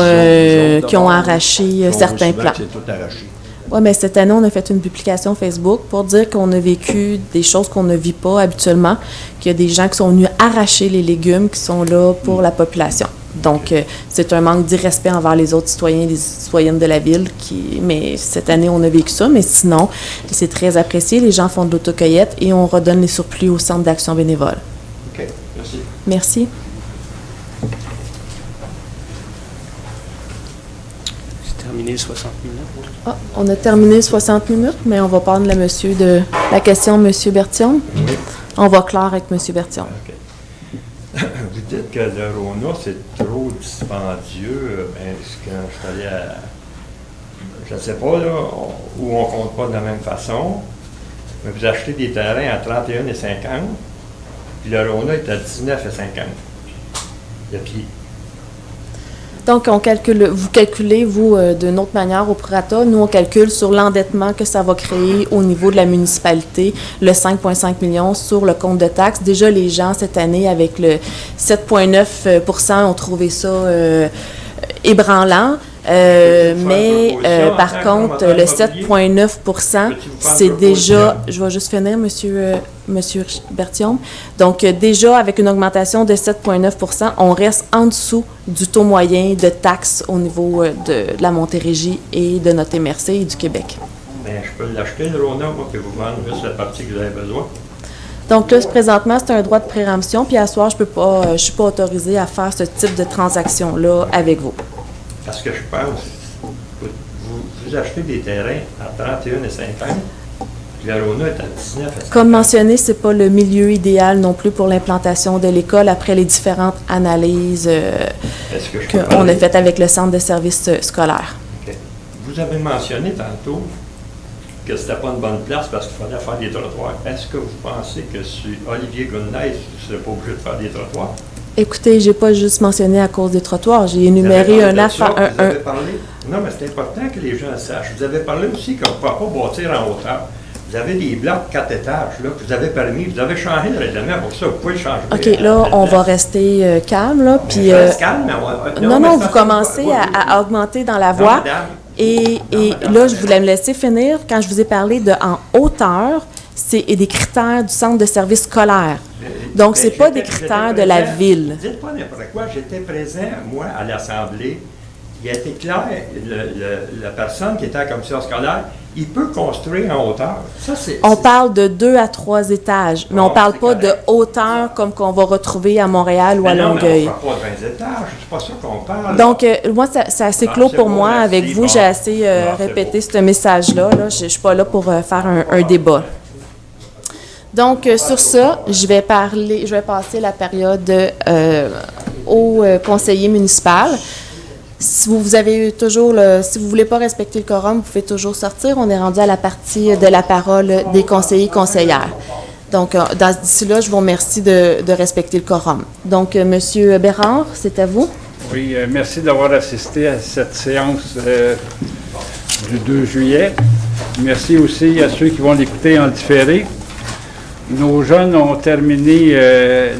arraché certains plans. C'est tout arraché. Oui, mais cette année, on a fait une publication Facebook pour dire qu'on a vécu des choses qu'on ne vit pas habituellement, qu'il y a des gens qui sont venus arracher les légumes qui sont là pour la population. Donc, c'est un manque d'irrespect envers les autres citoyens et les citoyennes de la ville. Mais cette année, on a vécu ça. Mais sinon, c'est très apprécié. Les gens font de l'autocueillette et on redonne les surplus au Centre d'action bénévole. OK, merci. Merci. C'est terminé 60 minutes. Ah, on a terminé 60 minutes, mais on va prendre la question de M. Berthiaume. Oui. On va clore avec M. Berthiaume. OK. Vous dites que le RONA, c'est trop dispendieux. Quand je suis allé à... Je ne sais pas, là, où on ne compte pas de la même façon. Mais vous achetez des terrains à 31,50, puis le RONA est à 19,50 le pied. Donc, vous calculez, d'une autre manière au prorata. Nous, on calcule sur l'endettement que ça va créer au niveau de la municipalité, le 5,5 millions sur le compte de taxes. Déjà, les gens, cette année, avec le 7,9 % ont trouvé ça ébranlant. Par contre, le 7,9 %, c'est déjà... Je vais juste finir, Monsieur Berthiaume. Donc, déjà, avec une augmentation de 7,9 %, on reste en dessous du taux moyen de taxes au niveau de la Montérégie et de notre MRC et du Québec. Bien, je peux l'acheter, le RONA, moi, puis vous vendre juste la partie que vous avez besoin. Donc là, présentement, c'est un droit de préemption, puis à ce soir, je suis pas autorisée à faire ce type de transaction-là avec vous. Parce que je pense, vous achetez des terrains à 31,50, puis le RONA est à 19,50. Comme mentionné, c'est pas le milieu idéal non plus pour l'implantation de l'école après les différentes analyses qu'on a faites avec le centre de services scolaires. Okay. Vous avez mentionné tantôt que c'était pas une bonne place parce qu'il fallait faire des trottoirs. Est-ce que vous pensez que sur Olivier Goodnight, vous ne serez pas obligé de faire des trottoirs? Écoutez, j'ai pas juste mentionné à cause des trottoirs, j'ai énuméré Non, mais c'est important que les gens le sachent. Vous avez parlé aussi qu'on ne peut pas bâtir en hauteur. Vous avez des blocs 4 étages, là, que vous avez permis, vous avez changé le règlement pour ça, vous pouvez le changer. OK, là, on va rester calme, là, puis... calme, mais non, vous commencez à augmenter dans la voie. Et là, je voulais me laisser finir. Quand je vous ai parlé de en hauteur, c'est des critères du centre de services scolaire. Donc, c'est pas des critères de la ville. Dites pas n'importe quoi. J'étais présent, moi, à l'Assemblée. Il a été clair, la personne qui était à la commission scolaire, il peut construire en hauteur. On parle de 2 à 3 étages, mais on ne parle pas de hauteur comme qu'on va retrouver à Montréal ou à Longueuil. On ne parle pas de 20 étages, c'est pas ça qu'on parle. Donc, moi, c'est assez clos pour moi. Avec vous, j'ai assez répété ce message-là. Là. Je ne suis pas là pour faire un débat. Donc, sur ça, je vais passer la période au conseiller municipal. Si vous avez toujours si vous voulez pas respecter le quorum, vous pouvez toujours sortir. On est rendu à la partie de la parole des conseillers et conseillères. Donc, d'ici là, je vous remercie de respecter le quorum. Donc, Monsieur Bérard, c'est à vous. Oui, merci d'avoir assisté à cette séance du 2 juillet. Merci aussi à ceux qui vont l'écouter en différé. Nos jeunes ont terminé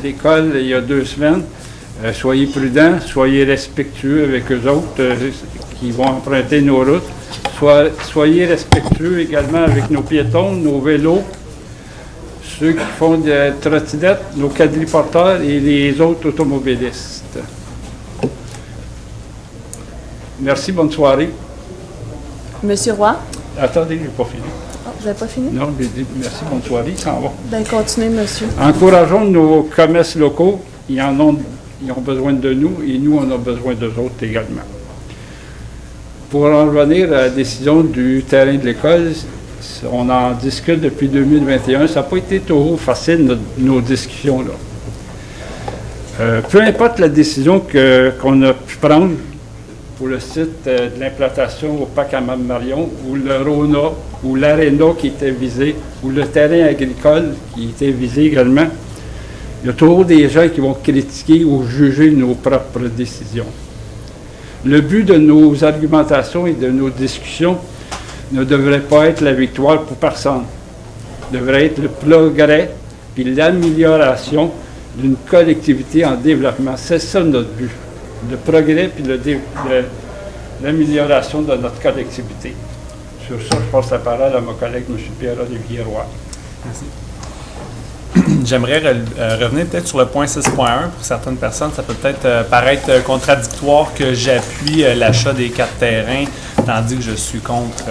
l'école il y a 2 semaines. Soyez prudents, soyez respectueux avec eux autres qui vont emprunter nos routes. Soyez respectueux également avec nos piétons, nos vélos, ceux qui font de trottinettes, nos quadriporteurs et les autres automobilistes. Merci, bonne soirée. Monsieur Roy? Attendez, j'ai pas fini. Oh, vous n'avez pas fini? Non, j'ai dit merci, bonne soirée, ils s'en vont. Bien, continuez, monsieur. Encourageons nos commerces locaux. Ils ont besoin de nous et nous, on a besoin d'eux autres également. Pour en revenir à la décision du terrain de l'école, on en discute depuis 2021. Ça n'a pas été toujours facile, nos discussions-là. Peu importe la décision qu'on a pu prendre pour le site de l'implantation au parc Amam-Marion, ou le Rona, ou l'Arena qui était visé, ou le terrain agricole qui était visé également, il y a toujours des gens qui vont critiquer ou juger nos propres décisions. Le but de nos argumentations et de nos discussions ne devrait pas être la victoire pour personne. Devrait être le progrès et l'amélioration d'une collectivité en développement. C'est ça notre but. Le progrès et l'amélioration de notre collectivité. Sur ça, je passe la parole à mon collègue, M. Pierre-Olivier Roy. Merci. J'aimerais revenir peut-être sur le point 6.1. Pour certaines personnes, ça peut peut-être paraître contradictoire que j'appuie l'achat des 4 terrains, tandis que je suis contre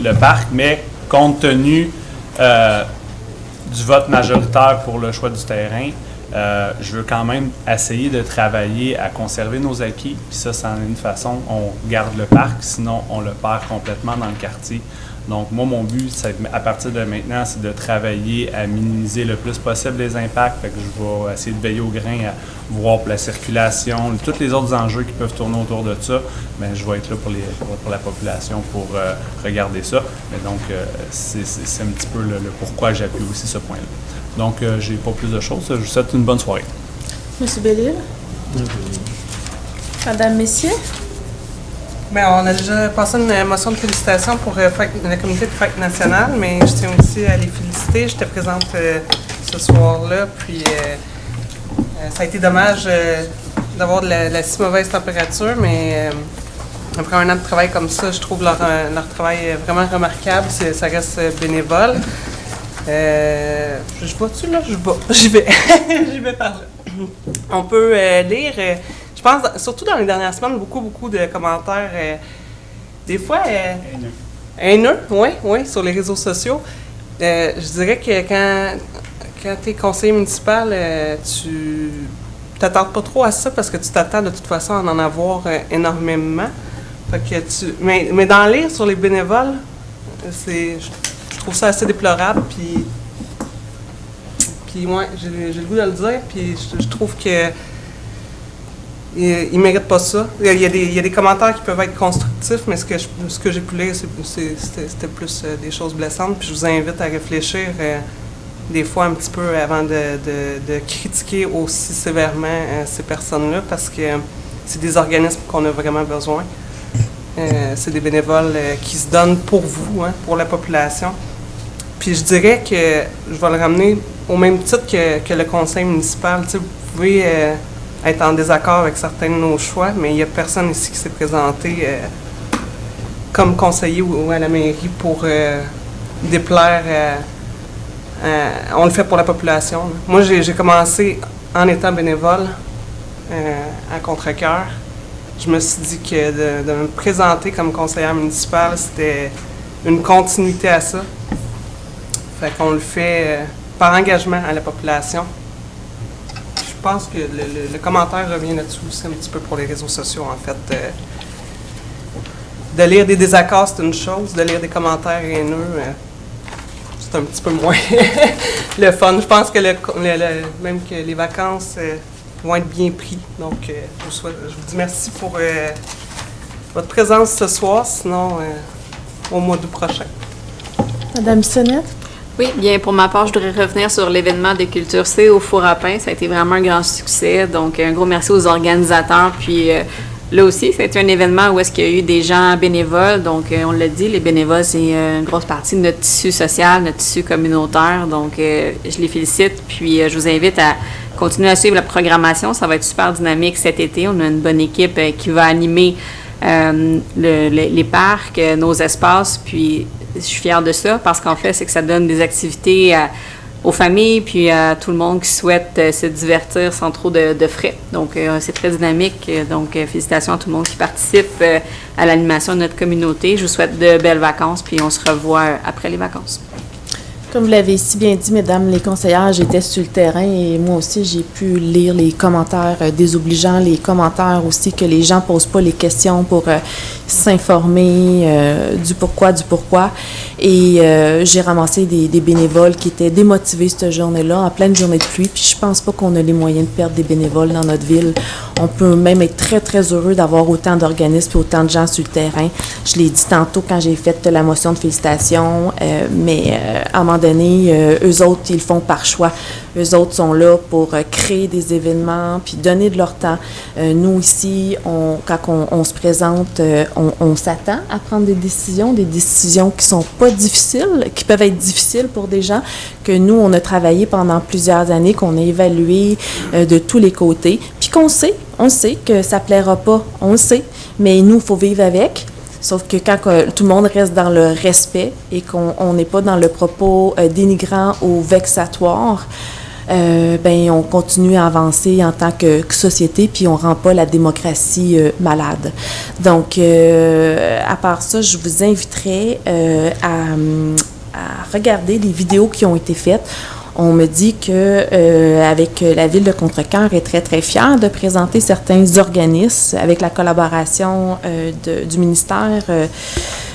le parc, mais compte tenu du vote majoritaire pour le choix du terrain, je veux quand même essayer de travailler à conserver nos acquis. Puis ça, c'en est une façon, on garde le parc, sinon on le perd complètement dans le quartier. Donc moi, mon but, à partir de maintenant, c'est de travailler à minimiser le plus possible les impacts. Fait que je vais essayer de veiller au grain à voir pour la circulation, tous les autres enjeux qui peuvent tourner autour de ça. Mais je vais être là pour la population pour regarder ça. Mais donc, c'est un petit peu le pourquoi j'appuie aussi ce point-là. Donc, j'ai pas plus de choses. Je vous souhaite une bonne soirée. Monsieur Bellil? Madame Messier? Bien, on a déjà passé une motion de félicitations pour la communauté de fête nationale, mais je tiens aussi à les féliciter. J'étais présente ce soir-là, puis ça a été dommage d'avoir de la si mauvaise température, mais après un an de travail comme ça, je trouve leur travail vraiment remarquable. Ça reste bénévole. Je vois-tu là? J'y vais. J'y vais par là. On peut lire, je pense, surtout dans les dernières semaines, beaucoup de commentaires, des fois haineux, oui, sur les réseaux sociaux. Je dirais que quand tu es conseiller municipal, tu t'attends pas trop à ça parce que tu t'attends de toute façon à en avoir énormément. Fait que mais d'en lire sur les bénévoles, je trouve ça assez déplorable, puis ouais, j'ai le goût de le dire, puis je trouve que ils méritent pas ça. Il y a des commentaires qui peuvent être constructifs, mais ce que j'ai pu lire, c'était plus des choses blessantes, puis je vous invite à réfléchir des fois un petit peu avant de critiquer aussi sévèrement ces personnes-là, parce que c'est des organismes qu'on a vraiment besoin. C'est des bénévoles qui se donnent pour vous, pour la population. Puis je dirais que je vais le ramener au même titre que le conseil municipal. Tu sais, vous pouvez être en désaccord avec certains de nos choix, mais il n'y a personne ici qui s'est présenté comme conseiller ou à la mairie pour déplaire. On le fait pour la population. Moi, j'ai commencé en étant bénévole à Contrecœur. Je me suis dit que de me présenter comme conseillère municipale, c'était une continuité à ça. Fait qu'on le fait par engagement à la population. Je pense que le commentaire revient là-dessus aussi un petit peu pour les réseaux sociaux, en fait. De lire des désaccords, c'est une chose. De lire des commentaires haineux, c'est un petit peu moins le fun. Je pense que même que les vacances vont être bien pris. Donc, je vous dis merci pour votre présence ce soir, sinon au mois d'août prochain. Madame Sonnette? Oui, bien, pour ma part, je voudrais revenir sur l'événement de Culture C au Four à Pain. Ça a été vraiment un grand succès. Donc, un gros merci aux organisateurs. Puis, là aussi, c'était un événement où est-ce qu'il y a eu des gens bénévoles. Donc, on l'a dit, les bénévoles, c'est une grosse partie de notre tissu social, notre tissu communautaire. Donc, je les félicite. Puis, je vous invite à continuer à suivre la programmation. Ça va être super dynamique cet été. On a une bonne équipe qui va animer les parcs, nos espaces. Puis, je suis fière de ça parce qu'en fait, c'est que ça donne des activités aux familles, puis à tout le monde qui souhaite se divertir sans trop de frais. Donc, c'est très dynamique. Donc, félicitations à tout le monde qui participe à l'animation de notre communauté. Je vous souhaite de belles vacances, puis on se revoit après les vacances. Comme vous l'avez si bien dit, mesdames les conseillères, j'étais sur le terrain et moi aussi, j'ai pu lire les commentaires désobligeants, les commentaires aussi que les gens posent pas les questions pour s'informer du pourquoi. Et j'ai ramassé des bénévoles qui étaient démotivés cette journée-là, en pleine journée de pluie. Puis je pense pas qu'on a les moyens de perdre des bénévoles dans notre ville. On peut même être très, très heureux d'avoir autant d'organismes et autant de gens sur le terrain. Je l'ai dit tantôt quand j'ai fait la motion de félicitations, mais à un moment donné, eux autres, ils le font par choix. Eux autres sont là pour créer des événements puis donner de leur temps. Nous, ici, quand on se présente, on s'attend à prendre des décisions qui sont pas difficiles, qui peuvent être difficiles pour des gens que nous, on a travaillé pendant plusieurs années, qu'on a évalué de tous les côtés, puis on sait que ça plaira pas, on le sait, mais nous, il faut vivre avec. Sauf que quand tout le monde reste dans le respect et qu'on n'est pas dans le propos dénigrant ou vexatoire, on continue à avancer en tant que société, puis on rend pas la démocratie malade. Donc, à part ça, je vous inviterai à regarder les vidéos qui ont été faites. On me dit que avec la ville de Contrecœur est très, très fière de présenter certains organismes avec la collaboration du ministère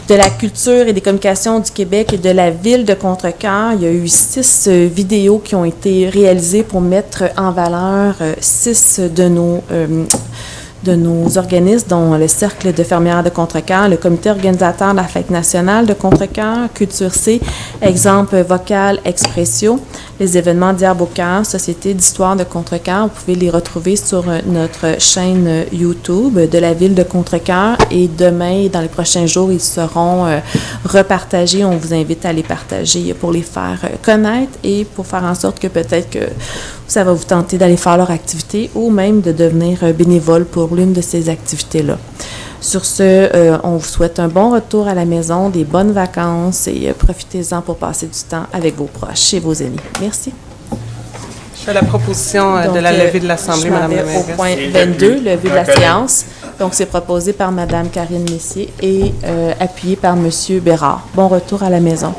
de la Culture et des Communications du Québec et de la ville de Contrecœur. Il y a eu 6 vidéos qui ont été réalisées pour mettre en valeur 6 de nos organismes, dont le Cercle de fermières de Contrecœur, le comité organisateur de la Fête nationale de Contrecœur, Culture C, Exemple vocal Expressio, les événements d'Herbe au cœur, Société d'histoire de Contrecœur. Vous pouvez les retrouver sur notre chaîne YouTube de la ville de Contrecœur et demain, dans les prochains jours, ils seront repartagés. On vous invite à les partager pour les faire connaître et pour faire en sorte que peut-être que ça va vous tenter d'aller faire leur activité ou même de devenir bénévole pour l'une de ces activités-là. Sur ce, on vous souhaite un bon retour à la maison, des bonnes vacances et profitez-en pour passer du temps avec vos proches et vos amis. Merci. Je fais la proposition de la levée de l'Assemblée, Mme la mairesse. Au point 22, levée de la séance. Donc, c'est proposé par Mme Karine Messier et appuyé par M. Bérard. Bon retour à la maison.